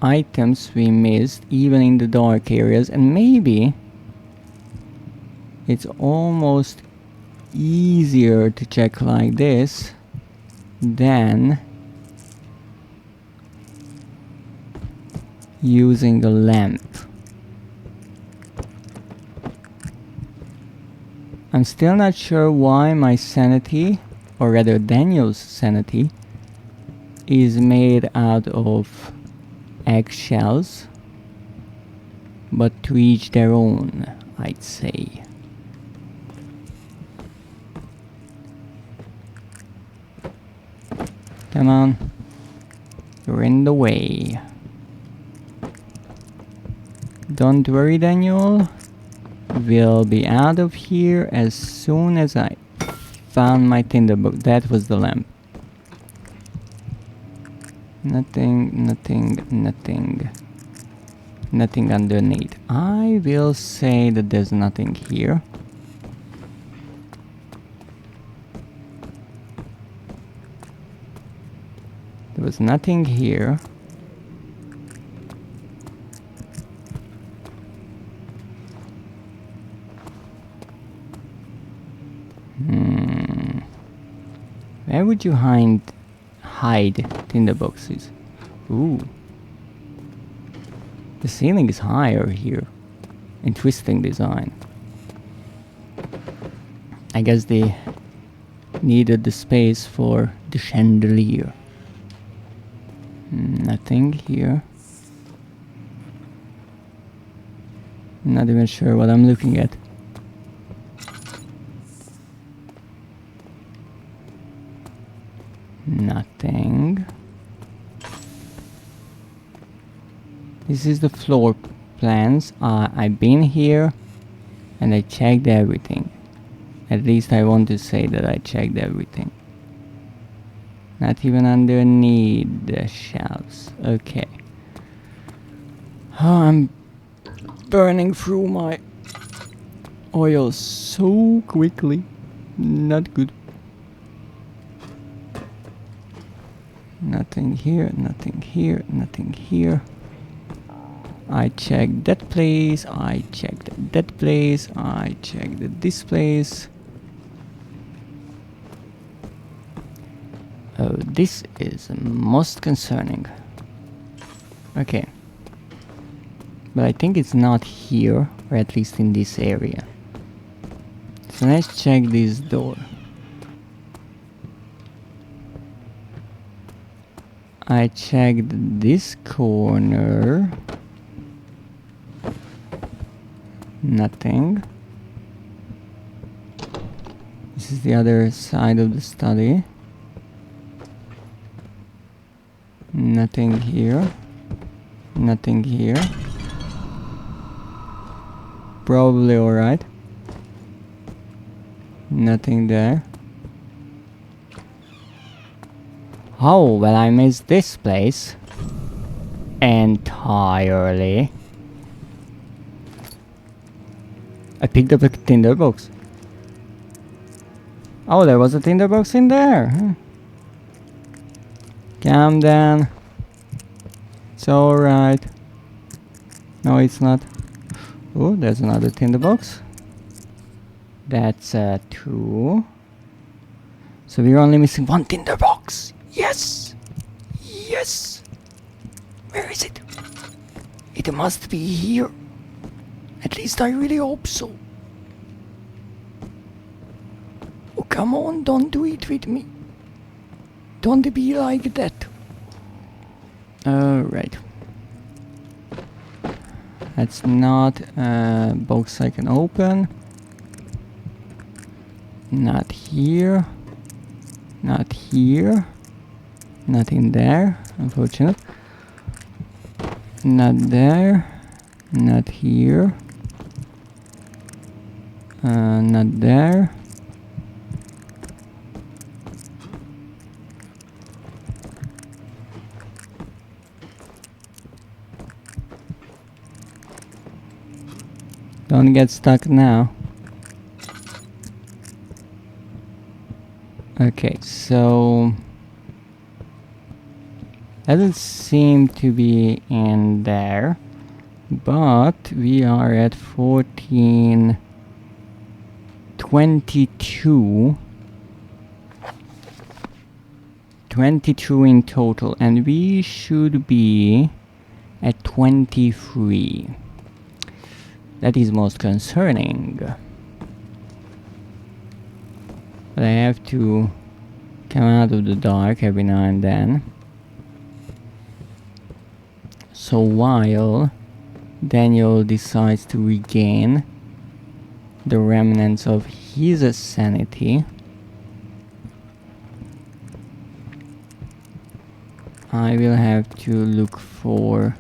items we missed even in the dark areas, and maybe it's almost easier to check like this than using a lamp. I'm still not sure why my sanity, or rather Daniel's sanity, is made out of eggshells, but to each their own, I'd say. Come on, you're in the way. Don't worry, Daniel. We'll be out of here as soon as I found my tinderbox. That was the lamp. Nothing, nothing, nothing. Nothing underneath. I will say that there's nothing here. There was nothing here. Where would you hide tinderboxes? Ooh. The ceiling is higher here. Interesting design. I guess they needed the space for the chandelier. Nothing here. Not even sure what I'm looking at. Nothing. This is the floor plans. I've been here and I checked everything. At least I want to say that I checked everything. Not even underneath the shelves. Okay. Oh, I'm burning through my oil so quickly. Not good. Nothing here, nothing here, nothing here. I checked that place, I checked that place, I checked this place. Oh, this is most concerning. Okay. But I think it's not here, or at least in this area. So let's check this door. I checked this corner. Nothing. This is the other side of the study. Nothing here. Nothing here. Probably alright. Nothing there. Oh, well, I missed this place entirely. I picked up a tinderbox. Oh, there was a tinderbox in there. Huh. Calm down. It's alright. No, it's not. Oh, there's another tinderbox. That's 2. So we're only missing 1 tinderbox. Yes! Yes! Where is it? It must be here. At least I really hope so. Oh, come on, don't do it with me. Don't be like that. Alright. That's not a box I can open. Not here. Not here. Nothing there, unfortunate. Not there. Not here. Not there. Don't get stuck now. Okay, so doesn't seem to be in there, but we are at 1422. 22 in total, and we should be at 23. That is most concerning. But I have to come out of the dark every now and then. So while Daniel decides to regain the remnants of his sanity, I will have to look for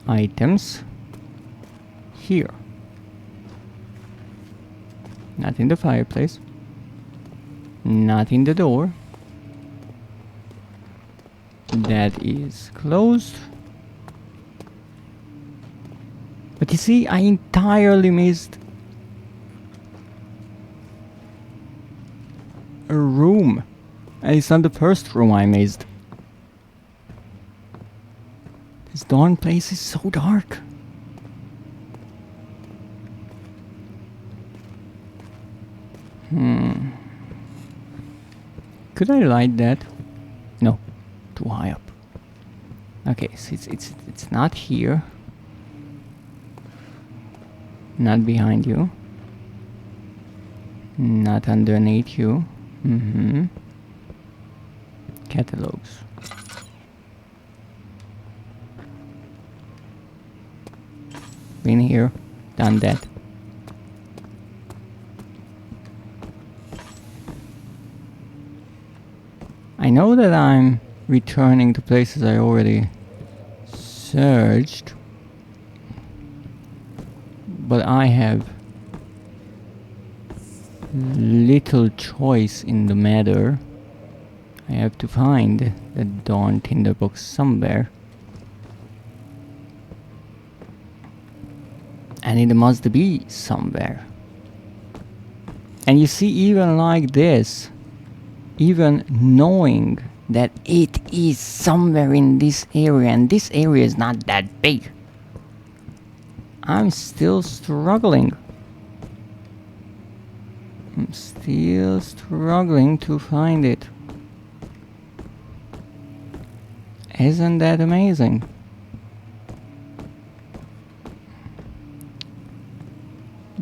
items here. Not in the fireplace. Not in the door. That is closed. But you see, I entirely missed a room. And it's not the first room I missed. This darn place is so dark. Could I light that? No, too high up. Okay, so it's not here. Not behind you. Not underneath you. Catalogs. Been here, done that. I know that I'm returning to places I already searched, but I have little choice in the matter. I have to find the darn tinderbox somewhere. And it must be somewhere. And you see, even like this, even knowing that it is somewhere in this area, and this area is not that big, I'm still struggling. I'm still struggling to find it. Isn't that amazing?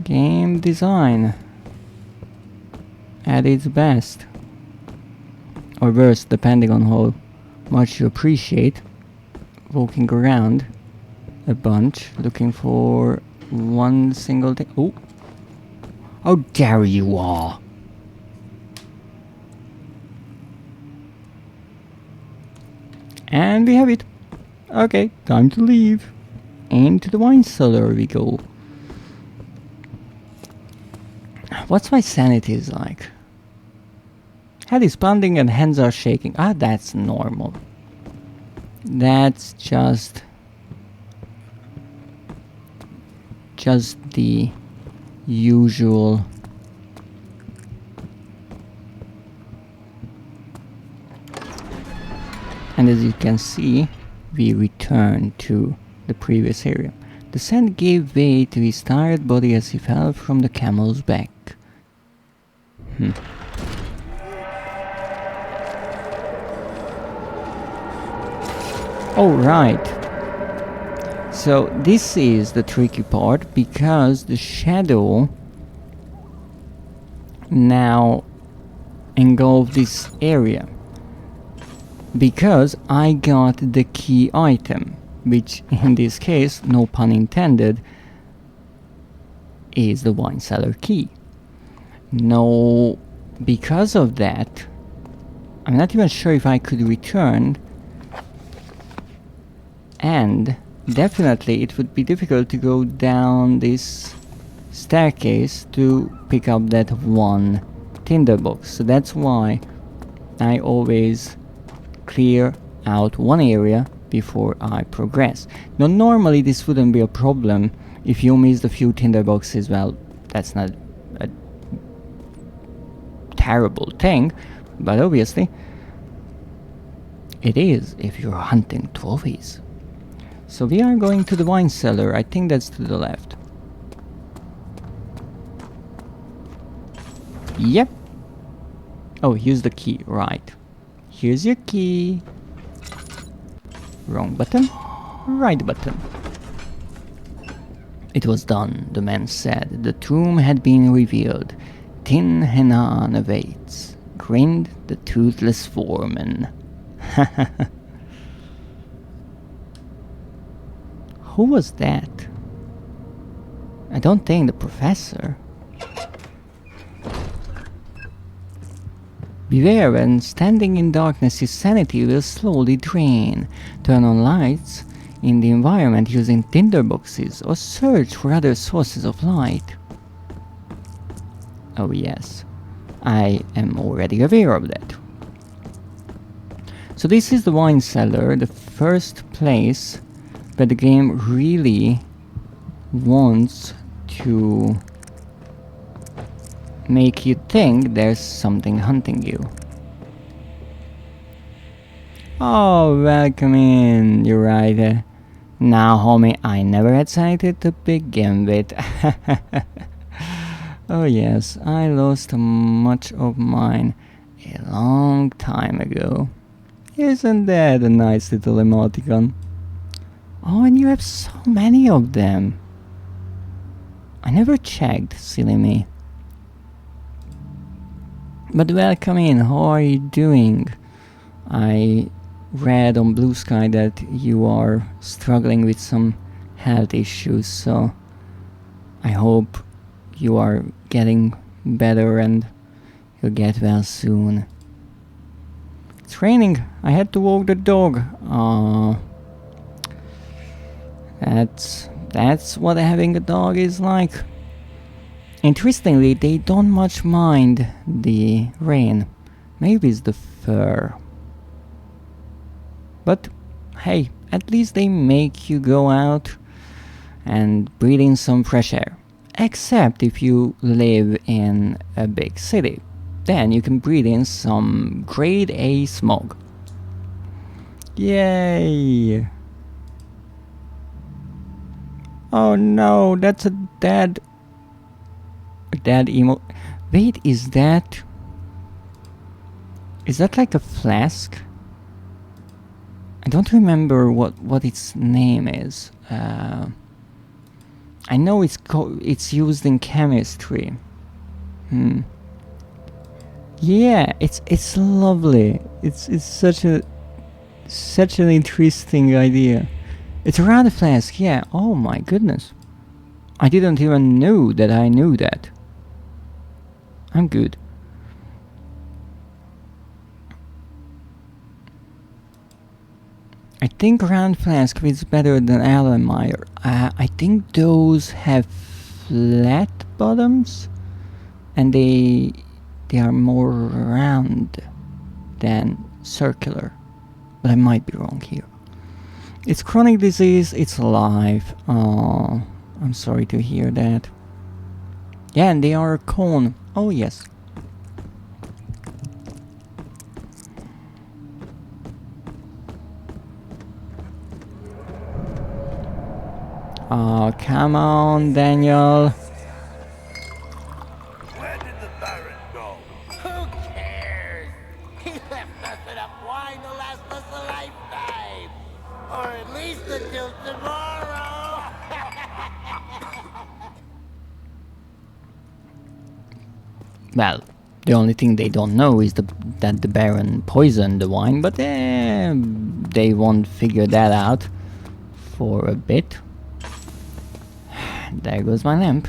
Game design at its best. Or worse, depending on how much you appreciate walking around a bunch looking for one single thing. Oh! How dare you all! And we have it. Okay, time to leave. Into the wine cellar we go. What's my sanity is like? Head is pounding and hands are shaking. Ah, that's normal. That's just the usual. And as you can see, we return to the previous area. The sand gave way to his tired body as he fell from the camel's back. Oh, right. So this is the tricky part, because the shadow now engulfed this area. Because I got the key item, which in this case, no pun intended, is the wine cellar key. No, because of that, I'm not even sure if I could return, and definitely it would be difficult to go down this staircase to pick up that one tinderbox. So that's why I always clear out one area before I progress. Now normally this wouldn't be a problem if you missed a few tinderboxes. Well, that's not a terrible thing, but obviously it is if you're hunting trophies. So we are going to the wine cellar. I think that's to the left. Yep. Oh, use the key. Right. Here's your key. Wrong button. Right button. It was done, the man said. The tomb had been revealed. Tin Henan awaits, grinned the toothless foreman. Who was that? I don't think the professor. Beware, when standing in darkness, your sanity will slowly drain. Turn on lights in the environment using tinderboxes or search for other sources of light. Oh yes, I am already aware of that. So this is the wine cellar, the first place where the game really wants to make you think there's something hunting you. Oh, welcome in. You're right. Now, homie, I never had sanity to begin with. Oh yes, I lost much of mine a long time ago. Isn't that a nice little emoticon? Oh, and you have so many of them. I never checked, silly me. But welcome in, how are you doing? I read on Blue Sky that you are struggling with some health issues, so I hope you are getting better and you'll get well soon. It's raining, I had to walk the dog. That's what having a dog is like. Interestingly, they don't much mind the rain. Maybe it's the fur. But hey, at least they make you go out and breathe in some fresh air. Except if you live in a big city. Then you can breathe in some grade A smog. Yay! Oh no, that's a dead emo. Wait, is that like a flask? I don't remember what its name is. I know it's used in chemistry. Yeah, it's lovely. It's such an interesting idea. It's a round flask, yeah. Oh my goodness. I didn't even know that I knew that. I'm good. I think round flask is better than Erlenmeyer. I think those have flat bottoms and they are more round than circular. But I might be wrong here. It's chronic disease, it's alive. Oh, I'm sorry to hear that. Yeah, and they are a cone. Oh yes. Oh, come on, Daniel. Where did the Baron go? Who cares? He left us enough wine to last us a lifetime. Or at least until tomorrow. Well, the only thing they don't know is that the Baron poisoned the wine, but they won't figure that out for a bit. There goes my lamp.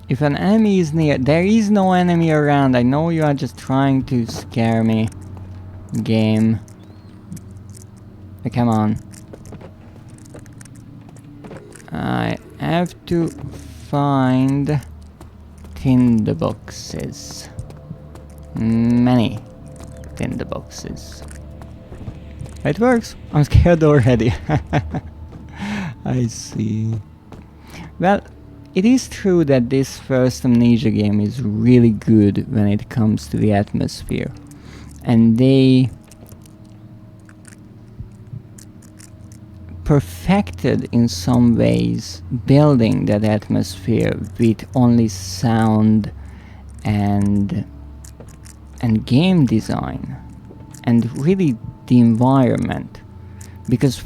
If an enemy is near, there is no enemy around. I know you are just trying to scare me. Game. Come on. I have to find tinderboxes. Many tinderboxes. It works. I'm scared already. I see. Well, it is true that this first Amnesia game is really good when it comes to the atmosphere. And they perfected in some ways building that atmosphere with only sound and game design and really the environment, because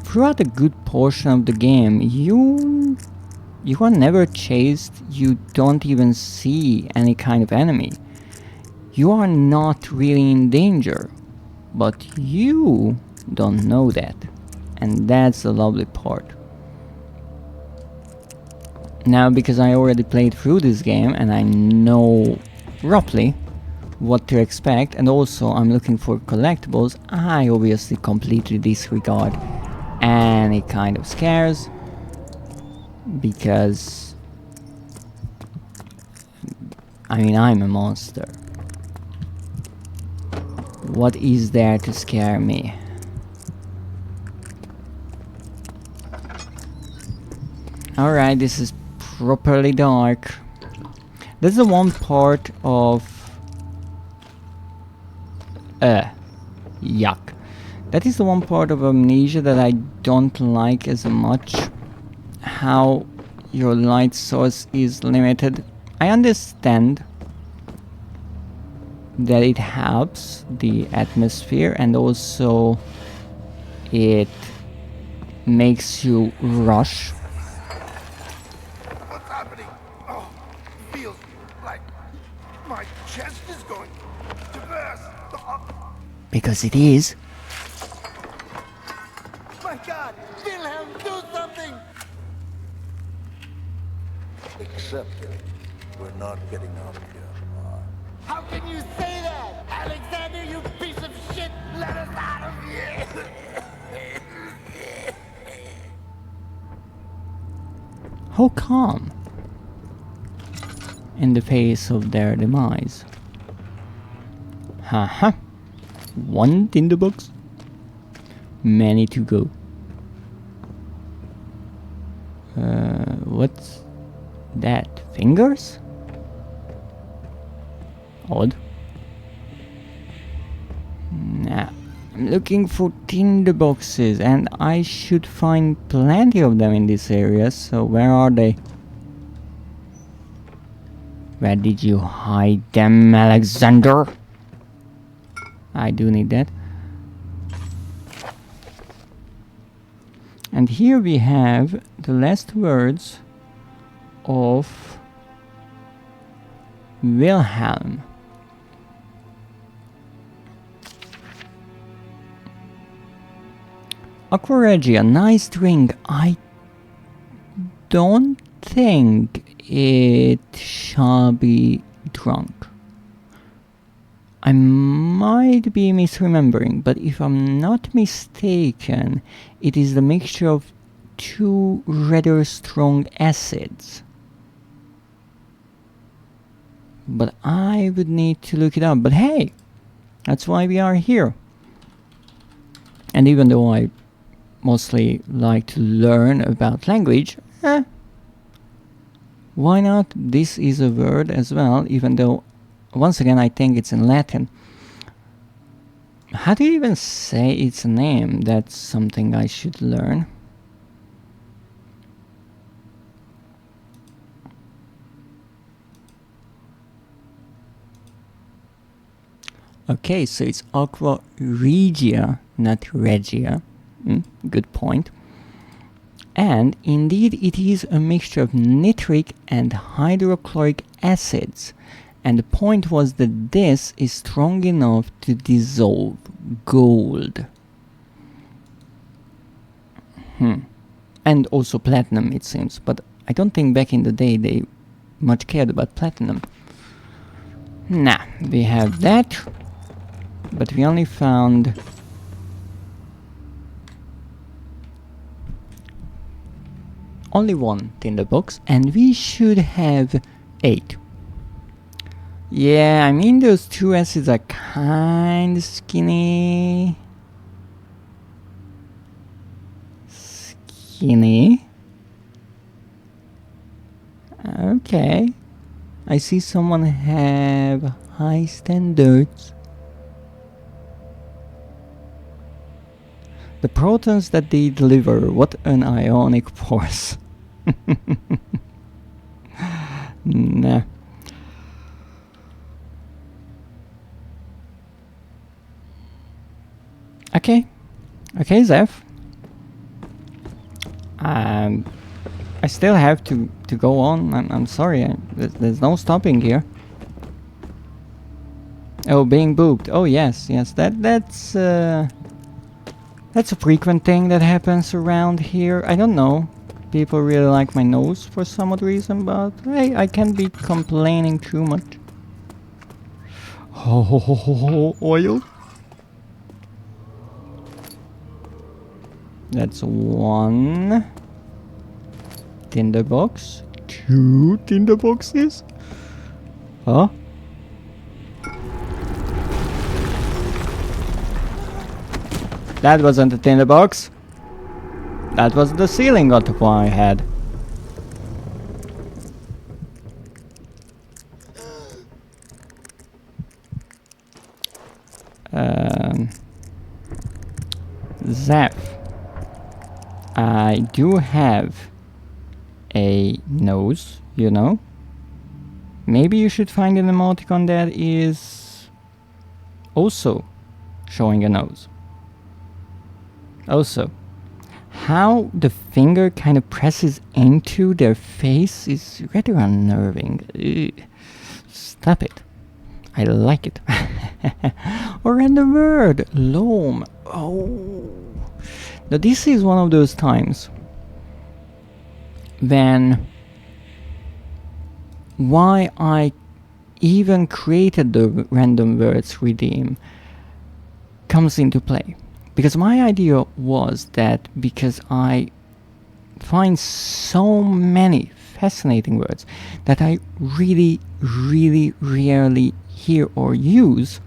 throughout a good portion of the game you are never chased, you don't even see any kind of enemy, you are not really in danger, but you don't know that. And that's the lovely part. Now, because I already played through this game and I know roughly what to expect, and also I'm looking for collectibles, I obviously completely disregard any kind of scares, because I mean, I'm a monster. What is there to scare me? Alright, this is properly dark. This is the one part of... yuck. That is the one part of Amnesia that I don't like as much. How your light source is limited. I understand that it helps the atmosphere and also it makes you rush. What's happening? Oh, feels like my chest is going to burst. Because it is. My God! Wilhelm, do something! Except we're not getting out of here. How can you say that? Alexander, you piece of shit! Let us out of here! How calm in the face of their demise. Haha. One tinderbox, many to go. What's that? Fingers? Odd. Nah, I'm looking for tinderboxes and I should find plenty of them in this area, so where are they? Where did you hide them, Alexander? I do need that. And here we have the last words of Wilhelm. Aqua Regia, nice drink. I don't think it shall be drunk. I might be misremembering, but if I'm not mistaken, it is the mixture of two rather strong acids. But I would need to look it up. But hey, that's why we are here. And even though I mostly like to learn about language, why not? This is a word as well, even though once again I think it's in Latin. How do you even say its name? That's something I should learn. Okay, so it's Aqua Regia, not Regia. Good point. And indeed it is a mixture of nitric and hydrochloric acids. And the point was that this is strong enough to dissolve gold. And also platinum, it seems. But I don't think back in the day they much cared about platinum. Nah, we have that, but we only found only one tinderbox, and we should have 8. Yeah, I mean those 2 acids are kinda skinny. Skinny. Okay. I see someone have high standards. The protons that they deliver, what an ionic force. Nah. Okay. Okay, Zeph. I still have to go on. I'm sorry. There's no stopping here. Oh, being booped. Oh yes, yes. That's a frequent thing that happens around here. I don't know. People really like my nose for some odd reason, but hey, I can't be complaining too much. Oh, oil. That's 1 tinderbox. 2 tinderboxes. Huh? That wasn't a tinderbox. That was the ceiling on top of my head. Zeph. I do have a nose, you know. Maybe you should find an emoticon that is also showing a nose. Also, how the finger kind of presses into their face is rather unnerving. Ugh. Stop it. I like it. Or random word, loam. Oh. Now this is one of those times when why I even created the random words redeem comes into play. Because my idea was that because I find so many fascinating words that I really, really rarely hear or use,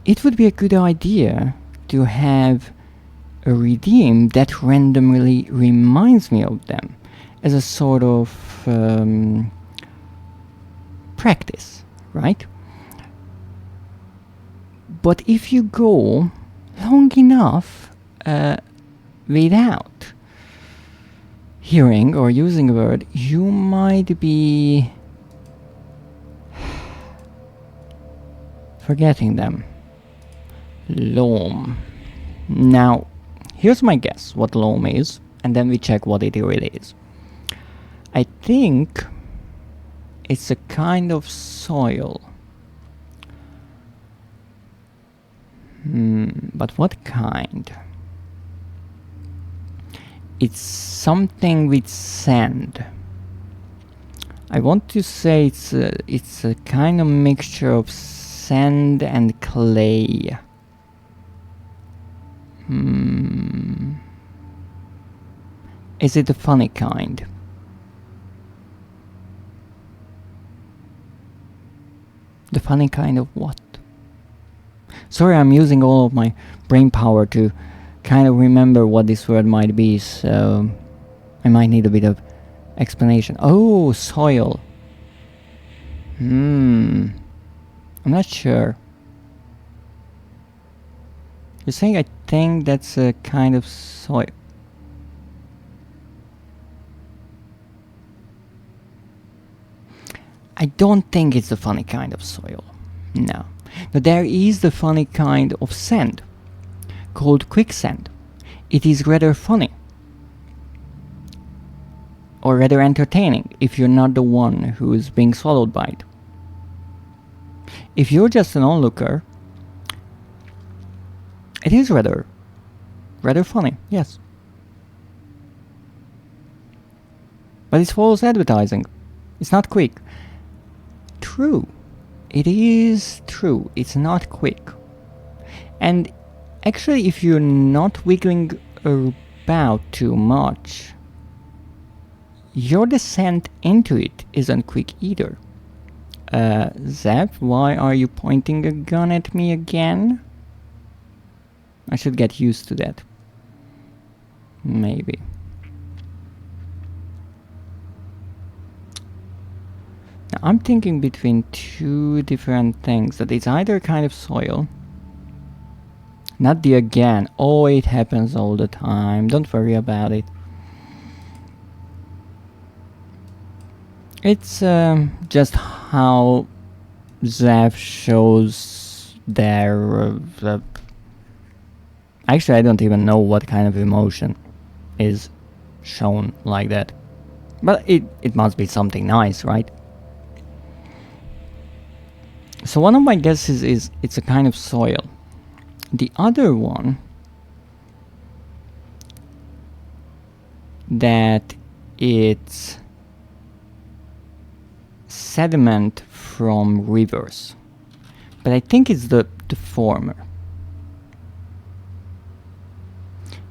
it would be a good idea to have a redeem that randomly reminds me of them as a sort of practice, right? But if you go long enough without hearing or using a word, you might be forgetting them. Loam. Now, here's my guess what loam is, and then we check what it really is. I think it's a kind of soil. But what kind? It's something with sand. I want to say it's a kind of mixture of sand and clay. Is it the funny kind? The funny kind of what? Sorry, I'm using all of my brain power to kind of remember what this word might be, so I might need a bit of explanation. Oh, soil. I'm not sure. You're saying I think that's a kind of soil. I don't think it's the funny kind of soil. No. But there is the funny kind of sand, called quicksand. It is rather funny. Or rather entertaining, if you're not the one who is being swallowed by it. If you're just an onlooker, it is rather funny, yes. But it's false advertising. It's not quick. True. It is true. It's not quick. And actually, if you're not wiggling about too much, your descent into it isn't quick either. Zep, why are you pointing a gun at me again? I should get used to that. Maybe. Now, I'm thinking between two different things. That it's either kind of soil. Not the again. Oh, it happens all the time. Don't worry about it. It's just how Zeph shows their... actually, I don't even know what kind of emotion is shown like that. But it must be something nice, right? So one of my guesses is it's a kind of soil. The other one, that it's sediment from rivers. But I think it's the former.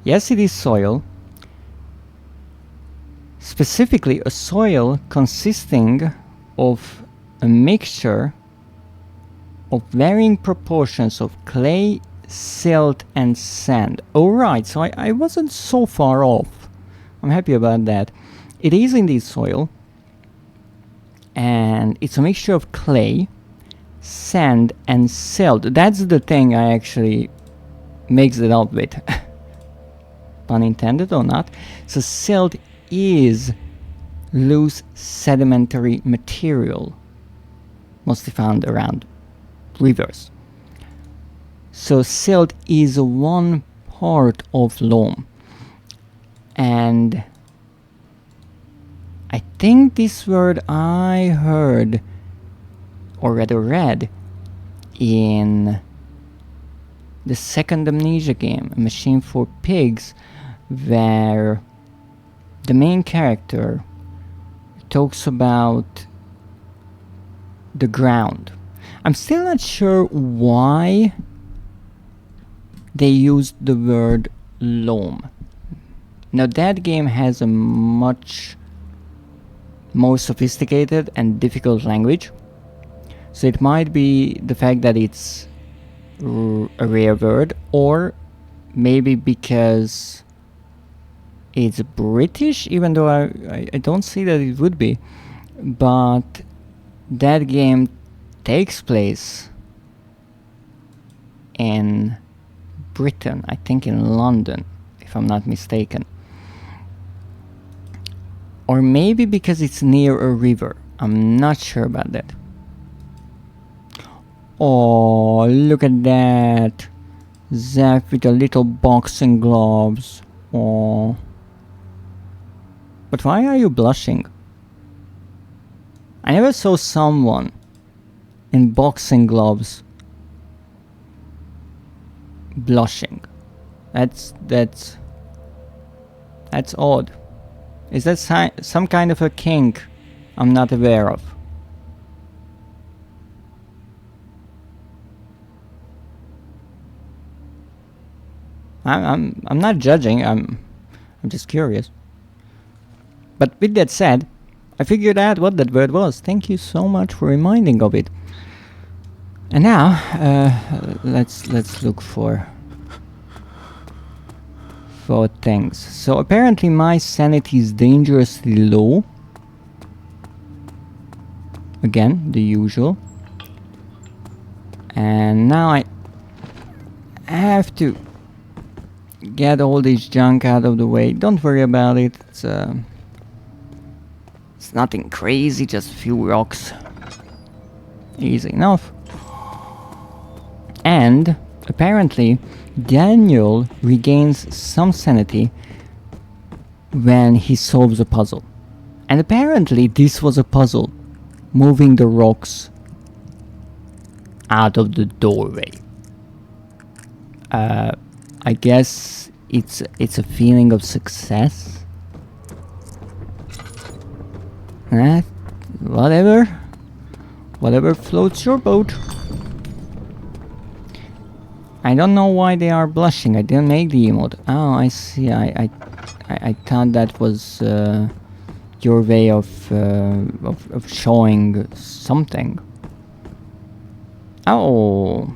Yes, it is soil. Specifically, a soil consisting of a mixture of varying proportions of clay, silt, and sand. Alright, so I wasn't so far off. I'm happy about that. It is indeed soil. And it's a mixture of clay, sand, and silt. That's the thing I actually mixed it up with. Pun intended or not. So silt is loose sedimentary material, mostly found around rivers. So silt is one part of loam. And I think this word I heard, or rather read, in the second Amnesia game, A Machine for Pigs, where the main character talks about the ground. I'm still not sure why they used the word loam. Now that game has a much more sophisticated and difficult language, so it might be the fact that it's a rare word, or maybe because it's British, even though I don't see that it would be. But that game takes place in Britain, I think in London, if I'm not mistaken. Or maybe because it's near a river. I'm not sure about that. Oh, look at that. Zeph with the little boxing gloves. Oh. But why are you blushing? I never saw someone in boxing gloves blushing. That's odd. Is that some kind of a kink I'm not aware of? I'm not judging. I'm just curious. But with that said, I figured out what that word was. Thank you so much for reminding of it. And now, let's look for things. So apparently my sanity is dangerously low. Again, the usual. And now I have to get all this junk out of the way. Don't worry about it. It's nothing crazy, just a few rocks. Easy enough. And apparently Daniel regains some sanity when he solves a puzzle. And apparently this was a puzzle, moving the rocks out of the doorway. I guess it's a feeling of success. whatever. Whatever floats your boat. I don't know why they are blushing. I didn't make the emote. Oh, I see. I thought that was your way of showing something. Oh,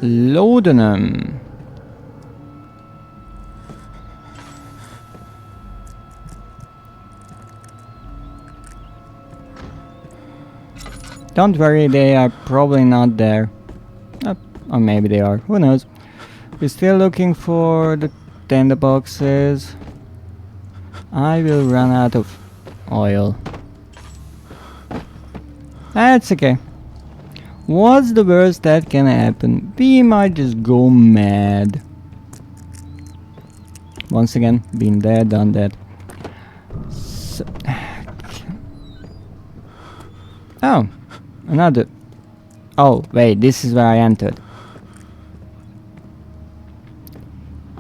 laudanum. Don't worry, they are probably not there. Or maybe they are, who knows. We're still looking for the tinderboxes. I will run out of oil. That's okay. What's the worst that can happen? We might just go mad. Once again, been there, done that. So oh, another. Oh, wait, this is where I entered.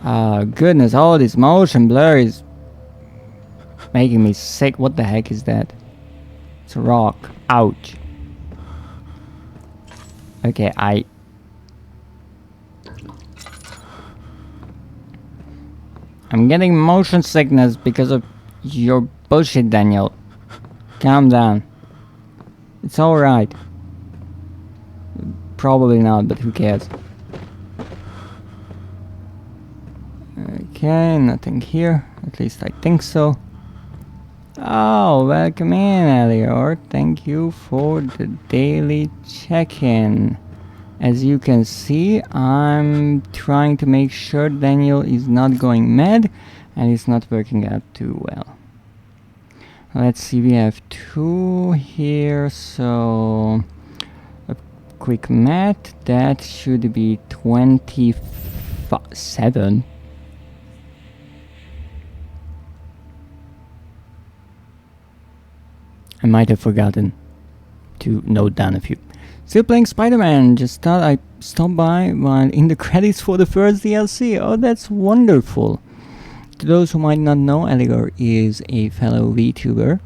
Oh, goodness, all this motion blur is making me sick. What the heck is that? It's a rock. Ouch. Okay, I'm getting motion sickness because of your bullshit, Daniel. Calm down. It's alright. Probably not, but who cares? Okay, nothing here. At least I think so. Oh, welcome in, Elior. Thank you for the daily check-in. As you can see, I'm trying to make sure Daniel is not going mad and it's not working out too well. Let's see, we have 2 here, so a quick math, that should be 27. I might have forgotten to note down a few. Still playing Spider-Man, just thought I'd stop by while in the credits for the first DLC. Oh, that's wonderful. To those who might not know, Elior is a fellow VTuber,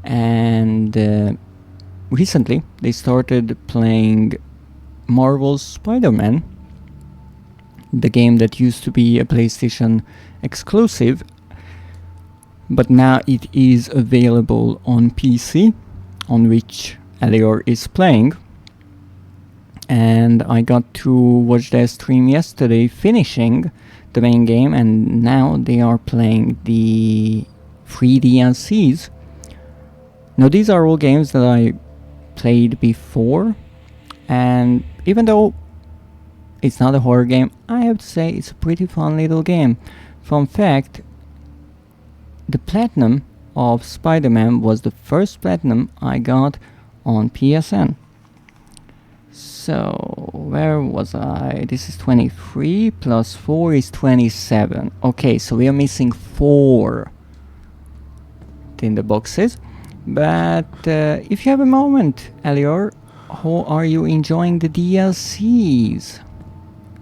and recently they started playing Marvel's Spider-Man, the game that used to be a PlayStation exclusive, but now it is available on PC, on which Elior is playing. And I got to watch their stream yesterday finishing the main game, and now they are playing the 3 DLCs. Now these are all games that I played before, and even though it's not a horror game, I have to say it's a pretty fun little game. Fun fact, the platinum of Spider-Man was the first platinum I got on PSN. So, where was I? This is 23 plus 4 is 27. Okay, so we are missing 4 tinderboxes. But if you have a moment, Elior, how are you enjoying the DLCs?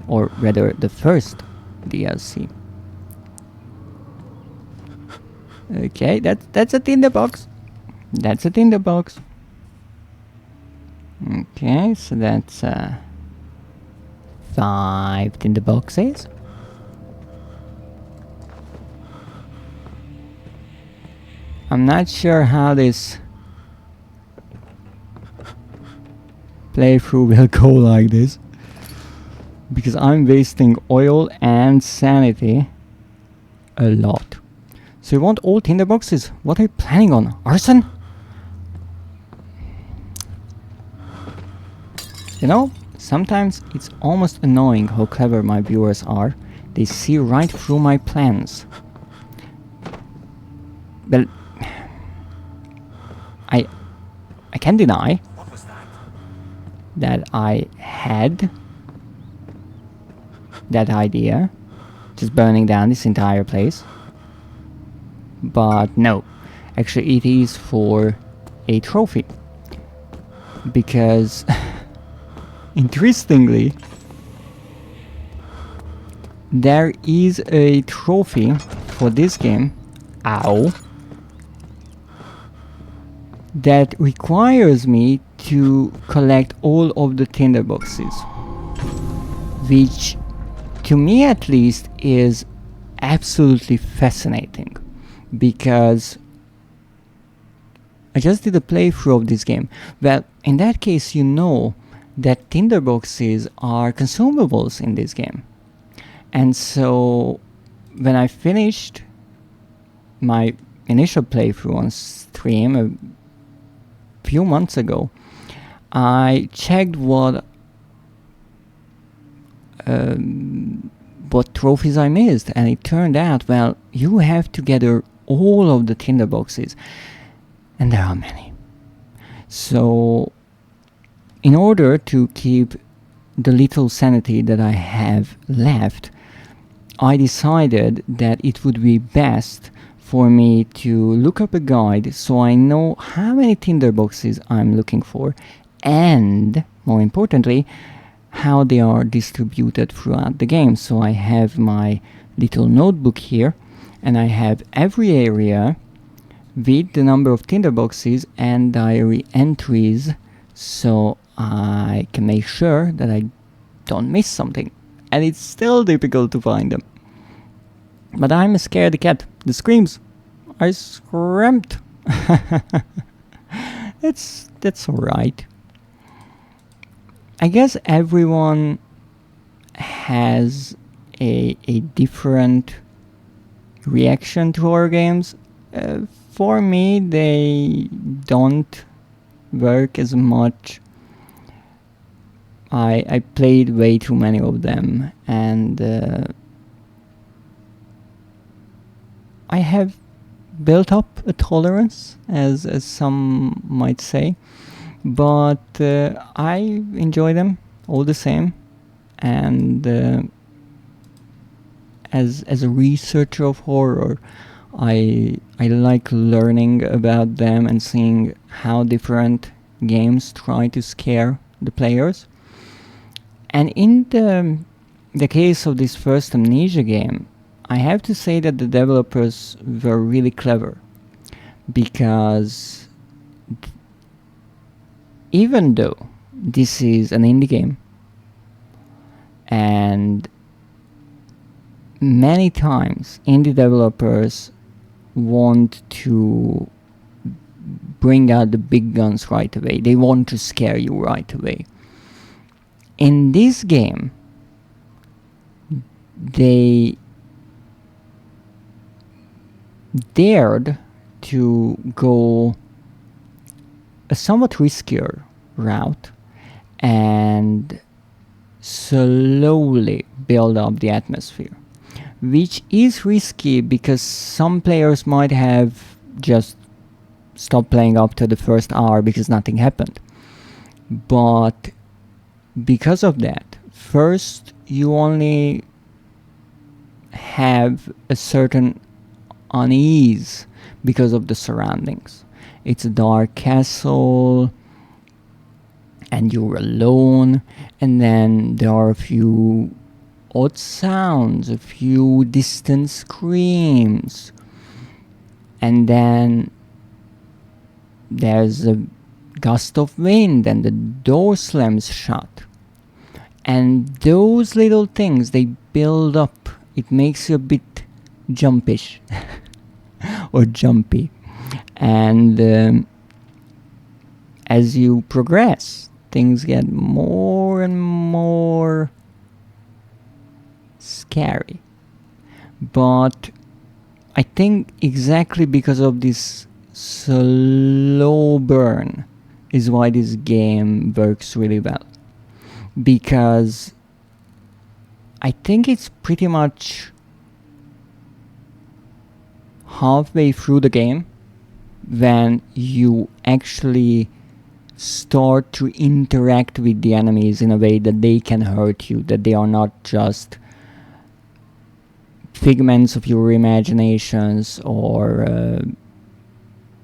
Or rather, the first DLC. Okay, that's a tinderbox. That's a tinderbox. Okay, so that's 5 tinderboxes. I'm not sure how this playthrough will go like this, because I'm wasting oil and sanity a lot. So you want all tinderboxes? What are you planning on? Arson? You know, sometimes it's almost annoying how clever my viewers are. They see right through my plans. Well, I can't deny that I had that idea, just burning down this entire place. But no, actually it is for a trophy. Because interestingly, there is a trophy for this game. Ow. that requires me to collect all of the tinderboxes, which to me at least is absolutely fascinating, because I just did a playthrough of this game. Well, in that case, you know that tinderboxes are consumables in this game. And so when I finished my initial playthrough on stream a few months ago, I checked what trophies I missed, and it turned out, well, you have to gather all of the tinderboxes, and there are many. So in order to keep the little sanity that I have left, I decided that it would be best for me to look up a guide so I know how many tinderboxes I'm looking for, and more importantly, how they are distributed throughout the game. So I have my little notebook here, and I have every area with the number of tinderboxes and diary entries, so I can make sure that I don't miss something. And it's still difficult to find them. But I'm a scaredy cat. The screams. I screamed. That's alright. I guess everyone has a different reaction to horror games. For me, they don't work as much. I played way too many of them, and I have built up a tolerance, as some might say, but I enjoy them all the same. And as a researcher of horror, I like learning about them and seeing how different games try to scare the players. And in the case of this first Amnesia game, I have to say that the developers were really clever, because even though this is an indie game, and many times indie developers want to bring out the big guns right away, they want to scare you right away. In this game, they dared to go a somewhat riskier route and slowly build up the atmosphere, which is risky because some players might have just stopped playing up to the first hour because nothing happened. But because of that, first you only have a certain unease because of the surroundings. It's a dark castle, and you're alone, and then there are a few odd sounds, a few distant screams, and then there's a gust of wind and the door slams shut. And those little things, they build up. It makes you a bit jumpish or jumpy. And as you progress, things get more and more scary. But I think exactly because of this slow burn is why this game works really well. Because I think it's pretty much halfway through the game when you actually start to interact with the enemies in a way that they can hurt you, that they are not just figments of your imaginations or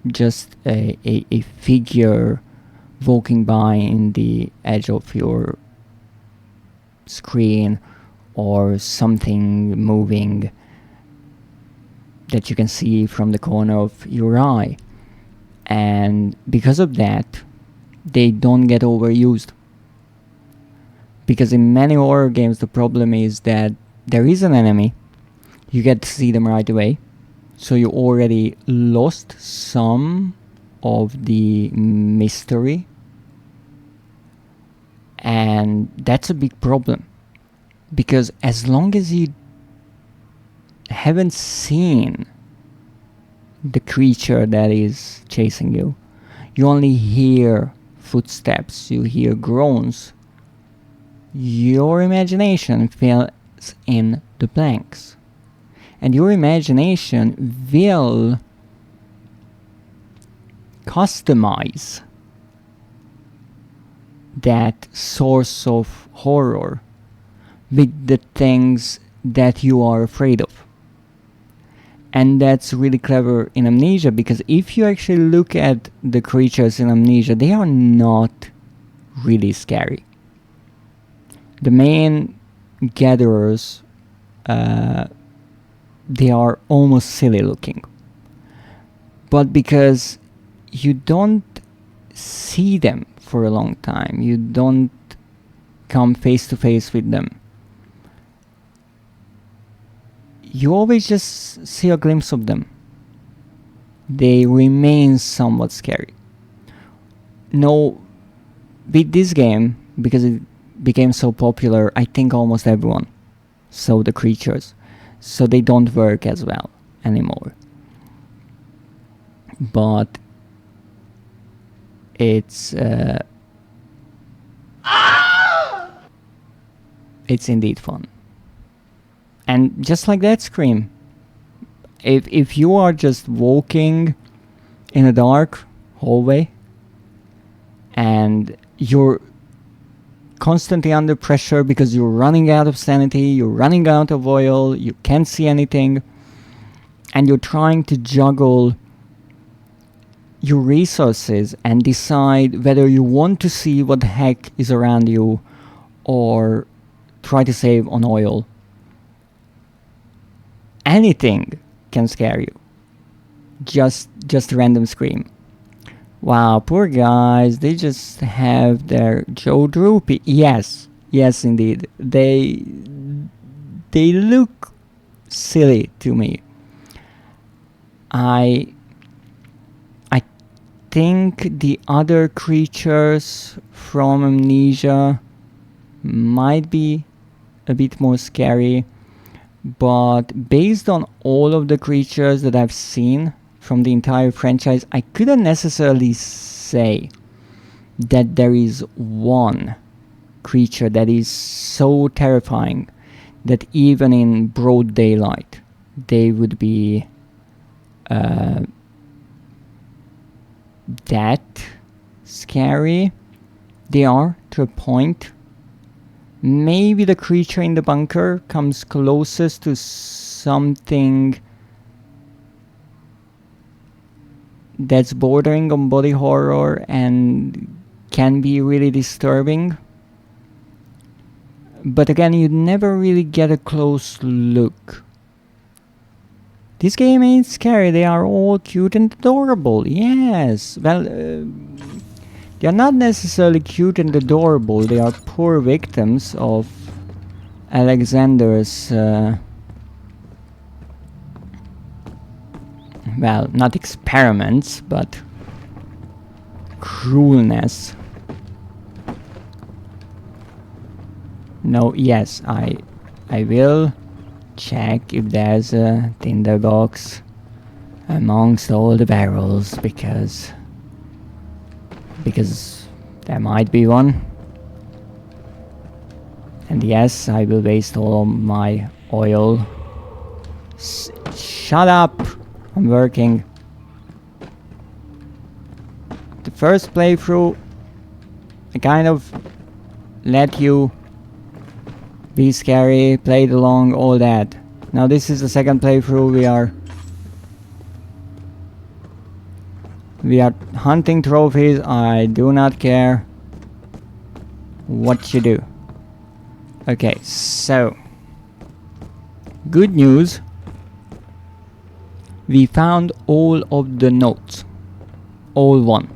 just a figure walking by in the edge of your screen, or something moving that you can see from the corner of your eye. And because of that, they don't get overused. Because in many horror games, the problem is that there is an enemy, you get to see them right away, so you already lost some of the mystery, and that's a big problem. Because as long as you haven't seen the creature that is chasing you, you only hear footsteps, you hear groans, your imagination fills in the blanks. And your imagination will customize that source of horror with the things that you are afraid of. And that's really clever in Amnesia, because if you actually look at the creatures in Amnesia, they are not really scary. The main gatherers, they are almost silly looking. But because you don't see them for a long time, you don't come face to face with them, you always just see a glimpse of them. They remain somewhat scary. No, with this game, because it became so popular, I think almost everyone saw the creatures, so they don't work as well anymore. But it's indeed fun. And just like that scream, if you are just walking in a dark hallway and you're constantly under pressure because you're running out of sanity, you're running out of oil, you can't see anything, and you're trying to juggle your resources and decide whether you want to see what the heck is around you or try to save on oil. Anything can scare you. Just a random scream. Wow, poor guys, they just have their jaw droopy. Yes, indeed. They look silly to me. I think the other creatures from Amnesia might be a bit more scary, but based on all of the creatures that I've seen from the entire franchise, I couldn't necessarily say that there is one creature that is so terrifying that even in broad daylight they would be that scary. They are, to a point. Maybe the creature in the bunker comes closest to something that's bordering on body horror and can be really disturbing. But again, you never really get a close look. This game ain't scary, they are all cute and adorable, yes. Well, they are not necessarily cute and adorable, they are poor victims of Alexander's, well, not experiments, but cruelness. No, yes, I will check if there's a tinderbox amongst all the barrels, because there might be one. And yes, I will waste all my oil. Shut up! I'm working. The first playthrough, I kind of let you be scary, played along, all that. Now this is the second playthrough. We are hunting trophies. I do not care what you do. Okay, so good news. We found all of the notes. all one.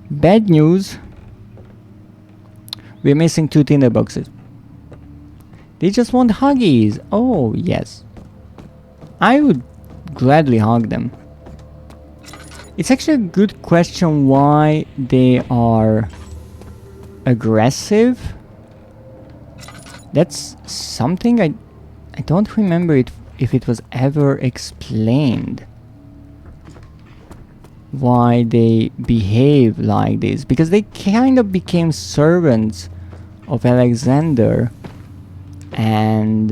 Bad news. We're missing 2 tinderboxes. They just want huggies. Oh, yes. I would gladly hug them. It's actually a good question why they are aggressive. That's something I don't remember if it was ever explained. Why they behave like this. Because they kind of became servants of Alexander. And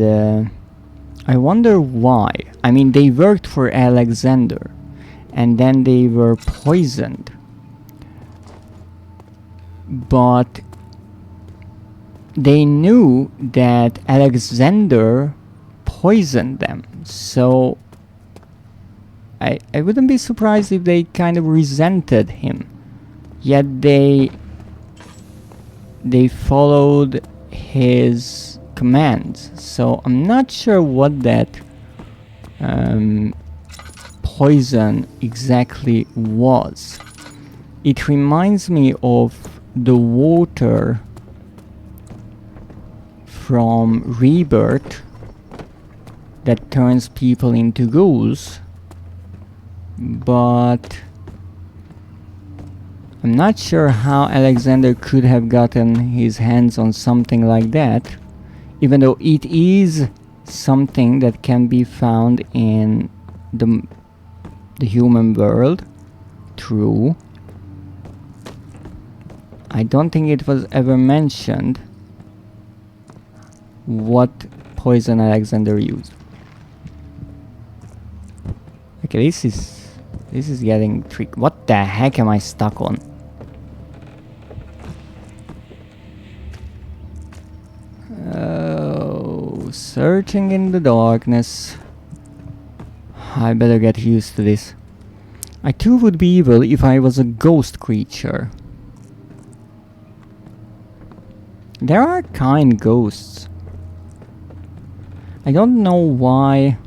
I wonder why. I mean, they worked for Alexander. And then they were poisoned. But they knew that Alexander poisoned them. So I wouldn't be surprised if they kind of resented him. Yet they followed his commands. So I'm not sure what that poison exactly was. It reminds me of the water from Rebirth that turns people into ghouls, but I'm not sure how Alexander could have gotten his hands on something like that, even though it is something that can be found in the human world. True. I don't think it was ever mentioned what poison Alexander used. Okay, this is getting tricky. What the heck am I stuck on? Oh, searching in the darkness. I better get used to this. I too would be evil if I was a ghost creature. There are kind ghosts. I don't know why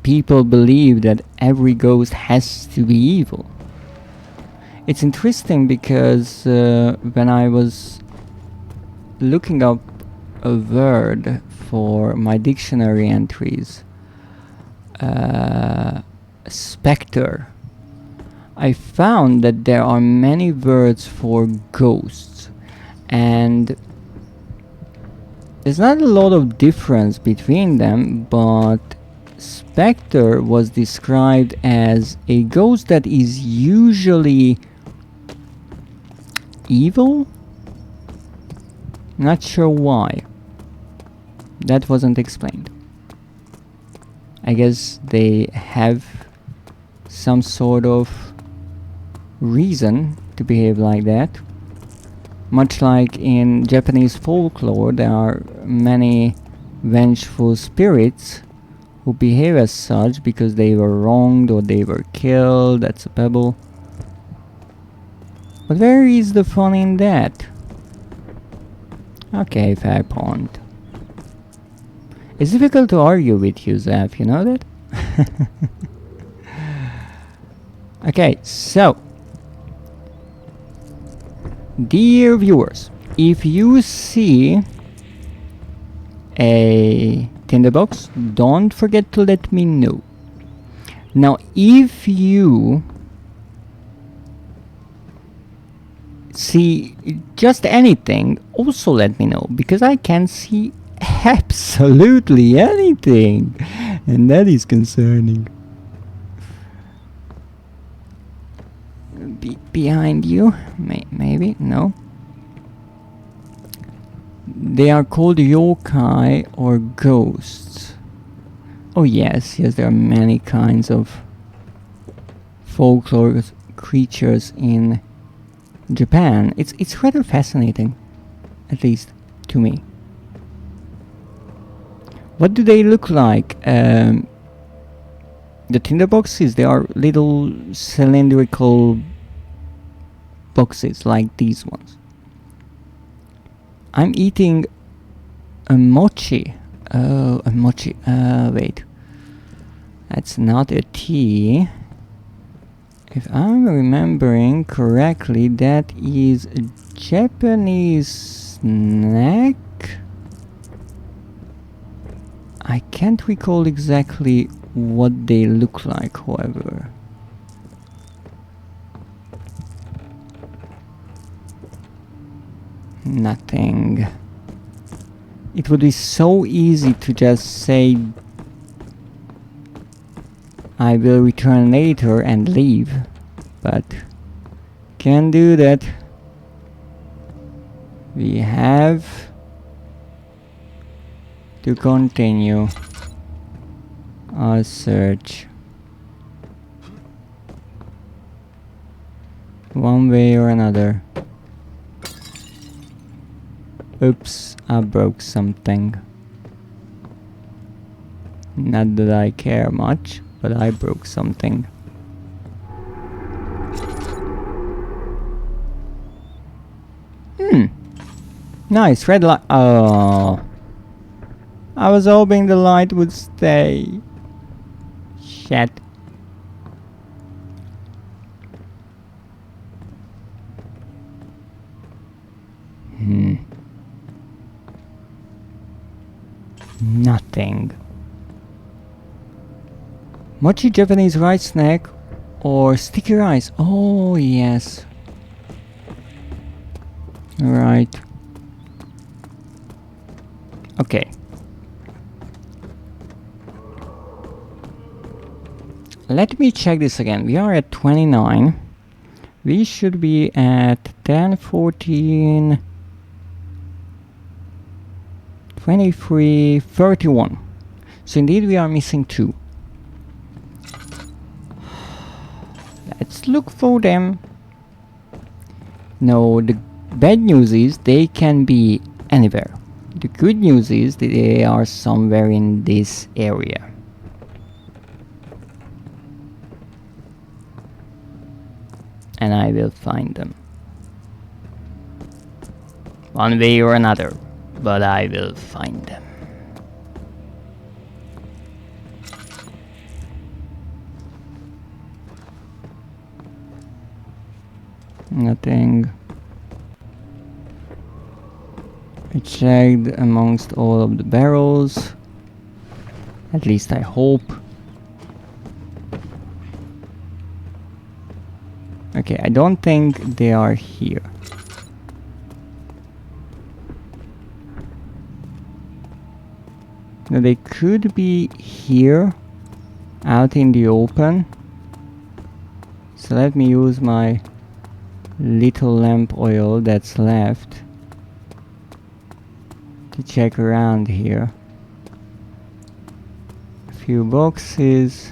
people believe that every ghost has to be evil. It's interesting because when I was looking up a word for my dictionary entries, spectre, I found that there are many words for ghosts, and there's not a lot of difference between them, but spectre was described as a ghost that is usually evil. Not sure why. That wasn't explained. I guess they have some sort of reason to behave like that. Much like in Japanese folklore, there are many vengeful spirits who behave as such because they were wronged or they were killed. That's a pebble. But where is the fun in that? Okay, fair point. It's difficult to argue with you, Zeph, you know that? Okay, so dear viewers, if you see a tinderbox, don't forget to let me know. Now, if you see just anything, also let me know, because I can see absolutely anything, and that is concerning. Behind you, maybe, no. They are called yokai or ghosts. Oh yes, there are many kinds of folklore creatures in Japan. It's rather fascinating, at least to me. What do they look like? The tinderboxes, they are little cylindrical boxes like these ones. I'm eating a mochi. Oh, a mochi. Wait. That's not a tea. If I'm remembering correctly, that is a Japanese snack? I can't recall exactly what they look like, however. Nothing. It would be so easy to just say I will return later and leave, but can't do that. We have to continue our search one way or another. Oops, I broke something. Not that I care much, but I broke something. Nice, red light. Oh. I was hoping the light would stay. Shit. Nothing. Mochi Japanese rice snack or sticky rice? Oh yes. Right. Okay. Let me check this again. We are at 29. We should be at 10, 14, 23, 31. So indeed we are missing 2. Let's look for them. No, the bad news is they can be anywhere. The good news is that they are somewhere in this area. And I will find them. One way or another, but I will find them. Nothing. I checked amongst all of the barrels. At least I hope. Okay, I don't think they are here. Now they could be here, out in the open. So let me use my little lamp oil that's left to check around here. A few boxes.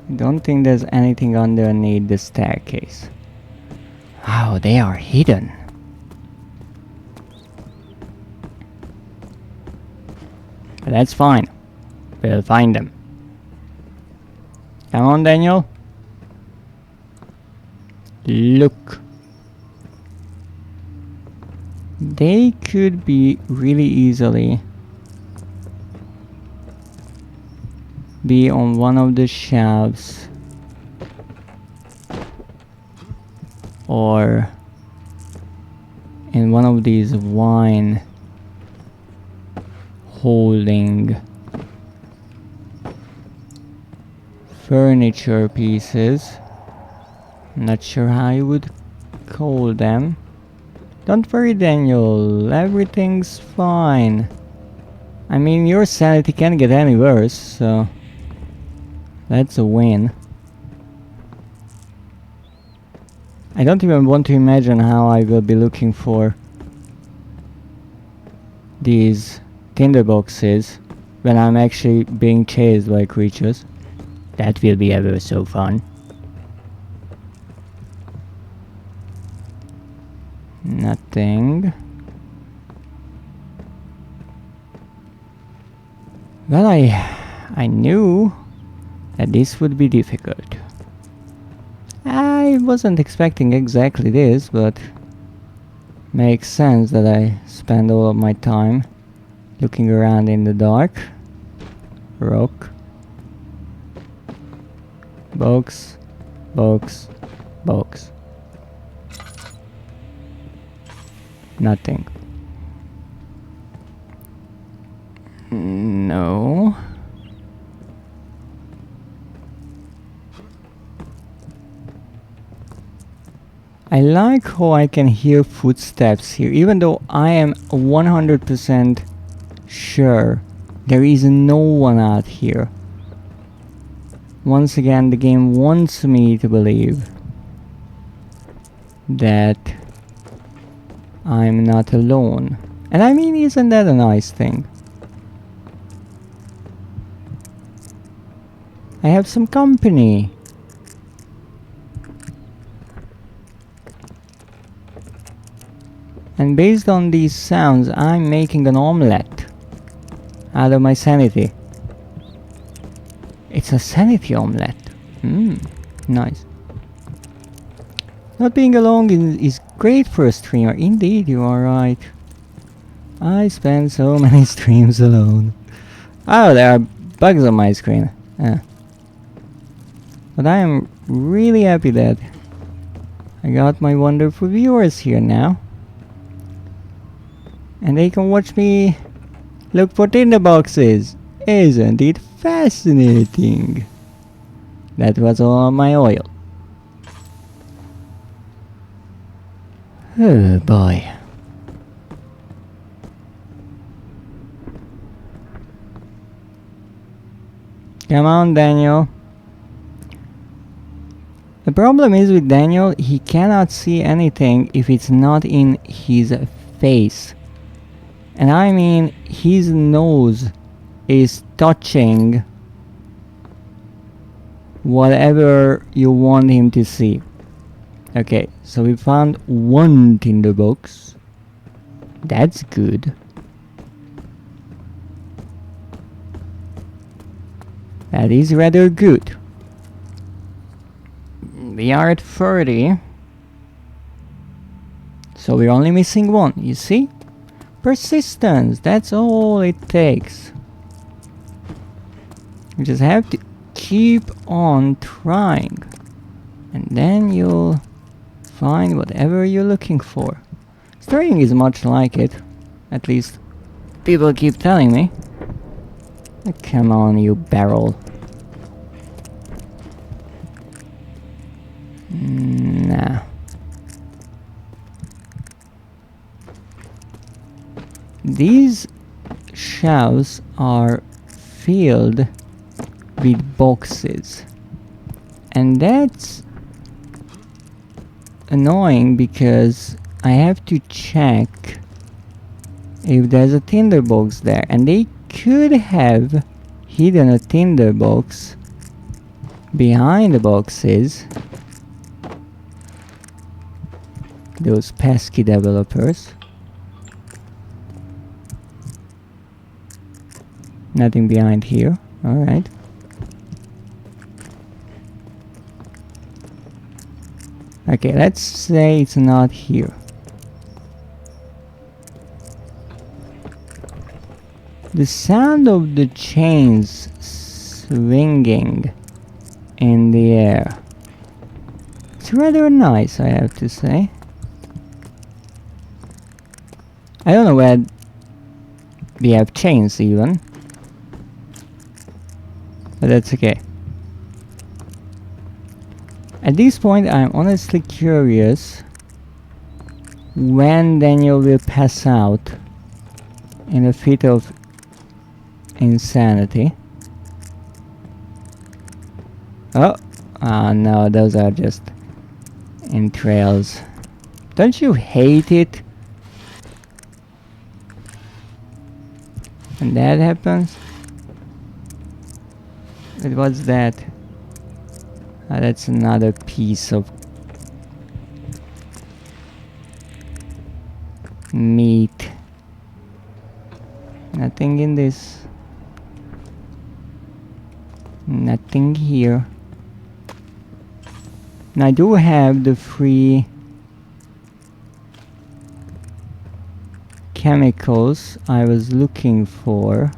I don't think there's anything underneath the staircase. Oh, they are hidden. But that's fine. We'll find them. Come on, Daniel. Look. They could be really easily be on one of the shelves or in one of these wine holding furniture pieces. Not sure how you would call them. Don't worry, Daniel, everything's fine. I mean, your sanity can't get any worse, so that's a win. I don't even want to imagine how I will be looking for these tinderboxes when I'm actually being chased by creatures. That will be ever so fun. Nothing. Well, I knew that this would be difficult. I wasn't expecting exactly this, but makes sense that I spend all of my time looking around in the dark. Rock. Box, box, box. Nothing. No. I like how I can hear footsteps here, even though I am 100% sure there is no one out here. Once again, the game wants me to believe that I'm not alone. And I mean, isn't that a nice thing? I have some company. And based on these sounds, I'm making an omelette out of my sanity. It's a sanity omelette. Nice. Not being alone is great for a streamer. Indeed, you are right. I spend so many streams alone. Oh, there are bugs on my screen. But I am really happy that I got my wonderful viewers here now. And they can watch me look for tinderboxes. Isn't it fascinating? That was all my oil. Oh boy. Come on, Daniel. The problem is with Daniel, he cannot see anything if it's not in his face. And I mean, his nose is touching whatever you want him to see. Okay, so we found one tinderbox. That's good. That is rather good. We are at 30. So we're only missing one, you see? Persistence, that's all it takes. You just have to keep on trying. And then you'll find whatever you're looking for. Straying is much like it. At least people keep telling me. Come on, you barrel. Nah. These shelves are filled with boxes. And that's annoying because I have to check if there's a tinderbox there. And they could have hidden a tinderbox behind the boxes. Those pesky developers. Nothing behind here. Alright. Okay, let's say it's not here. The sound of the chains swinging in the air. It's rather nice, I have to say. I don't know where we have chains even. But that's okay. At this point, I'm honestly curious when Daniel will pass out in a fit of insanity. Oh! Ah, no, those are just entrails. Don't you hate it when that happens? But what's that? Ah, that's another piece of meat. Nothing in this. Nothing here. And I do have the free chemicals I was looking for.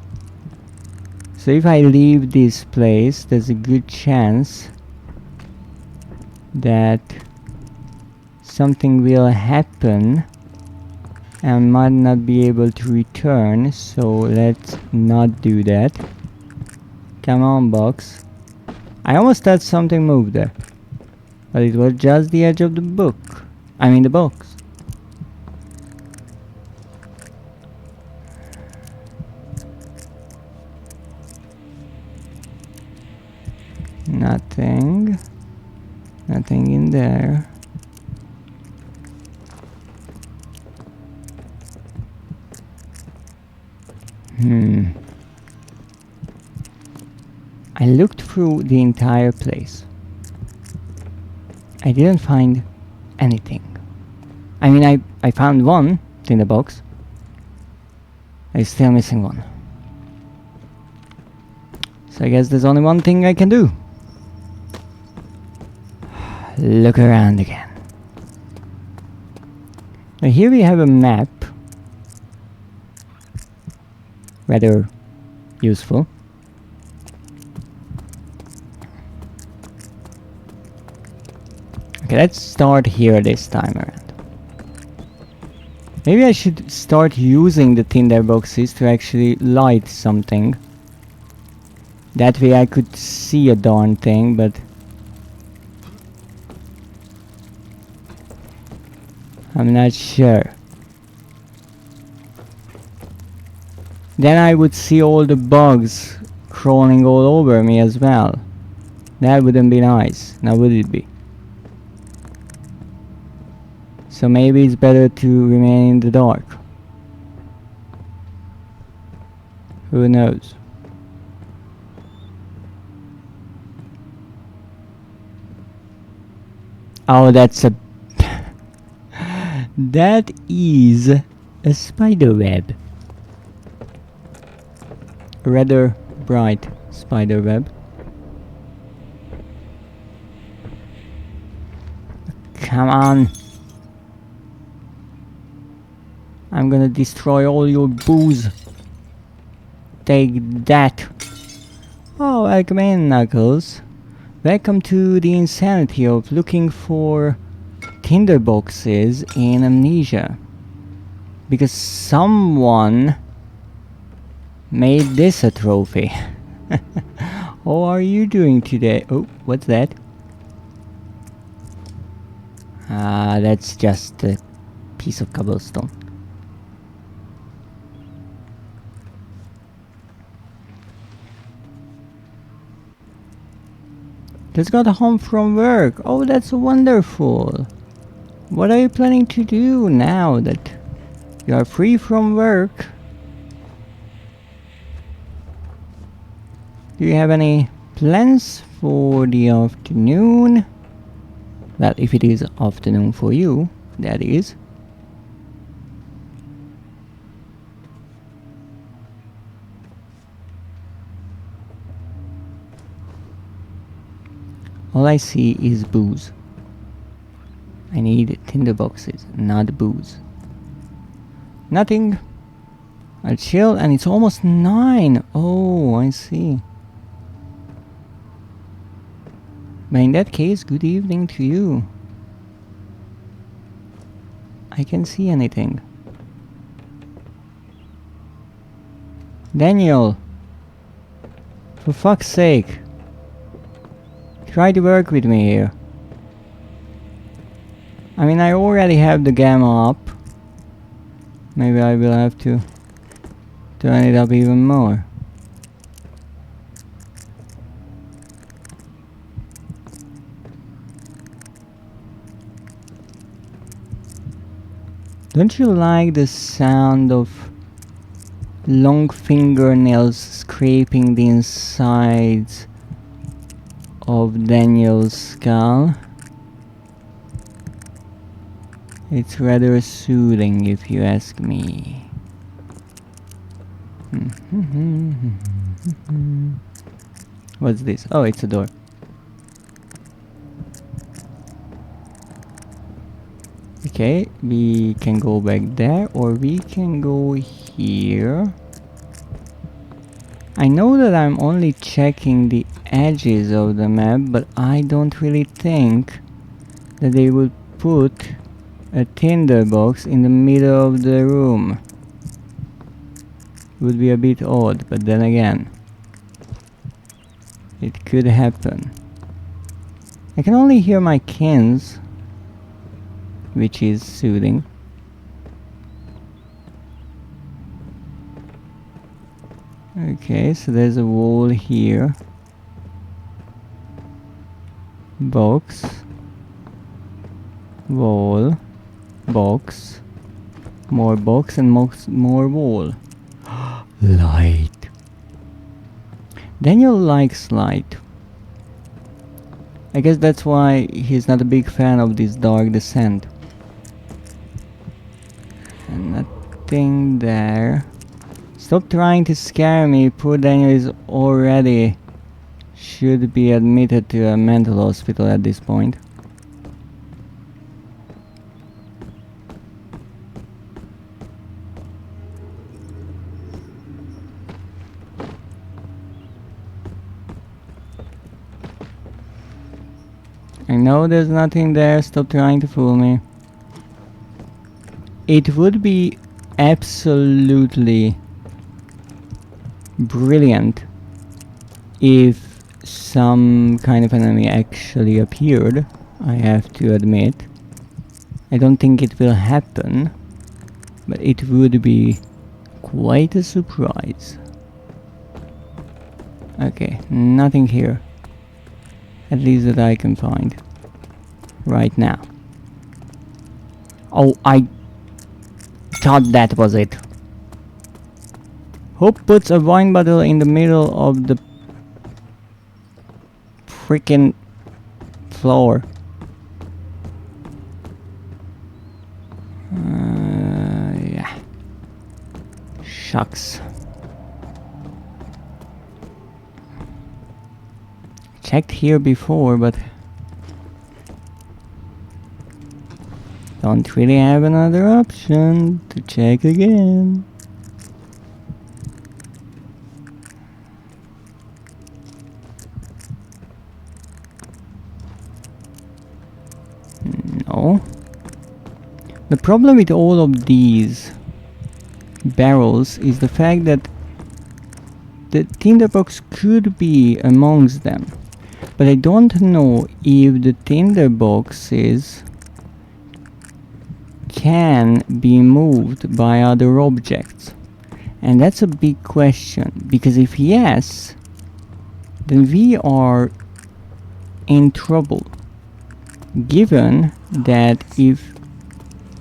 So if I leave this place, there's a good chance that something will happen and might not be able to return, so let's not do that. Come on, box. I almost thought something moved there, but it was just the edge of the book. I mean the box. Nothing. Nothing in there. I looked through the entire place. I didn't find anything. I mean, I found one tinderbox. I'm still missing one. So I guess there's only one thing I can do. Look around again. Now here we have a map. Rather useful. Okay, let's start here this time around. Maybe I should start using the tinderboxes to actually light something. That way I could see a darn thing, but I'm not sure. Then I would see all the bugs crawling all over me as well. That wouldn't be nice, now would it be? So maybe it's better to remain in the dark. Who knows? Oh, that's a... that is a spider web. A rather bright spider web. Come on. I'm gonna destroy all your booze. Take that. Oh, welcome in, Knuckles. Welcome to the insanity of looking for tinderboxes in Amnesia. Because someone made this a trophy. How are you doing today? Oh, what's that? Ah, that's just a piece of cobblestone. Just got home from work. Oh, that's wonderful. What are you planning to do now that you are free from work? Do you have any plans for the afternoon? Well, if it is afternoon for you, that is. All I see is booze. I need tinderboxes, not booze. Nothing. I'll chill, and it's almost 9. Oh, I see. But in that case, good evening to you. I can't see anything. Daniel! For fuck's sake! Try to work with me here. I mean, I already have the gamma up. Maybe I will have to turn it up even more. Don't you like the sound of long fingernails scraping the insides of Daniel's skull? It's rather soothing, if you ask me. What's this? Oh, it's a door. Okay, we can go back there, or we can go here. I know that I'm only checking the edges of the map, but I don't really think that they would put a tinderbox in the middle of the room. Would be a bit odd, but then again, it could happen. I can only hear my kins, which is soothing. Okay, so there's a wall here. Box. Wall. Box. More box and more wall. Light. Daniel likes light. I guess that's why he's not a big fan of this dark descent. And nothing there. Stop trying to scare me. Poor Daniel is already should be admitted to a mental hospital at this point. I know there's nothing there, stop trying to fool me. It would be absolutely brilliant if some kind of enemy actually appeared, I have to admit. I don't think it will happen, but it would be quite a surprise. Okay, nothing here. At least that I can find. Right now. Oh, I thought that was it. Who puts a wine bottle in the middle of the freaking floor? Yeah. Shucks. Checked here before, but don't really have another option to check again. No. The problem with all of these barrels is the fact that the tinderbox could be amongst them. But I don't know if the tinderboxes can be moved by other objects. And that's a big question, because if yes, then we are in trouble. Given that if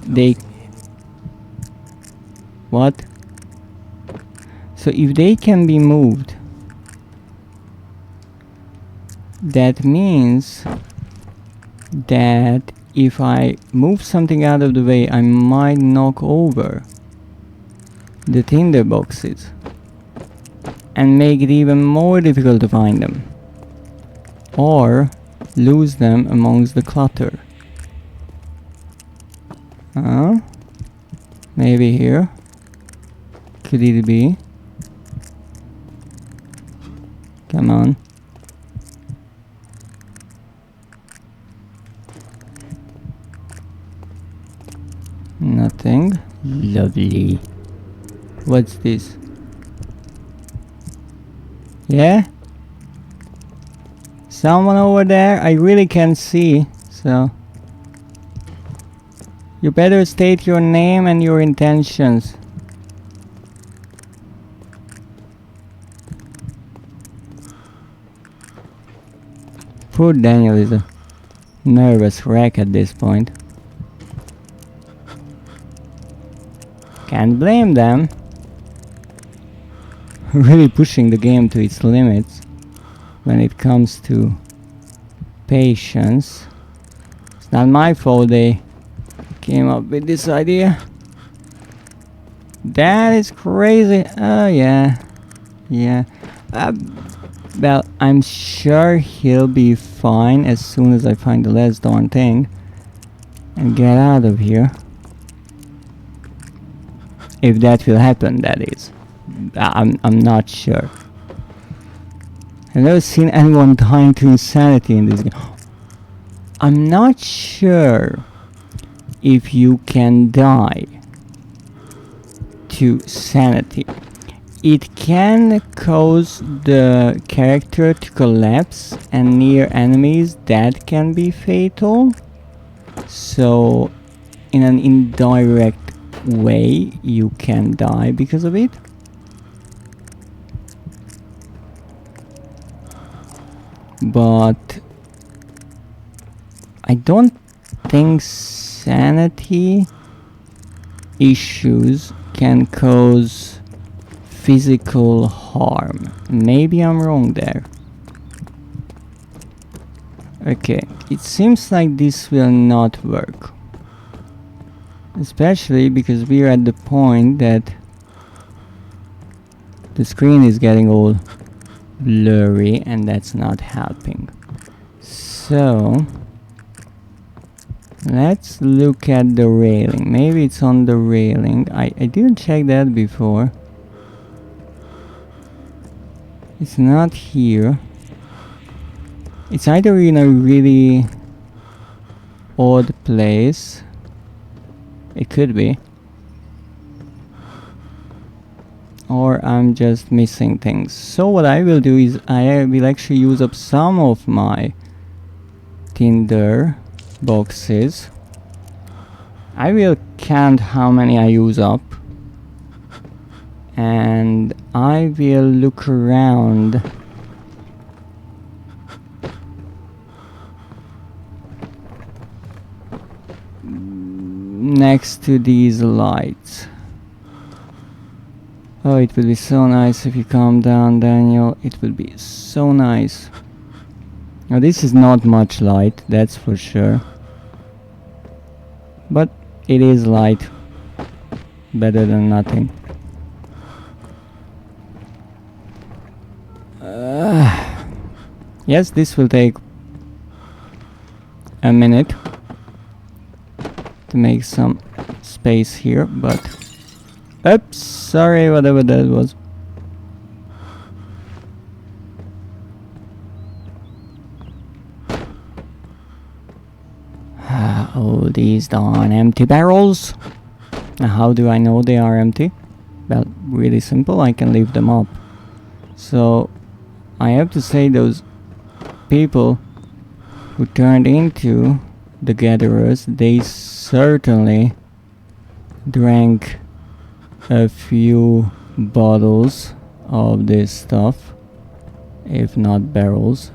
they... What? So if they can be moved, that means that if I move something out of the way, I might knock over the tinderboxes and make it even more difficult to find them, or lose them amongst the clutter. Maybe here. Could it be? Come on. Nothing. Lovely. What's this? Yeah? Someone over there? I really can't see, so... You better state your name and your intentions. Poor Daniel is a nervous wreck at this point. Can't blame them. Really pushing the game to its limits when it comes to patience. It's not my fault they came up with this idea. That is crazy. Oh yeah. Yeah. Well, I'm sure he'll be fine as soon as I find the last darn thing and get out of here. If that will happen, that is. I'm not sure. I've never seen anyone dying to insanity in this game. I'm not sure if you can die to sanity. It can cause the character to collapse, and near enemies that can be fatal. So in an indirect way you can die because of it. But I don't think sanity issues can cause physical harm. Maybe I'm wrong there. Okay, it seems like this will not work. Especially because we're at the point that the screen is getting all blurry and that's not helping. So let's look at the railing. Maybe it's on the railing. I didn't check that before. It's not here. It's either in a really odd place. It could be. Or I'm just missing things. So what I will do is I will actually use up some of my tinder boxes. I will count how many I use up. And I will look around next to these lights. Oh, it would be so nice if you calm down, Daniel. It would be so nice. Now this is not much light, that's for sure. But it is light. Better than nothing. Yes, this will take a minute to make some space here, but oops, sorry, whatever that was. Oh, these darn empty barrels. Now, how do I know they are empty? Well, really simple, I can leave them up. So I have to say those people who turned into the gatherers, they certainly drank a few bottles of this stuff, if not barrels.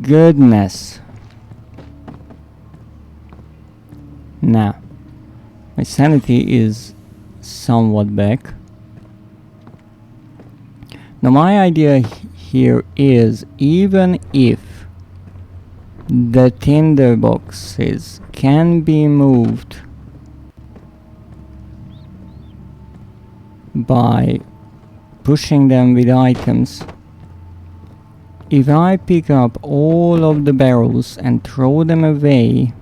Goodness. Now, my sanity is somewhat back. Now my idea here is, even if the tinder boxes can be moved by pushing them with items, if I pick up all of the barrels and throw them away,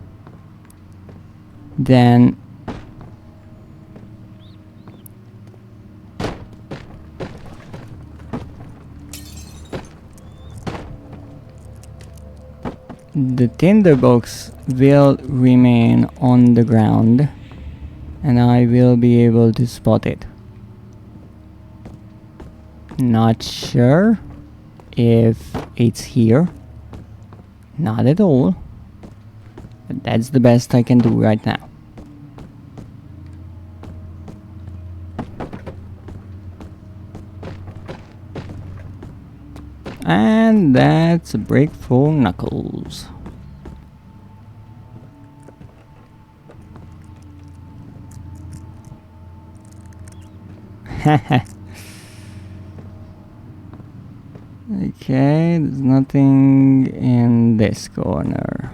then the tinderbox will remain on the ground and I will be able to spot it. Not sure if it's here. Not at all. But that's the best I can do right now. And that's a break for Knuckles. Okay, there's nothing in this corner.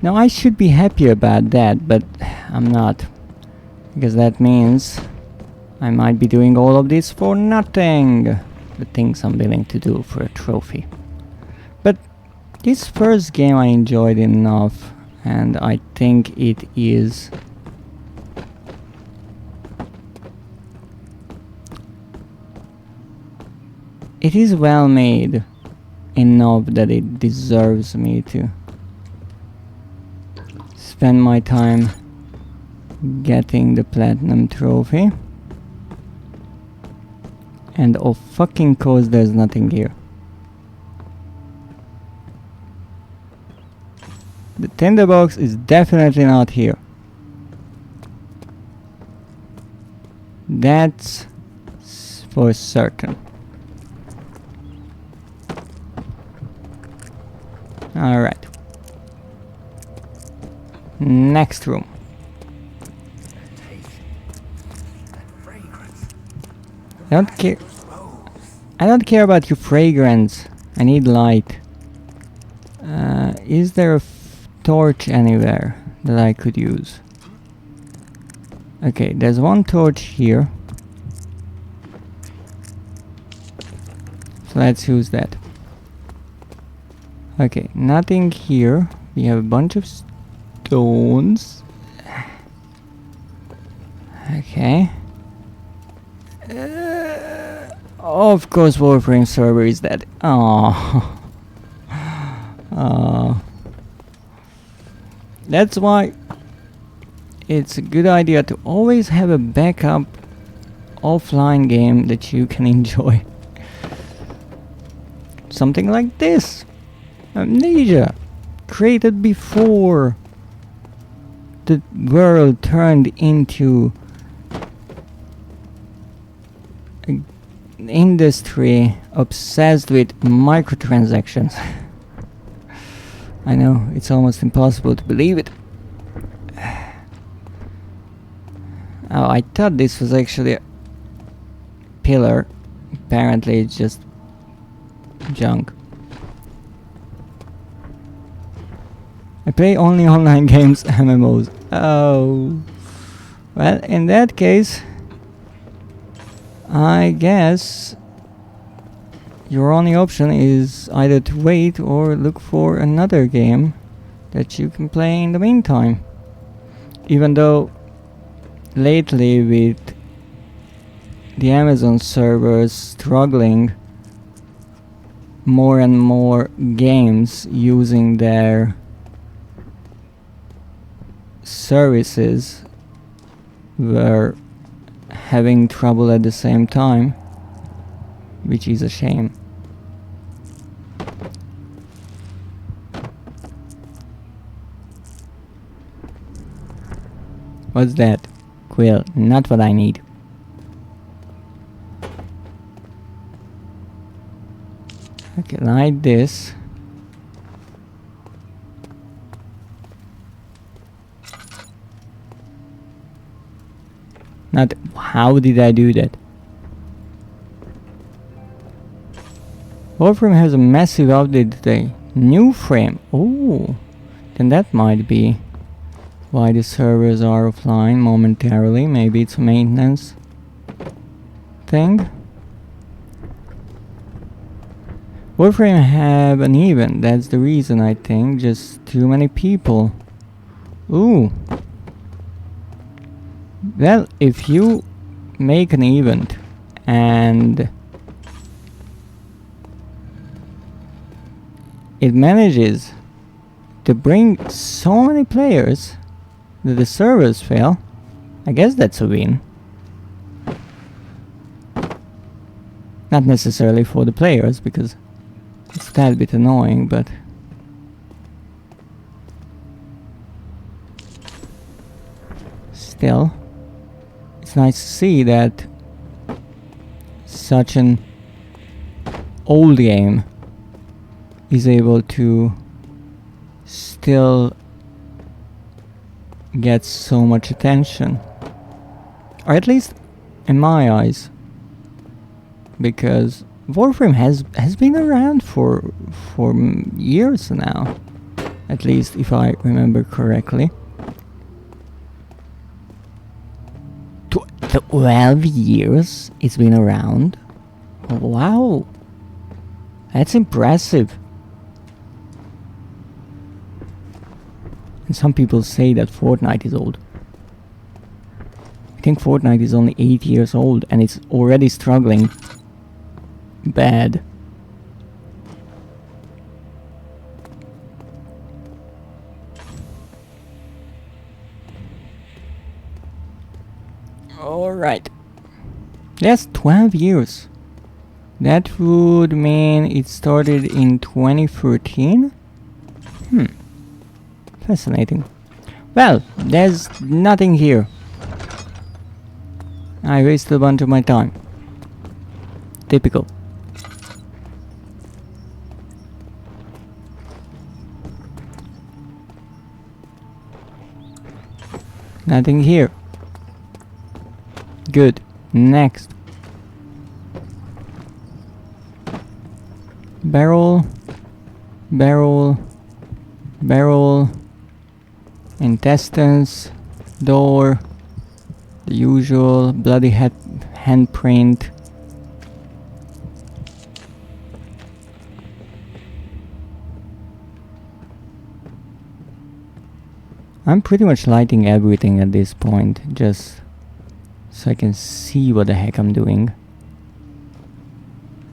Now I should be happy about that, but I'm not. Because that means I might be doing all of this for nothing. The things I'm willing to do for a trophy. But this first game I enjoyed enough, and I think it is it is well made enough that it deserves me to spend my time getting the platinum trophy. And of fucking course there's nothing here. The tinderbox is definitely not here. That's for certain. Alright. Next room. I don't care about your fragrance. I need light. Is there a torch anywhere that I could use? Okay, there's one torch here. So let's use that. Okay, nothing here. We have a bunch of stones. Okay. Of course, Warframe server is dead. Oh. That's why it's a good idea to always have a backup offline game that you can enjoy. Something like this. Amnesia. Created before the world turned into an industry obsessed with microtransactions. I know, it's almost impossible to believe it. Oh, I thought this was actually a pillar. Apparently it's just junk. I play only online games, MMOs. Oh. Well, in that case, I guess your only option is either to wait or look for another game that you can play in the meantime. Even though lately with the Amazon servers struggling, more and more games using their services were having trouble at the same time, which is a shame. What's that? Quill, not what I need. Okay, like this. Not how did I do that? Warframe has a massive update today. New frame. Oh, then that might be why the servers are offline momentarily. Maybe it's a maintenance thing. Warframe have an event. That's the reason, I think. Just too many people. Ooh. Well, if you make an event and it manages to bring so many players that the servers fail, I guess that's a win. Not necessarily for the players, because it's that bit annoying, but still, it's nice to see that such an old game is able to still get so much attention, or at least in my eyes, because Warframe has been around for years now, at least if I remember correctly. 12 years it's been around? Wow, that's impressive. And some people say that Fortnite is old. I think Fortnite is only 8 years old and it's already struggling Bad. Alright. That's 12 years. That would mean it started in 2013? Fascinating. Well, there's nothing here. I wasted a bunch of my time. Typical. Nothing here. Good. Next. Barrel. Barrel. Barrel. Intestines. Door. The usual bloody handprint. I'm pretty much lighting everything at this point, just so I can see what the heck I'm doing.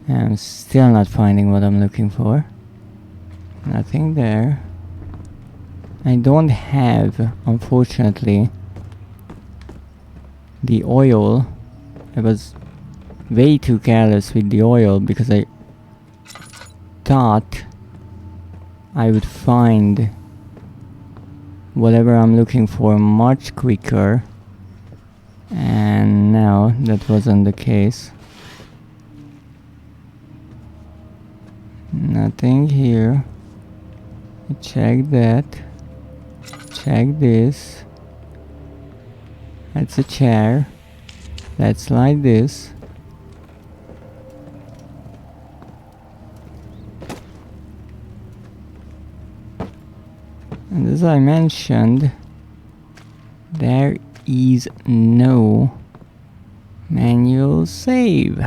I'm still not finding what I'm looking for. Nothing there. I don't have, unfortunately, the oil. I was way too careless with the oil because I thought I would find whatever I'm looking for much quicker, and no, that wasn't the case. Nothing here. Check that. Check this. That's a chair. Let's light this. And as I mentioned, there is no manual save.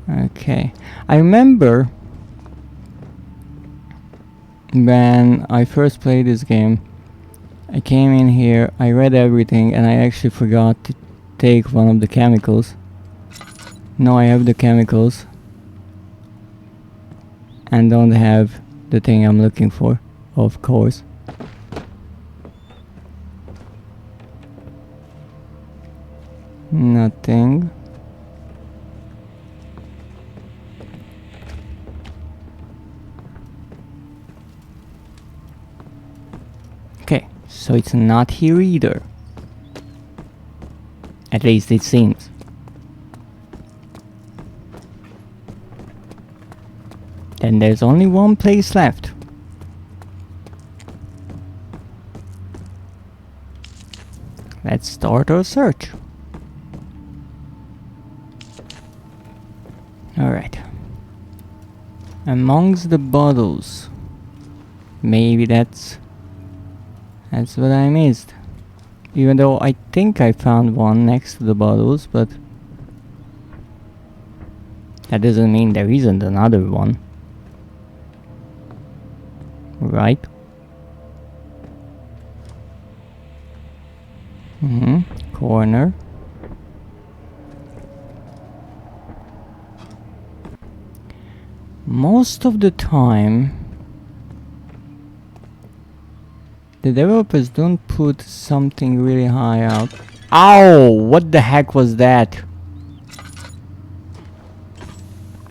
Okay, I remember when I first played this game, I came in here, I read everything, and I actually forgot to take one of the chemicals. Now I have the chemicals and don't have the thing I'm looking for, of course. Nothing. Okay, so it's not here either. At least it seems. Then there's only one place left. Let's start our search. Alright. Amongst the bottles. Maybe that's what I missed. Even though I think I found one next to the bottles, but that doesn't mean there isn't another one. Right? Corner. Most of the time, the developers don't put something really high up. Ow! What the heck was that?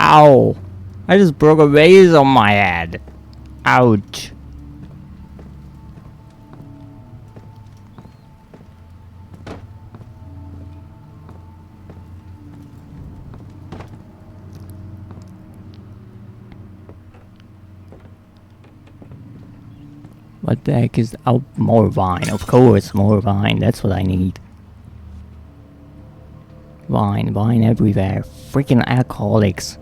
Ow! I just broke a vase on my head. Ouch. What the heck is... Oh, more wine. Of course, more wine. That's what I need. Wine. Wine everywhere. Freaking alcoholics.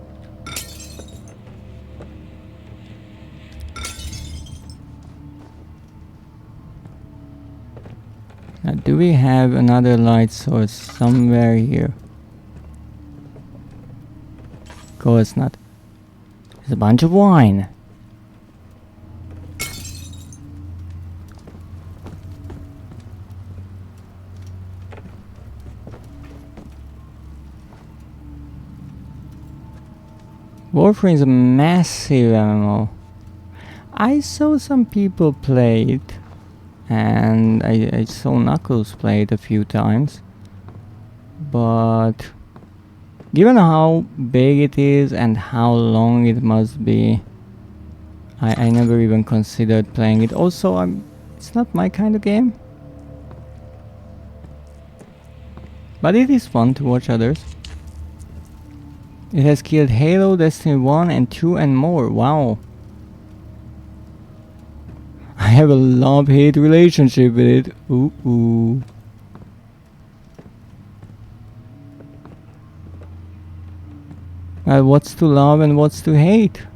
Now, do we have another light source somewhere here? Of course not. There's a bunch of wine. Warframe is a massive MMO. I saw some people play it, and I saw Knuckles play it a few times. But given how big it is and how long it must be, I never even considered playing it. Also, it's not my kind of game. But it is fun to watch others. It has killed Halo, Destiny 1 and 2 and more. Wow. I have a love-hate relationship with it. Ooh, ooh. Well, what's to love and what's to hate?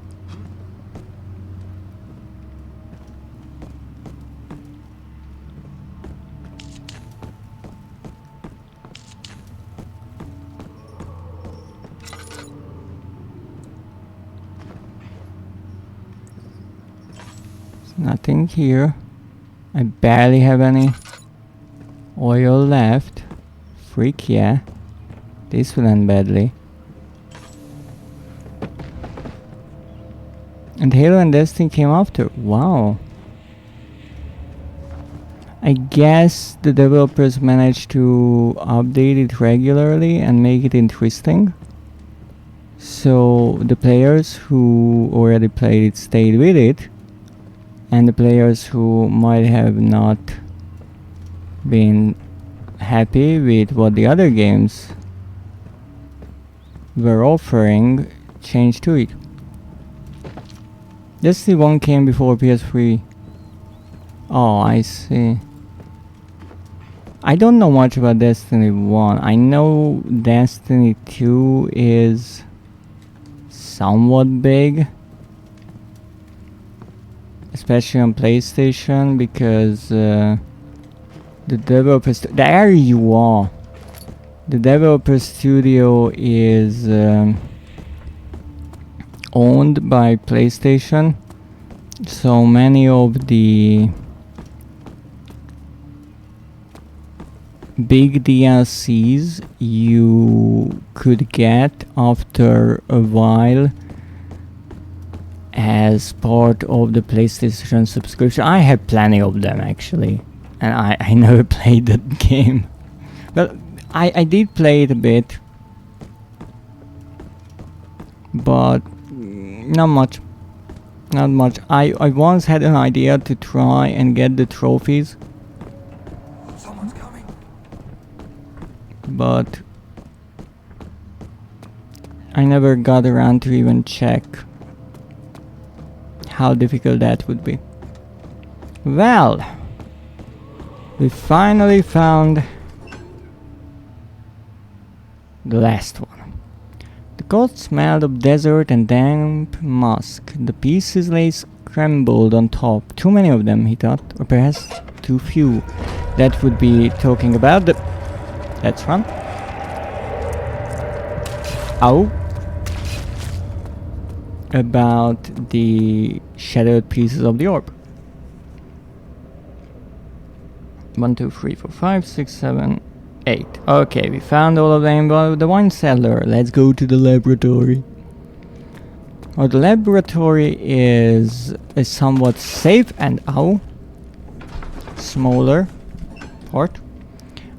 Nothing here. I barely have any oil left. Freak, yeah. This will end badly. And Halo and Destiny came after. Wow. I guess the developers managed to update it regularly and make it interesting. So the players who already played it stayed with it. And the players who might have not been happy with what the other games were offering changed to it. Destiny 1 came before PS3. Oh, I see. I don't know much about Destiny 1. I know Destiny 2 is somewhat big. Especially on PlayStation, because the developer there you are. The developer studio is owned by PlayStation, so many of the big DLCs you could get after a while as part of the PlayStation subscription. I have plenty of them actually, and I never played that game. But I did play it a bit, but not much. Not much. I once had an idea to try and get the trophies. Someone's coming. But I never got around to even check how difficult that would be. Well, we finally found the last one. The cold smelled of desert and damp musk. The pieces lay scrambled on top. Too many of them, he thought, or perhaps too few. That would be talking about the... Let's run. Ow. About the shattered pieces of the orb. 1, 2, 3, 4, 5, 6, 7, 8. Okay, we found all of them. Well, the wine cellar. Let's go to the laboratory. Well, the laboratory is a somewhat safe and smaller part.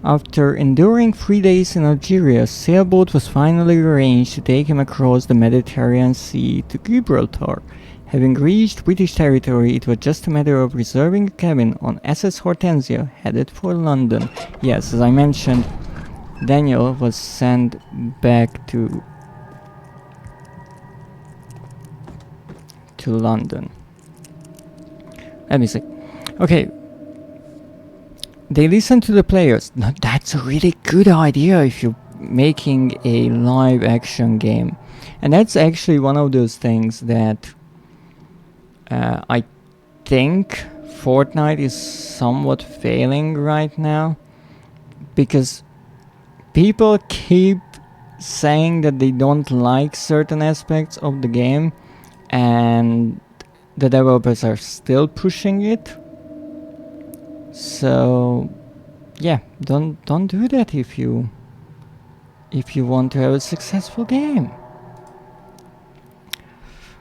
After enduring 3 days in Algeria, a sailboat was finally arranged to take him across the Mediterranean Sea to Gibraltar. Having reached British territory, it was just a matter of reserving a cabin on SS Hortensia, headed for London. Yes, as I mentioned, Daniel was sent back to London. Let me see. Okay. They listen to the players. Now, that's a really good idea if you're making a live action game. And that's actually one of those things that I think Fortnite is somewhat failing right now, because people keep saying that they don't like certain aspects of the game, and the developers are still pushing it. So yeah, don't do that if you want to have a successful game.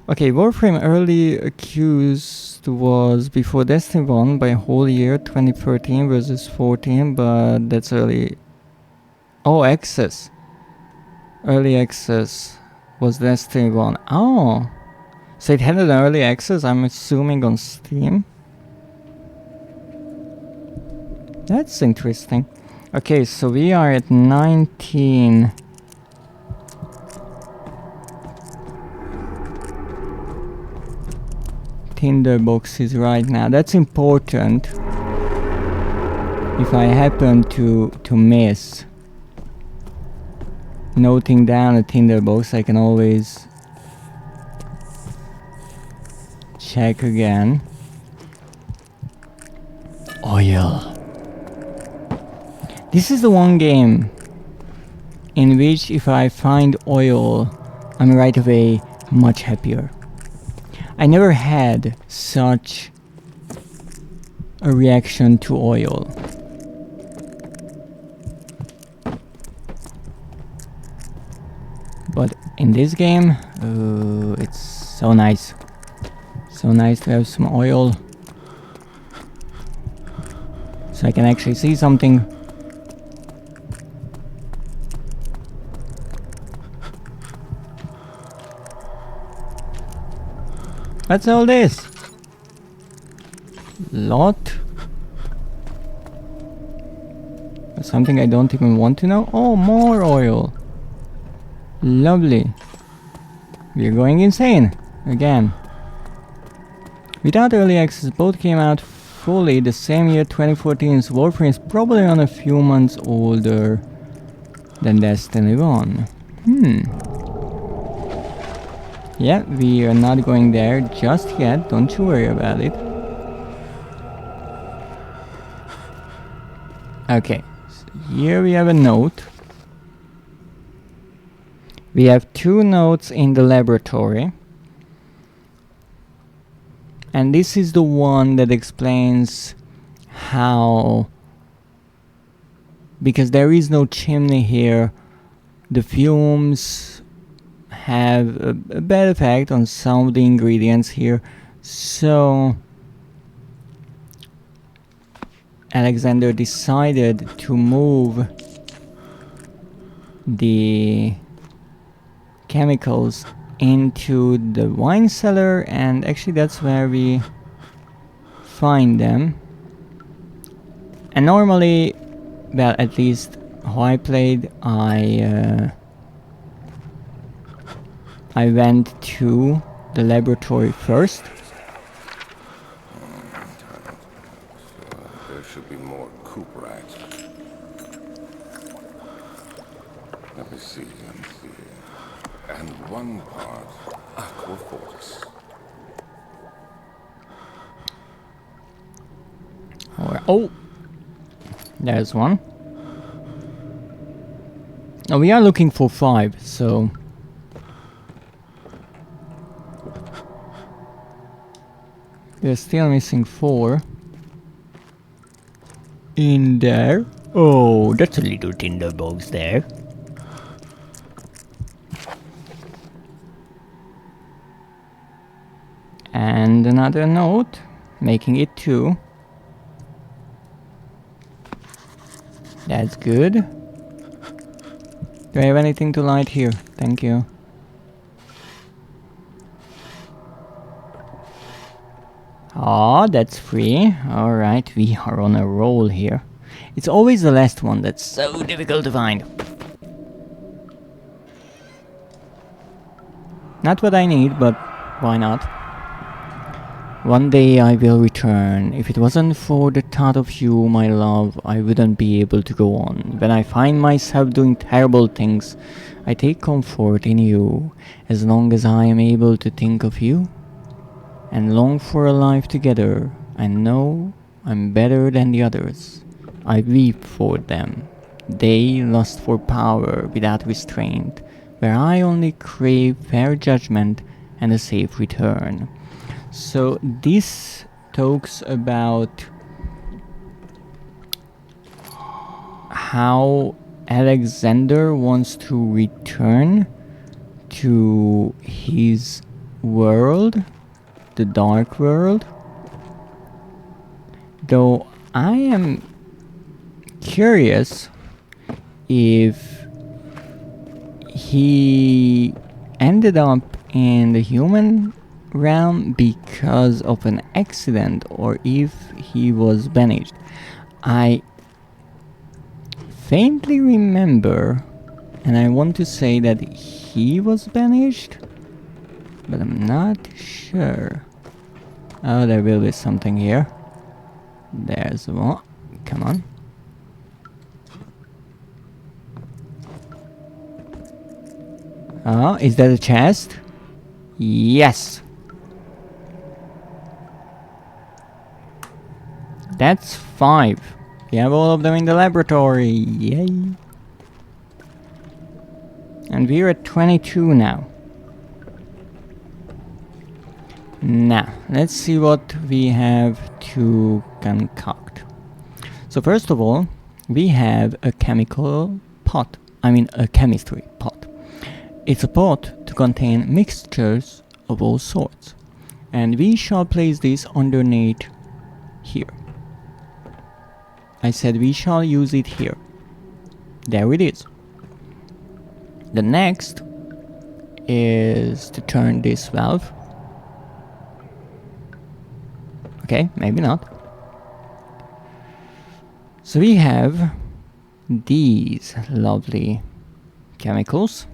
Okay, Warframe early accused was before Destiny 1 by a whole year, 2013 versus 14, but that's early. Oh, access. Early access was Destiny 1. Oh, so it had an early access, I'm assuming on Steam. That's interesting. Okay, so we are at 19. Tinderboxes right now. That's important. If I happen to miss noting down a tinderbox, I can always check again. Oil. This is the one game in which if I find oil, I'm right away much happier. I never had such a reaction to oil. But in this game, it's so nice. So nice to have some oil. So I can actually see something. What's all this? Lot? Something I don't even want to know? Oh, more oil. Lovely. We're going insane. Again. Without early access, both came out fully the same year. 2014's Warframe is probably on a few months older than Destiny 1. Yeah, we are not going there just yet, don't you worry about it. Okay, so here we have a note. We have 2 notes in the laboratory. And this is the one that explains how, because there is no chimney here, the fumes have a bad effect on some of the ingredients here. So Alexander decided to move the chemicals into the wine cellar, and actually that's where we find them. And normally, well, at least how I played, I went to the laboratory first. There should be more coop rats. Let me see. And 1 part aquafortis. Oh, there's one. Now we are looking for 5, so we're still missing 4 in there. Oh, that's a little tinderbox there. And another note, making it 2. That's good. Do I have anything to light here? Thank you. Ah, that's free. Alright, we are on a roll here. It's always the last one that's so difficult to find. Not what I need, but why not? One day I will return. If it wasn't for the thought of you, my love, I wouldn't be able to go on. When I find myself doing terrible things, I take comfort in you. As long as I am able to think of you and long for a life together, I know I'm better than the others. I weep for them. They lust for power without restraint, where I only crave fair judgment and a safe return. So this talks about how Alexander wants to return to his world, the dark world. Though I am curious if he ended up in the human realm because of an accident or if he was banished. I faintly remember, and I want to say that he was banished, but I'm not sure. Oh, there will be something here. There's one. Come on. Oh, is that a chest? Yes. That's 5. We have all of them in the laboratory. Yay. And we're at 22 now. Now, let's see what we have to concoct. So first of all, we have a chemical pot. I mean a chemistry pot. It's a pot to contain mixtures of all sorts. And we shall place this underneath here. I said we shall use it here. There it is. The next is to turn this valve. Okay, maybe not. So we have these lovely chemicals.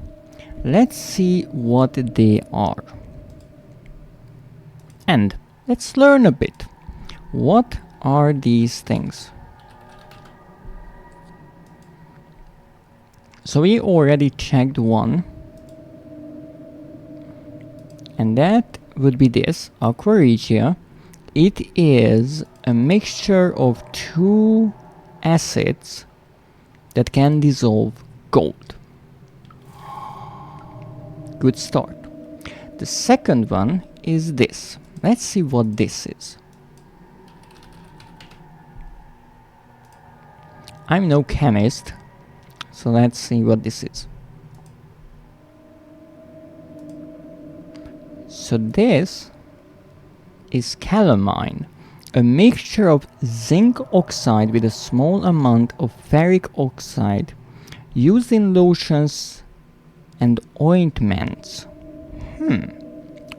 Let's see what they are. And let's learn a bit. What are these things? So we already checked one. And that would be this, aqua regia. It is a mixture of 2 acids that can dissolve gold. Good start. The second one is this. Let's see what this is. I'm no chemist, so let's see what this is. So this is calamine, a mixture of zinc oxide with a small amount of ferric oxide used in lotions and ointments.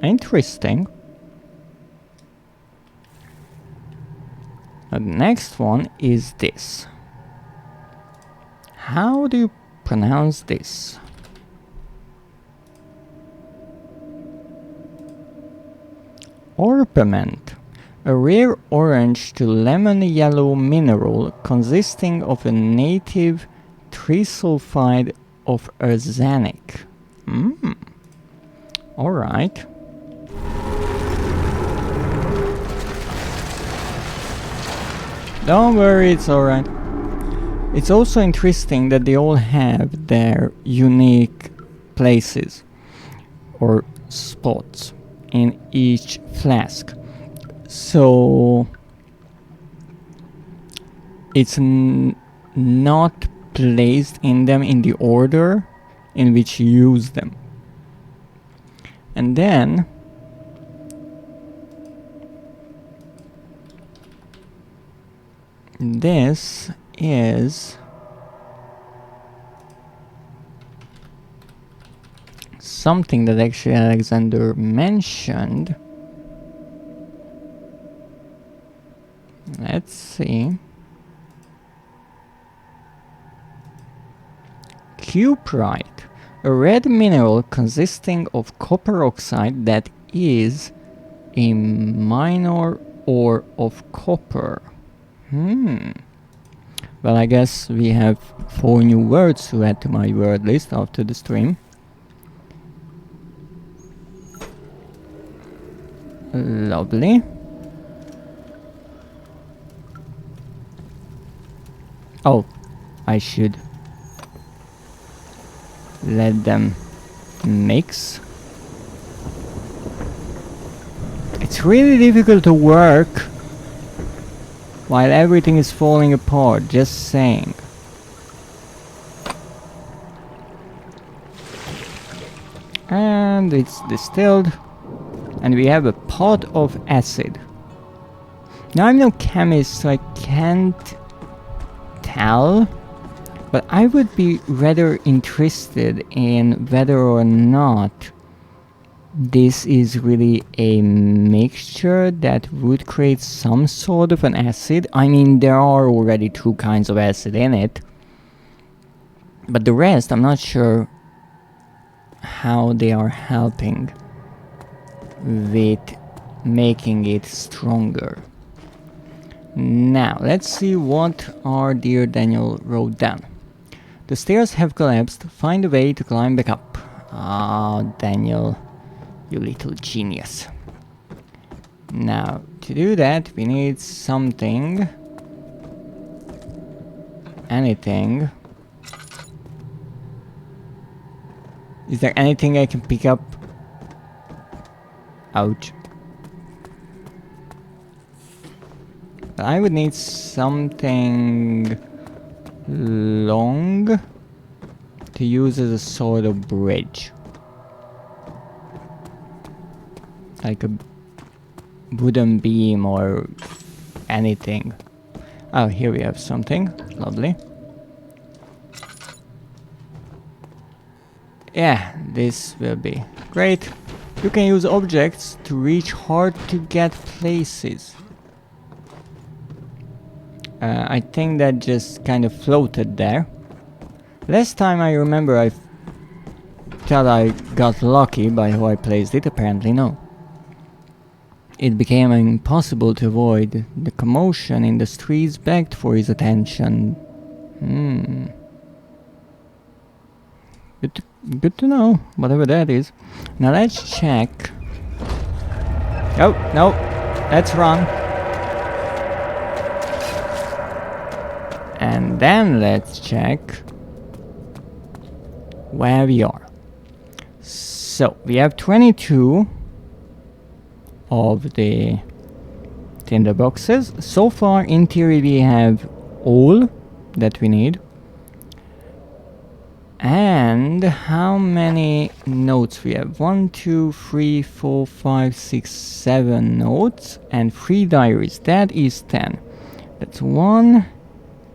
Interesting. The next one is this. How do you pronounce this? Orpiment, a rare orange to lemon yellow mineral consisting of a native trisulfide of arsenic. Alright. Don't worry, it's alright. It's also interesting that they all have their unique places or spots in each flask. So it's not placed in them in the order in which you use them. And then this is something that actually Alexander mentioned. Let's see. Cuprite, a red mineral consisting of copper oxide that is a minor ore of copper. Well, I guess we have 4 new words to add to my word list after the stream. Lovely. Oh, I should let them mix. It's really difficult to work while everything is falling apart, just saying. And it's distilled. And we have a pot of acid. Now I'm no chemist, so I can't tell, but I would be rather interested in whether or not this is really a mixture that would create some sort of an acid. I mean, there are already 2 kinds of acid in it, but the rest I'm not sure how they are helping with making it stronger. Now, let's see what our dear Daniel wrote down. The stairs have collapsed. Find a way to climb back up. Ah, Daniel, you little genius. Now, to do that, we need something. Anything. Is there anything I can pick up? Ouch. I would need something long to use as a sort of bridge. Like a wooden beam or anything. Oh, here we have something. Lovely. Yeah, this will be great. You can use objects to reach hard to get places. I think that just kind of floated there. Last time I remember I thought I got lucky by how I placed it, apparently no. It became impossible to avoid. The commotion in the streets begged for his attention. Good to know, whatever that is. Now let's check. Oh, no, let's run. And then let's check where we are. So we have 22 of the tinderboxes. So far, in theory, we have all that we need. And how many notes we have? 1, 2, 3, 4, 5, 6, 7 notes and 3 diaries. That is 10. That's 1,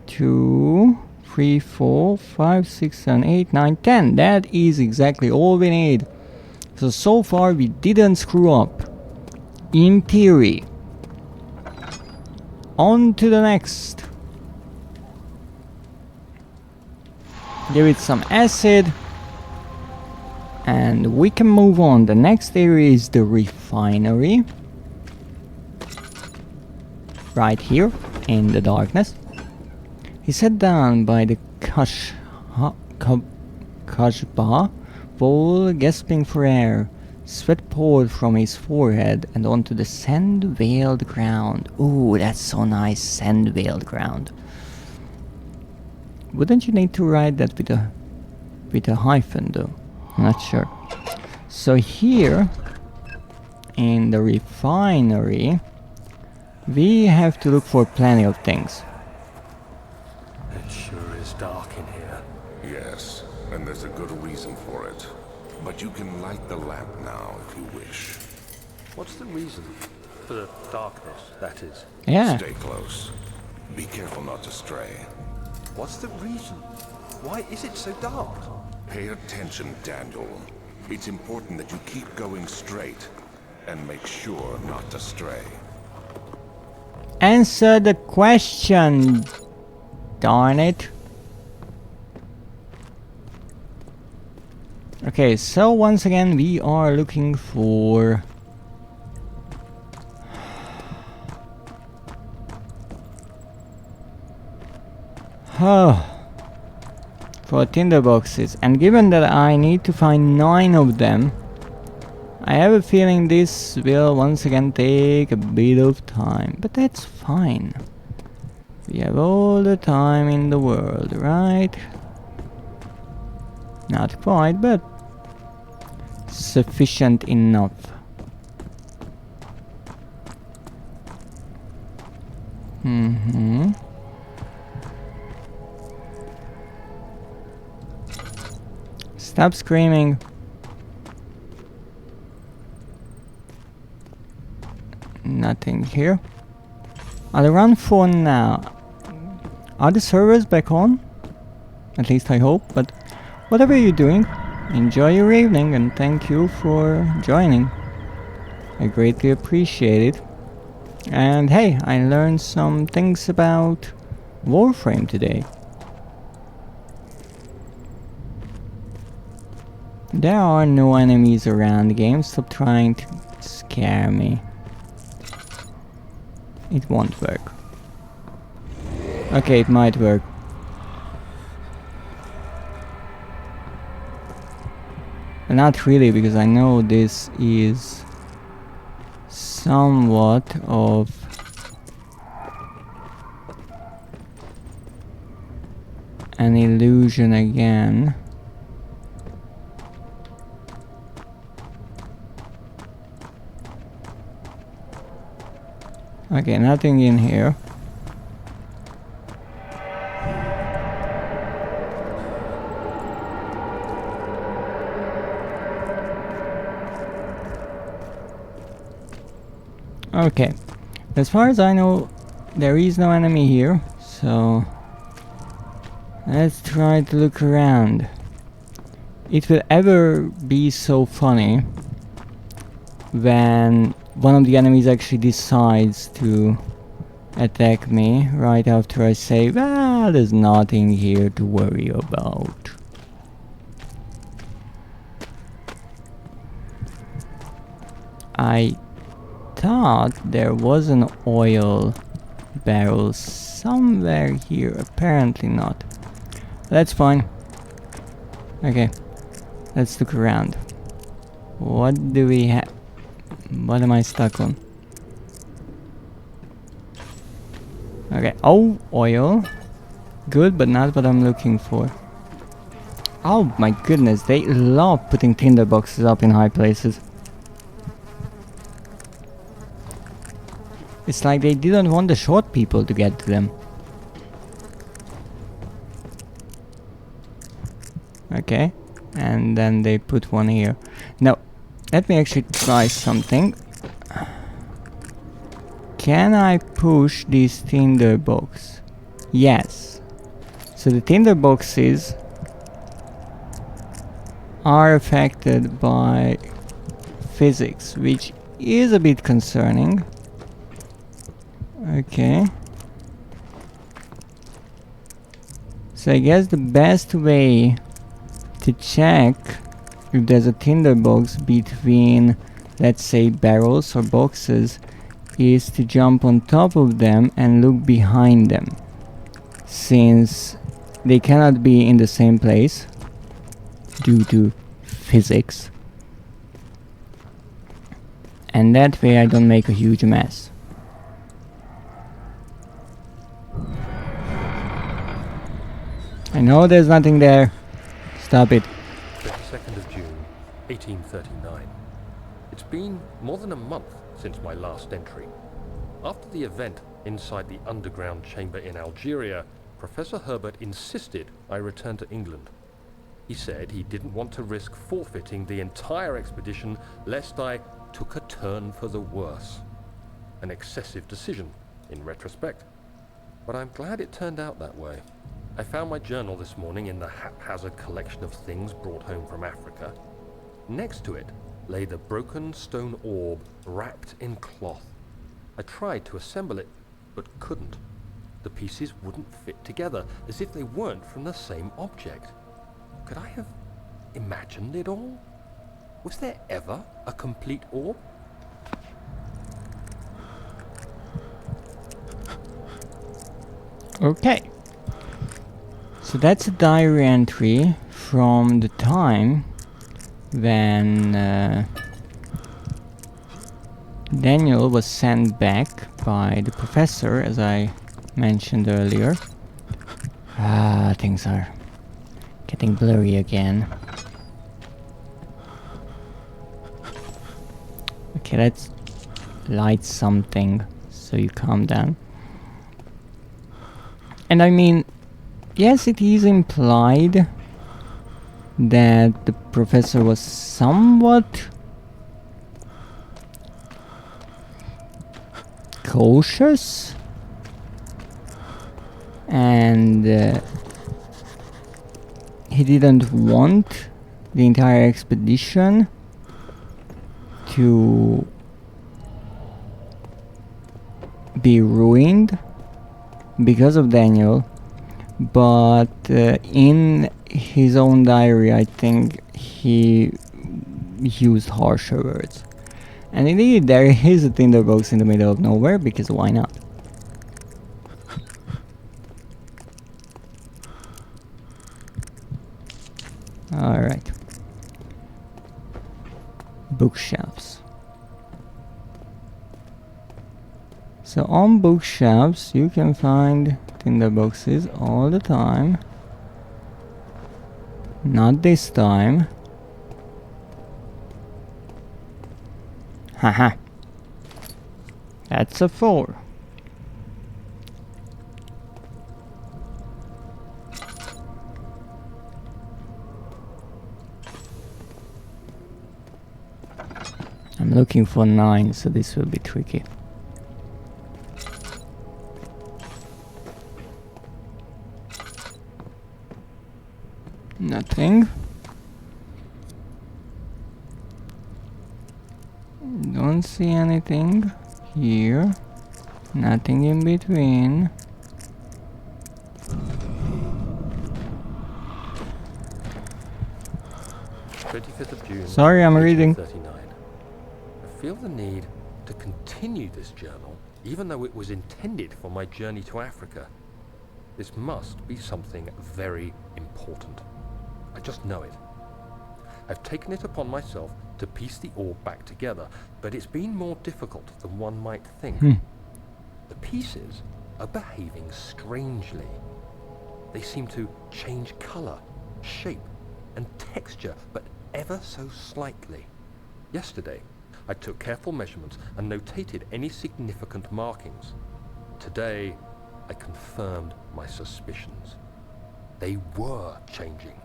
2, 3, 4, 5, 6, 7, 8, 9, 10. That is exactly all we need. So far we didn't screw up. In theory. On to the next. Give it some acid. And we can move on. The next area is the refinery. Right here in the darkness. He sat down by the Kashba bowl, gasping for air. Sweat poured from his forehead and onto the sand-veiled ground. Ooh, that's so nice, sand-veiled ground. Wouldn't you need to write that with a hyphen though? I'm not sure. So here, in the refinery, we have to look for plenty of things. It sure is dark in here. Yes, and there's a good reason for it. But you can light the lamp now if you wish. What's the reason? For the darkness, that is. Yeah. Stay close. Be careful not to stray. What's the reason? Why is it so dark? Pay attention, Daniel. It's important that you keep going straight and make sure not to stray. Answer the question, darn it. Okay, so once again we are looking for for tinderboxes, and given that I need to find 9 of them, I have a feeling this will once again take a bit of time, but that's fine. We have all the time in the world, right? Not quite, but sufficient enough. Stop screaming. nothing here. I'll run for now. Are the servers back on? At least I hope, but whatever you're doing, enjoy your evening and thank you for joining. I greatly appreciate it. And hey, I learned some things about Warframe today. There are no enemies around the game, stop trying to scare me. It won't work. Okay, it might work. But not really, because I know this is somewhat of an illusion again. Okay, nothing in here. Okay, as far as I know, there is no enemy here, so let's try to look around. It will ever be so funny when one of the enemies actually decides to attack me right after I say, well, there's nothing here to worry about. I thought there was an oil barrel somewhere here, apparently not. That's fine. Okay, let's look around. What do we have? What am I stuck on? Okay, oh, oil. Good, but not what I'm looking for. Oh my goodness, they love putting tinderboxes up in high places. It's like they didn't want the short people to get to them. Okay, and then they put one here. Now, let me actually try something. Can I push this tinderbox? Yes. So the tinderboxes are affected by physics, which is a bit concerning. Okay. So I guess the best way to check if there's a tinderbox between, let's say, barrels or boxes is to jump on top of them and look behind them, since they cannot be in the same place due to physics, and that way I don't make a huge mess. I know there's nothing there. Stop it. 22nd of June, 1839. It's been more than a month since my last entry. After the event inside the underground chamber in Algeria, Professor Herbert insisted I return to England. He said he didn't want to risk forfeiting the entire expedition lest I took a turn for the worse. An excessive decision, in retrospect. But I'm glad it turned out that way. I found my journal this morning in the haphazard collection of things brought home from Africa. Next to it lay the broken stone orb wrapped in cloth. I tried to assemble it, but couldn't. The pieces wouldn't fit together, as if they weren't from the same object. Could I have imagined it all? Was there ever a complete orb? Okay. So that's a diary entry from the time when Daniel was sent back by the professor, as I mentioned earlier. Things are getting blurry again. Okay, let's light something so you calm down. And I mean, yes, it is implied that the professor was somewhat cautious and he didn't want the entire expedition to be ruined because of Daniel, but in his own diary I think he used harsher words. And indeed there is a tinderbox in the middle of nowhere, because why not? Alright. Bookshelves. So on bookshelves you can find tinderboxes all the time. Not this time. Haha. That's a 4. I'm looking for 9, so this will be tricky. Nothing. Don't see anything here. Nothing in between. Of June, Sorry, I'm reading. 1839. I feel the need to continue this journal, even though it was intended for my journey to Africa. This must be something very important. I just know it. I've taken it upon myself to piece the orb back together, but it's been more difficult than one might think. The pieces are behaving strangely. They seem to change color, shape, and texture, but ever so slightly. Yesterday, I took careful measurements and notated any significant markings. Today, I confirmed my suspicions. They were changing.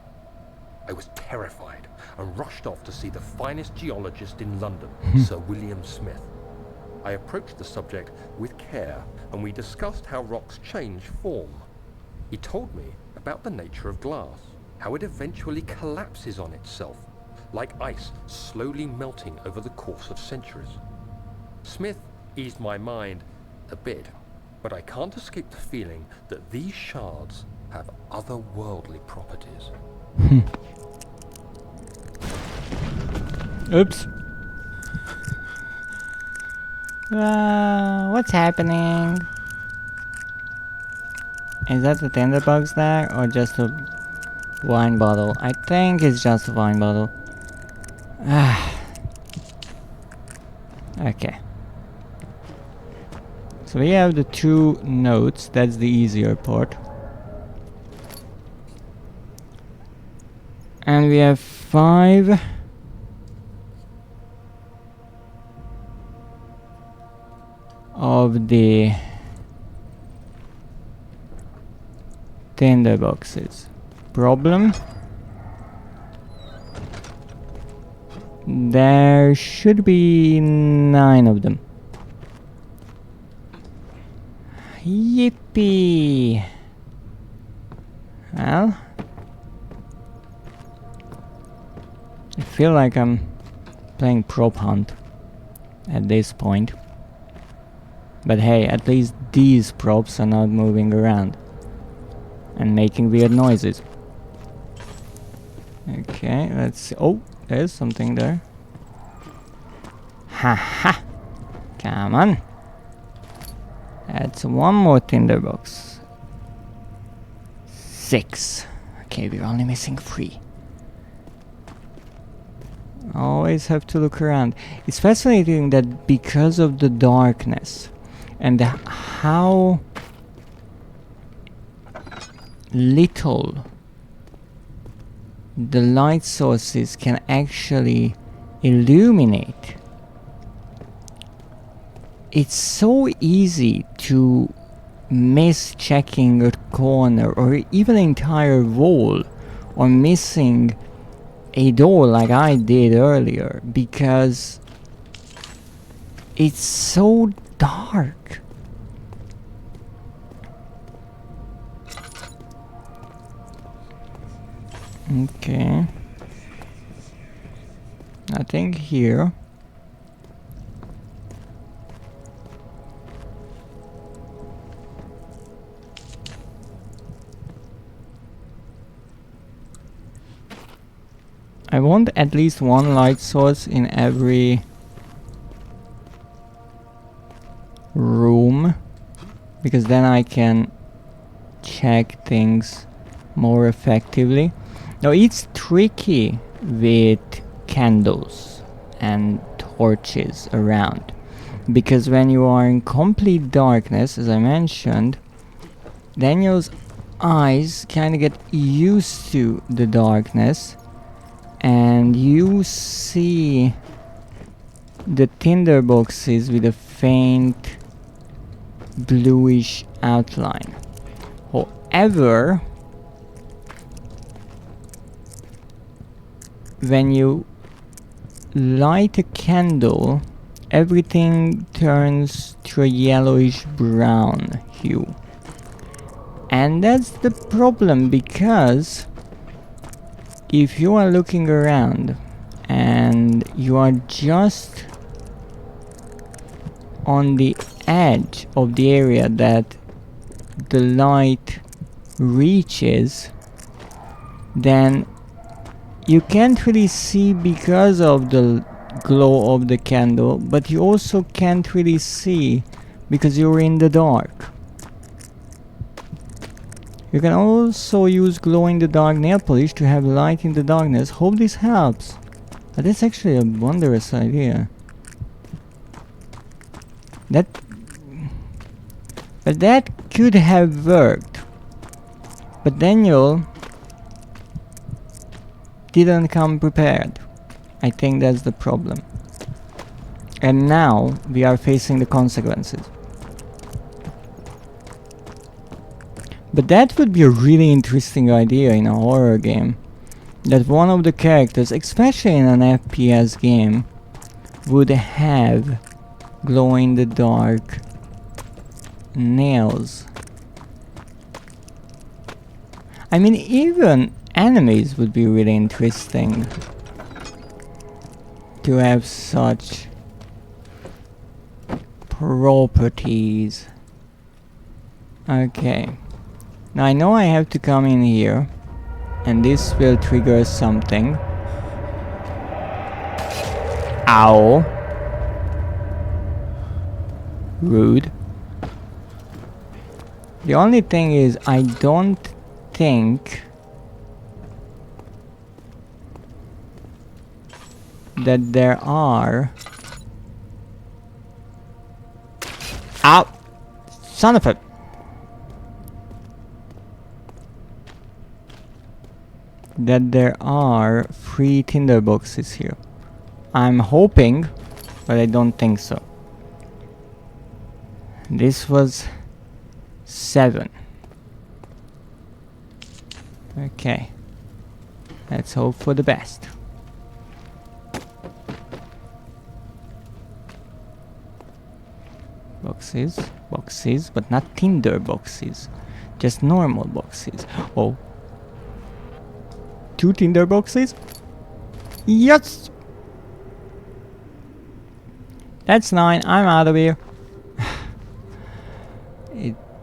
I was terrified and rushed off to see the finest geologist in London, Sir William Smith. I approached the subject with care and we discussed how rocks change form. He told me about the nature of glass, how it eventually collapses on itself, like ice slowly melting over the course of centuries. Smith eased my mind a bit, but I can't escape the feeling that these shards have otherworldly properties. Oops. What's happening? Is that the tinderbox there, or just a wine bottle? I think it's just a wine bottle. Okay. So we have the 2 notes, that's the easier part. And we have 5 of the tinderboxes. Problem? There should be 9 of them. Yippee! Well, I feel like I'm playing prop hunt at this point. But hey, at least these props are not moving around and making weird noises. Okay, let's see. Oh, there's something there. Haha! Come on! That's 1 more tinderbox. 6. Okay, we're only missing 3. Always have to look around. It's fascinating that because of the darkness and how little the light sources can actually illuminate, it's so easy to miss checking a corner or even an entire wall, or missing a door like I did earlier, because it's so dark. Okay. Nothing here. I want at least one light source in every room, because then I can check things more effectively. Now it's tricky with candles and torches around, because when you are in complete darkness, as I mentioned, Daniel's eyes kind of get used to the darkness, and you see the tinderboxes with a faint bluish outline. However, when you light a candle, everything turns to a yellowish brown hue. And that's the problem, because if you are looking around and you are just on the edge of the area that the light reaches, then you can't really see because of the glow of the candle, but you also can't really see because you're in the dark. You can also use glow-in-the-dark nail polish to have light in the darkness. Hope this helps. That's actually a wondrous idea. But that could have worked. But Daniel didn't come prepared. I think that's the problem. And now we are facing the consequences. But that would be a really interesting idea in a horror game. That one of the characters, especially in an FPS game, would have glow-in-the-dark nails. I mean, even enemies would be really interesting to have such properties. Okay. Now I know I have to come in here, and this will trigger something. Ow. Rude. The only thing is, I don't think that there are... Ow! Son of a... that there are 3 tinderboxes here. I'm hoping, but I don't think so. This was 7. Okay. Let's hope for the best. Boxes, boxes, but not tinder boxes. Just normal boxes. Oh. 2 tinder boxes? Yes! That's 9. I'm out of here.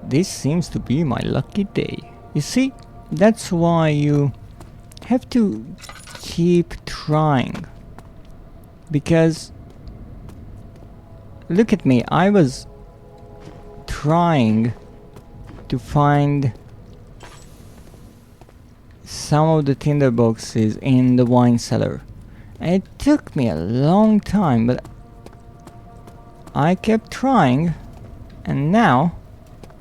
This seems to be my lucky day. You see, that's why you have to keep trying. Because look at me, I was trying to find some of the tinderboxes in the wine cellar. And it took me a long time, but I kept trying, and now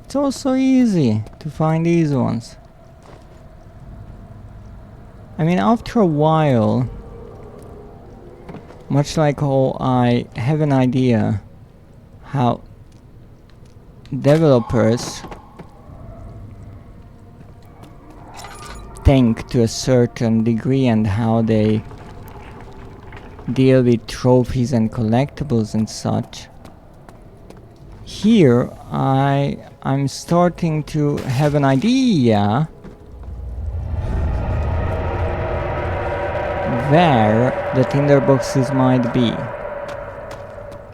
it's also easy to find these ones. I mean, after a while, much like how I have an idea how developers think to a certain degree and how they deal with trophies and collectibles and such, here I'm starting to have an idea where the tinderboxes might be.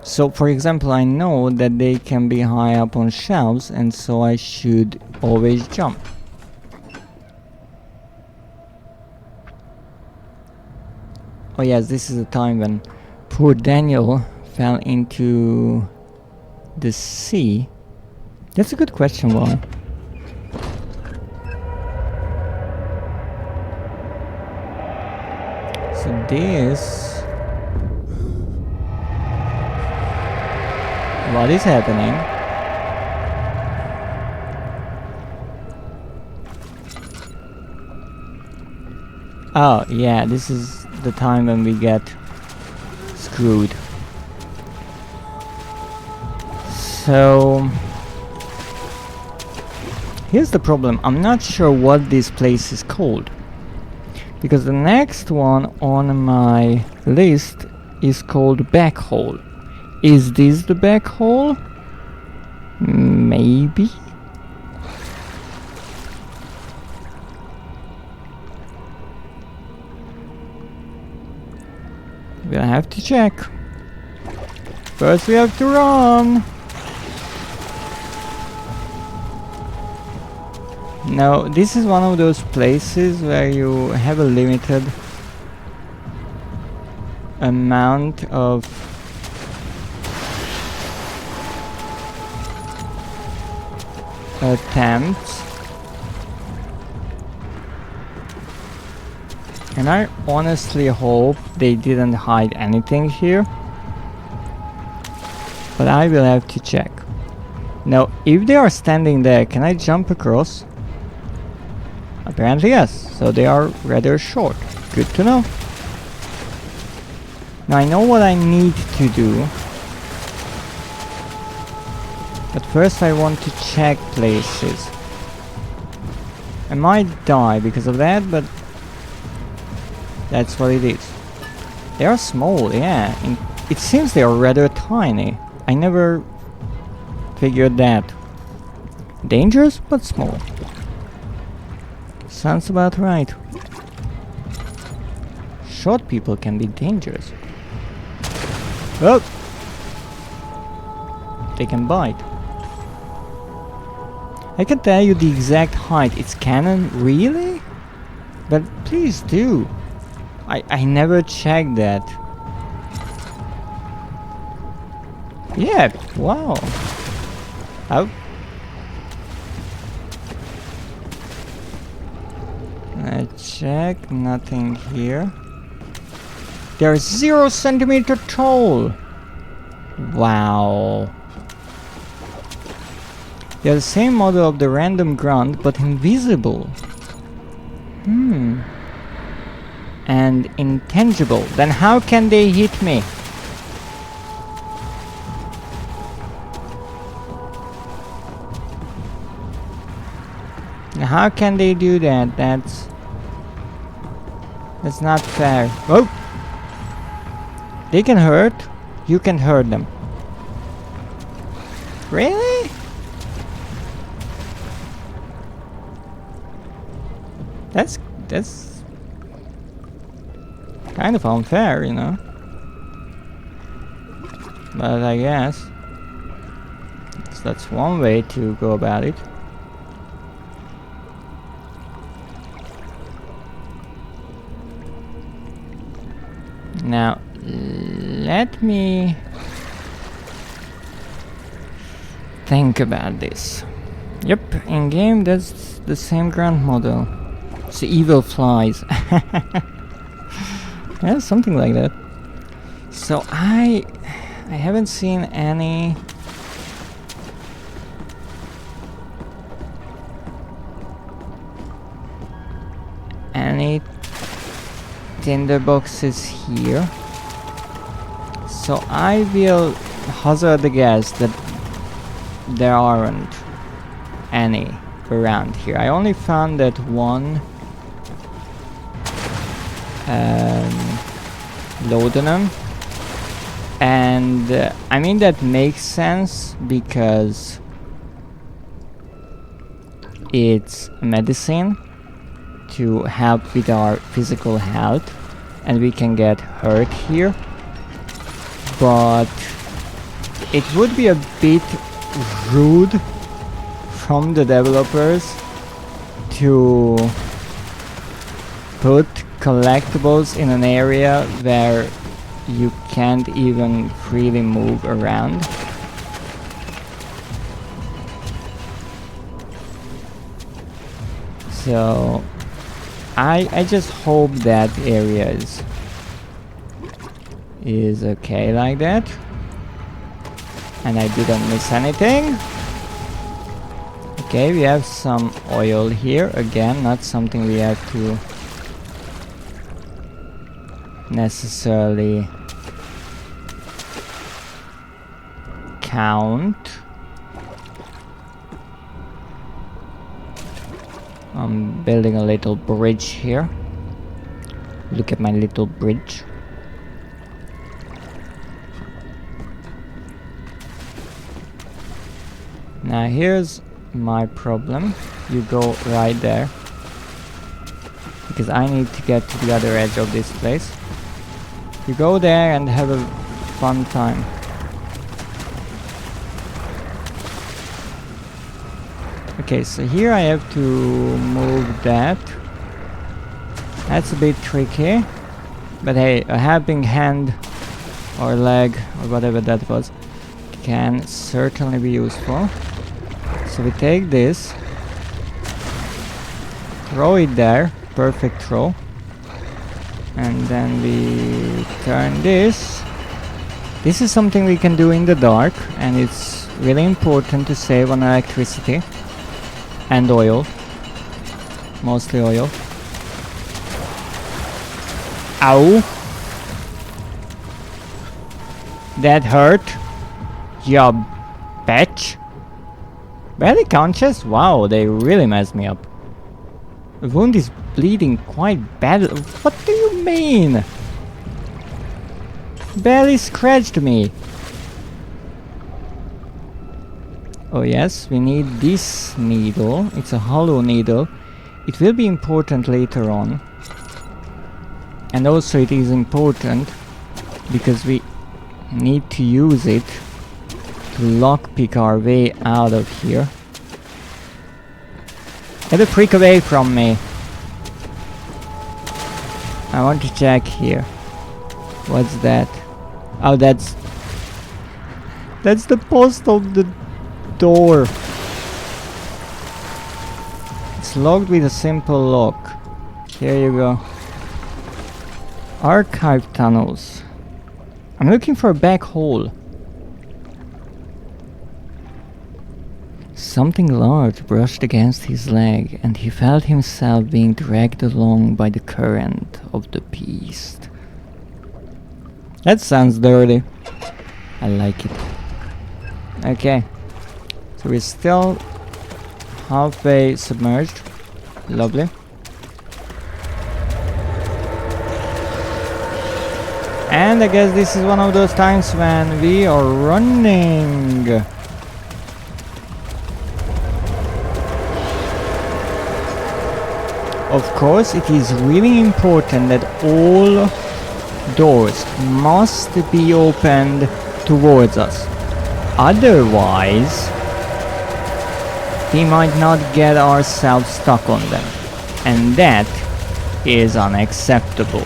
So for example, I know that they can be high up on shelves, and so I should always jump. Oh yes, this is the time when poor Daniel fell into the sea. That's a good question, why? So this... What is happening? Oh yeah, this is the time when we get screwed. So here's the problem. I'm not sure what this place is called, because the next one on my list is called Back Hole. Is this the back hole? Maybe? We'll have to check. First we have to run! Now, this is one of those places where you have a limited amount of attempts, and I honestly hope they didn't hide anything here, but I will have to check. Now, if they are standing there, can I jump across? Apparently yes, so they are rather short. Good to know. Now I know what I need to do, but first I want to check places. I might die because of that, but that's what it is. They are small, yeah. It seems they are rather tiny. I never figured that. Dangerous, but small. Sounds about right. Short people can be dangerous. Oh! They can bite. I can tell you the exact height. It's canon, really? But please do. I never checked that. Yeah, wow. Oh. I check, nothing here. They're 0 centimeter tall. Wow. They're the same model of the random grunt, but invisible. And intangible. Then how can they hit me? How can they do that? That's not fair. Oh! They can hurt. You can hurt them. Really? That's kind of unfair, you know. But I guess that's one way to go about it. Now, let me think about this. Yep, in game that's the same grunt model. It's evil flies. Yeah, something like that. So I haven't seen any tinderboxes here. So I will hazard a guess that there aren't any around here. I only found that one laudanum And I mean, that makes sense because it's medicine to help with our physical health, and we can get hurt here, but it would be a bit rude from the developers to put collectibles in an area where you can't even freely move around. So I just hope that area is okay like that, and I didn't miss anything. Okay, we have some oil here, again, not something we have to necessarily count. I'm building a little bridge here. Look at my little bridge. Now here's my problem. You go right there, because I need to get to the other edge of this place. You go there and have a fun time. Okay, so here I have to move that. That's a bit tricky, but hey, a helping hand or leg or whatever that was can certainly be useful. So we take this, throw it there, perfect throw, and then we turn this. This is something we can do in the dark, and it's really important to save on electricity and oil, mostly oil. Ow! That hurt, ya bitch. Barely conscious? Wow, they really messed me up. The wound is bleeding quite badly. What do you mean? Barely scratched me. Oh yes, we need this needle. It's a hollow needle. It will be important later on. And also it is important because we need to use it to lockpick our way out of here. Get the freak away from me. I want to check here. What's that? Oh, that's the post of the door. It's locked with a simple lock. Here you go. Archive tunnels. I'm looking for a back hole. Something large brushed against his leg, and he felt himself being dragged along by the current of the beast. That sounds dirty. I like it. Okay. So we're still halfway submerged. Lovely. And I guess this is one of those times when we are running. Of course, it is really important that all doors must be opened towards us. Otherwise, we might not get ourselves stuck on them. And that is unacceptable.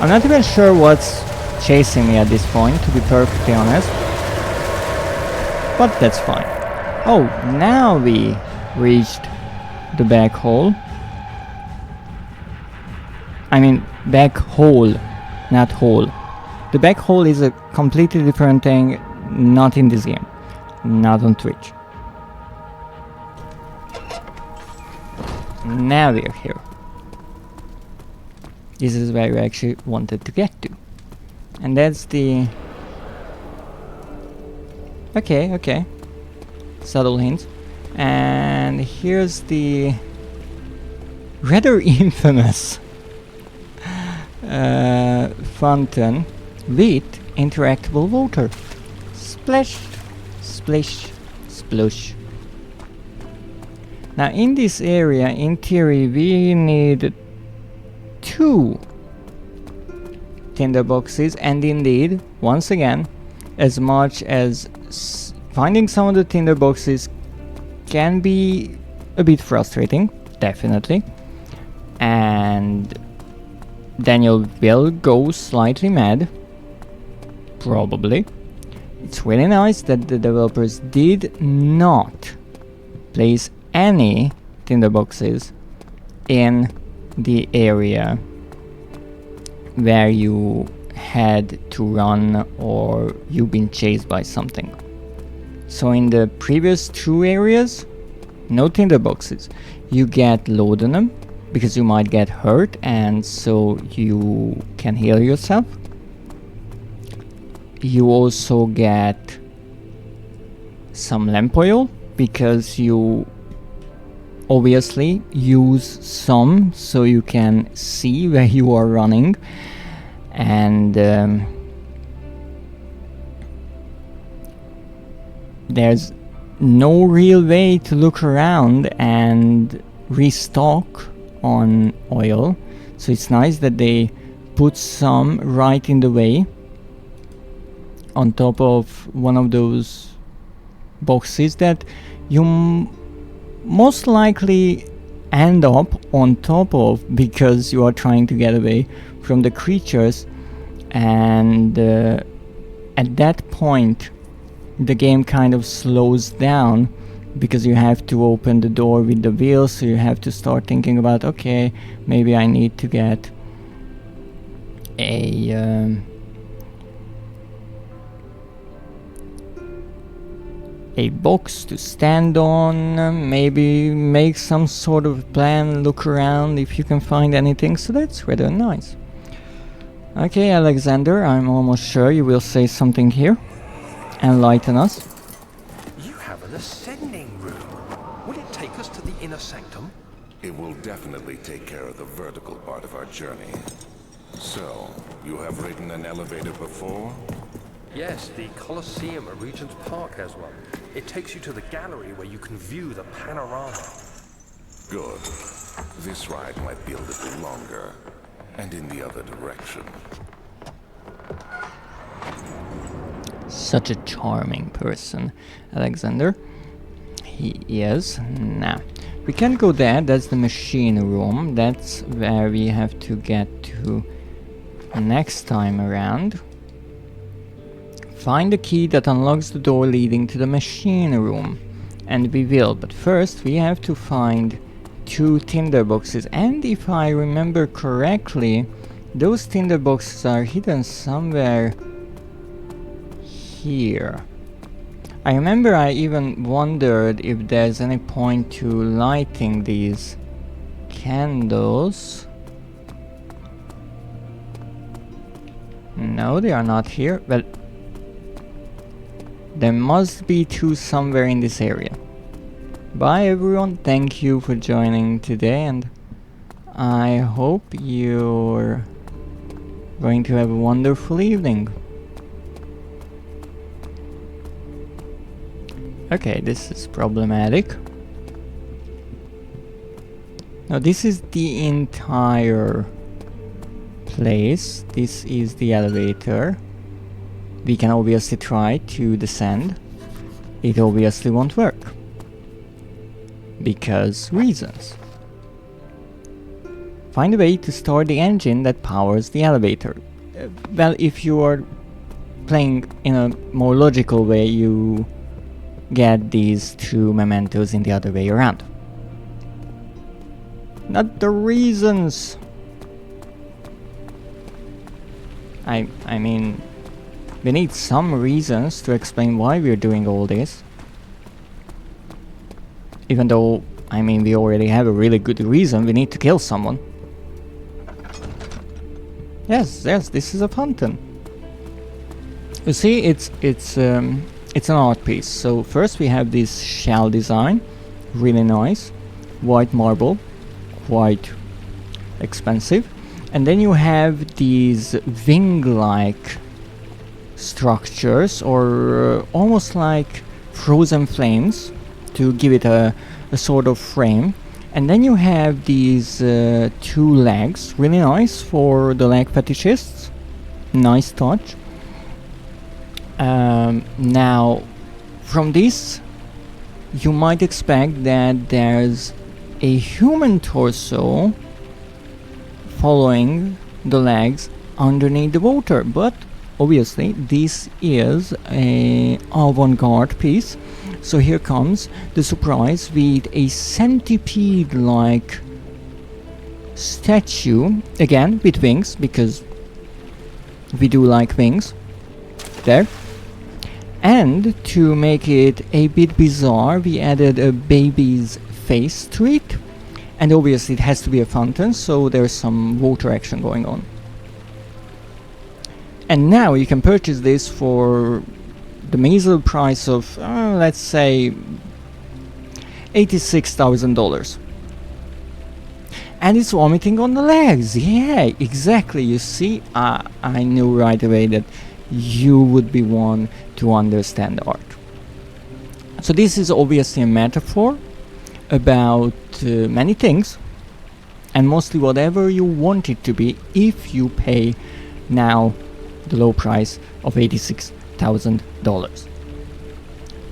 I'm not even sure what's chasing me at this point, to be perfectly honest. But that's fine. Oh, now we reached the back hole. I mean, back hole, not hole. The back hole is a completely different thing, not in this game, not on Twitch. Now we're here. This is where we actually wanted to get to. And that's the... Okay. Subtle hints. And here's the rather infamous fountain. with interactable water. Splash, splish, splush. Now in this area, in theory, we need 2 tinderboxes, and indeed, once again, as much as finding some of the tinderboxes can be a bit frustrating, definitely, and Daniel will go slightly mad, probably. It's really nice that the developers did not place any tinderboxes in the area where you had to run or you've been chased by something. So in the previous 2 areas, no tinderboxes. You get laudanum because you might get hurt, and so you can heal yourself. You also get some lamp oil because you obviously use some so you can see where you are running, and there's no real way to look around and restock on oil, so it's nice that they put some right in the way on top of one of those boxes that you most likely end up on top of because you are trying to get away from the creatures, and at that point the game kind of slows down because you have to open the door with the wheel, so you have to start thinking about, okay, maybe I need to get a box to stand on, maybe make some sort of plan, look around if you can find anything, so that's rather nice. Okay, Alexander, I'm almost sure you will say something here. Enlighten us. You have an ascending room. Will it take us to the inner sanctum? It will definitely take care of the vertical part of our journey. So, you have ridden an elevator before? Yes, the Colosseum at Regent's Park has one. It takes you to the gallery where you can view the panorama. Good. This ride might be a little longer, and in the other direction. Such a charming person, Alexander. He is. Now, we can't go there, that's the machine room. That's where we have to get to next time around. Find the key that unlocks the door leading to the machine room. And we will, but first we have to find 2 tinderboxes. And if I remember correctly, those tinderboxes are hidden somewhere here. I remember I even wondered if there's any point to lighting these candles. No, they are not here. Well, there must be 2 somewhere in this area. Bye everyone, thank you for joining today, and I hope you're going to have a wonderful evening. Okay, this is problematic. Now this is the entire place. This is the elevator. We can obviously try to descend. It obviously won't work. Because reasons. Find a way to start the engine that powers the elevator. Well, if you are playing in a more logical way, you get these 2 mementos in the other way around. Not the reasons. I mean, we need some reasons to explain why we're doing all this. Even though, I mean, we already have a really good reason, we need to kill someone. Yes, this is a fountain. You see, it's an art piece. So first we have this shell design, really nice, white marble, quite expensive, and then you have these wing-like structures, or almost like frozen flames to give it a sort of frame. And then you have these 2 legs, really nice for the leg fetishists. Nice touch. Now, from this, you might expect that there's a human torso following the legs underneath the water, but obviously this is a avant-garde piece. So here comes the surprise with a centipede-like statue, again with wings, because we do like wings. There. And to make it a bit bizarre, we added a baby's face to it. And obviously it has to be a fountain, so there's some water action going on. And now you can purchase this for the measly price of, let's say, $86,000. And it's vomiting on the legs. Yeah, exactly. You see, I knew right away that you would be one to understand art. So this is obviously a metaphor about many things, and mostly whatever you want it to be if you pay now the low price of $86,000.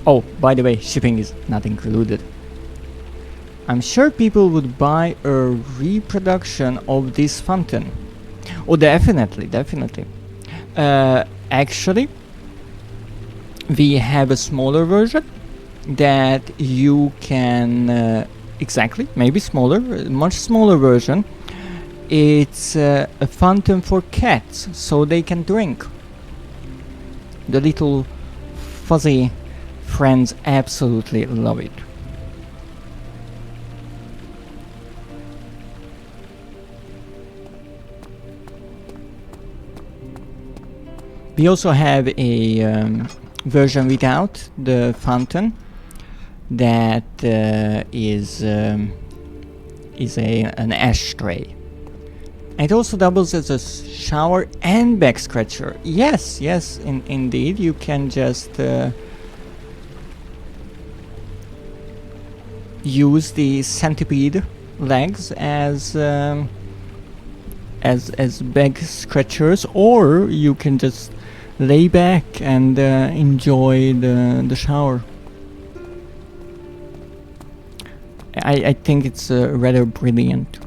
Oh, by the way, shipping is not included. I'm sure people would buy a reproduction of this fountain. Oh, definitely. Actually, we have a smaller version that you can exactly, maybe smaller, much smaller version. It's a fountain for cats, so they can drink. The little fuzzy friends absolutely love it. We also have a version without the fountain that is an ashtray. It also doubles as a shower and back scratcher. Yes, indeed. You can just use the centipede legs as back scratchers, or you can just lay back and enjoy the shower. I think it's rather brilliant.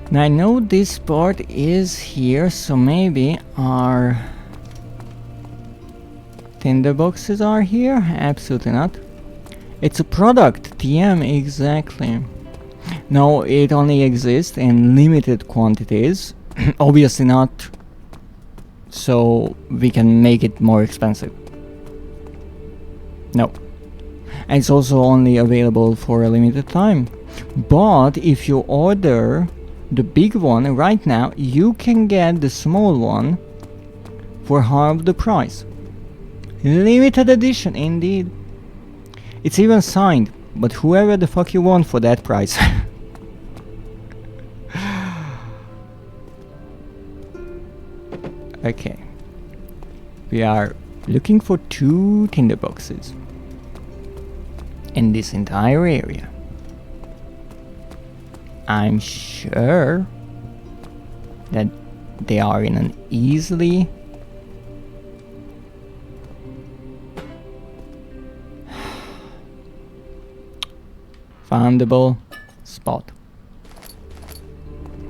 Now I know this part is here, so maybe our tinderboxes are here? Absolutely not. It's a product, TM, exactly. No, it only exists in limited quantities. Obviously not, so we can make it more expensive. No. And it's also only available for a limited time. But if you order the big one right now, you can get the small one for half the price. Limited edition, indeed. It's even signed, but whoever the fuck you want for that price. Okay. We are looking for 2 tinderboxes in this entire area. I'm sure that they are in an easily foundable spot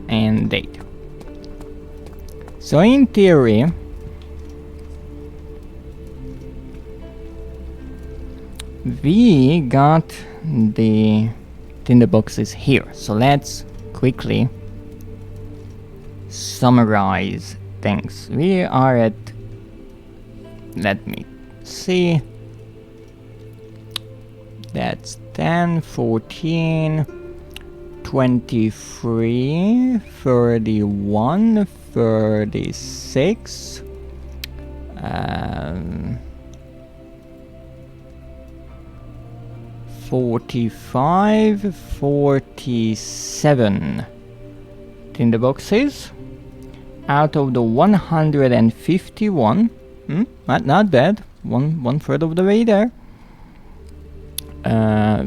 and date. So in theory, we got the tinderboxes here. So let's quickly summarize things. We are at, let me see, that's 10, 14, 23, 31, 36, 45, 47 tinderboxes, out of the 151. Not bad. One third of the way there.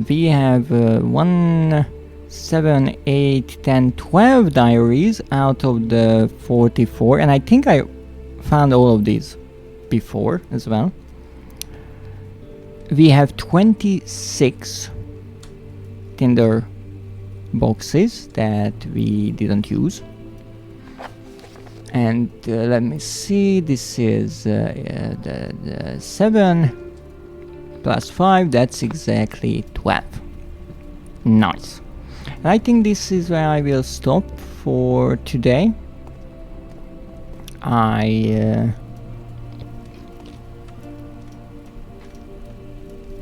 We have 1, 7, 8, 10, 12 diaries out of the 44, and I think I found all of these before as well. We have 26 Tinder boxes that we didn't use. And let me see, this is the 7 plus 5, that's exactly 12. Nice. And I think this is where I will stop for today. I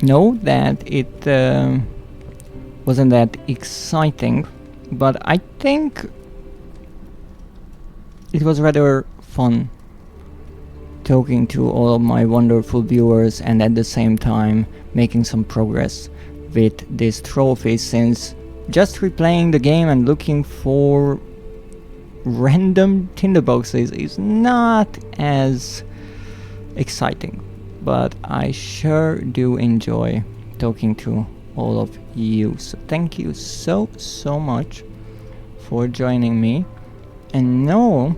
know that it wasn't that exciting, but I think it was rather fun talking to all of my wonderful viewers and at the same time making some progress with this trophy, since just replaying the game and looking for random tinderboxes is not as exciting, but I sure do enjoy talking to all of you. So thank you so much for joining me. And no,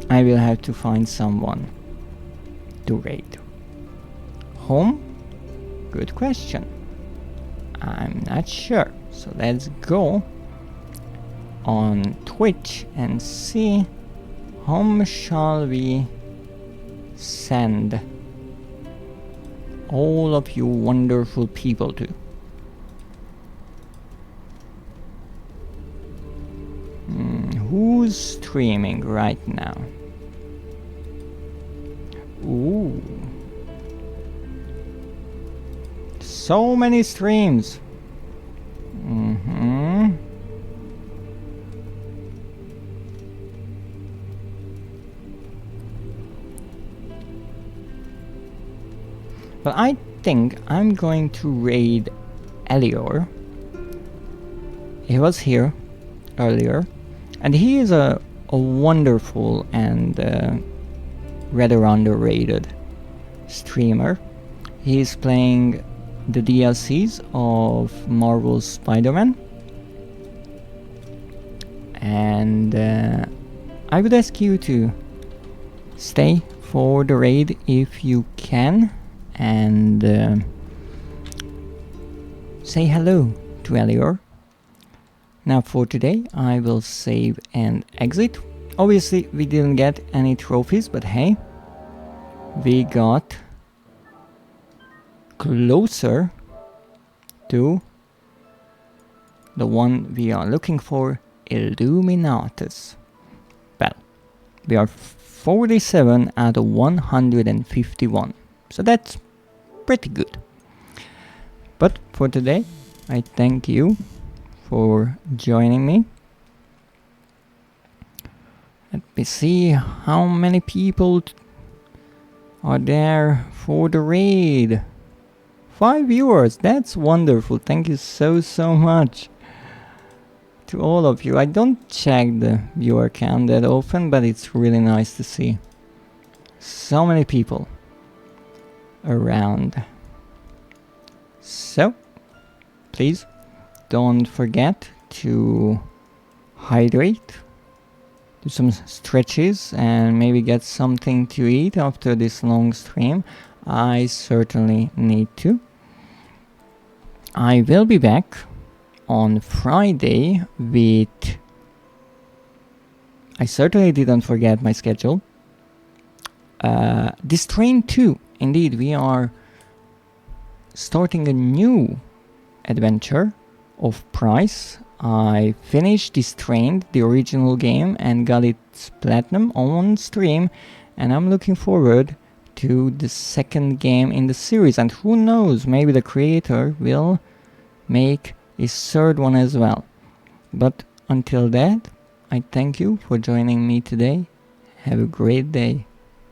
I will have to find someone to raid. Home? Good question. I'm not sure. So let's go on Twitch and see whom shall we send all of you wonderful people to. Who's streaming right now? Ooh. So many streams. But I think I'm going to raid Elior. He was here earlier, and he is a wonderful and rather underrated streamer. He's playing the DLCs of Marvel's Spider-Man, and I would ask you to stay for the raid if you can, and say hello to Elior. Now for today I will save and exit. Obviously we didn't get any trophies, but hey, we got closer to the one we are looking for, Illuminatus. Well, we are 47 out of 151, so that's pretty good. But for today I thank you for joining me. Let me see how many people are there for the raid. 5 viewers, that's wonderful. Thank you so much to all of you. I don't check the viewer count that often, but it's really nice to see so many people around. So please don't forget to hydrate, do some stretches, and maybe get something to eat after this long stream. I certainly need to. I will be back on Friday with... I certainly didn't forget my schedule. This train too. Indeed, we are starting a new adventure of price. I finished this train, the original game, and got its platinum on stream, and I'm looking forward to the second game in the series, and who knows, maybe the creator will make a third one as well. But until that, I thank you for joining me today. Have a great day,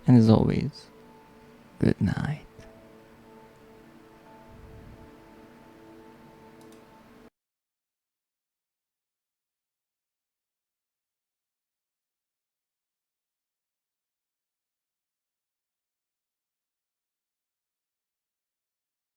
and as always, good night.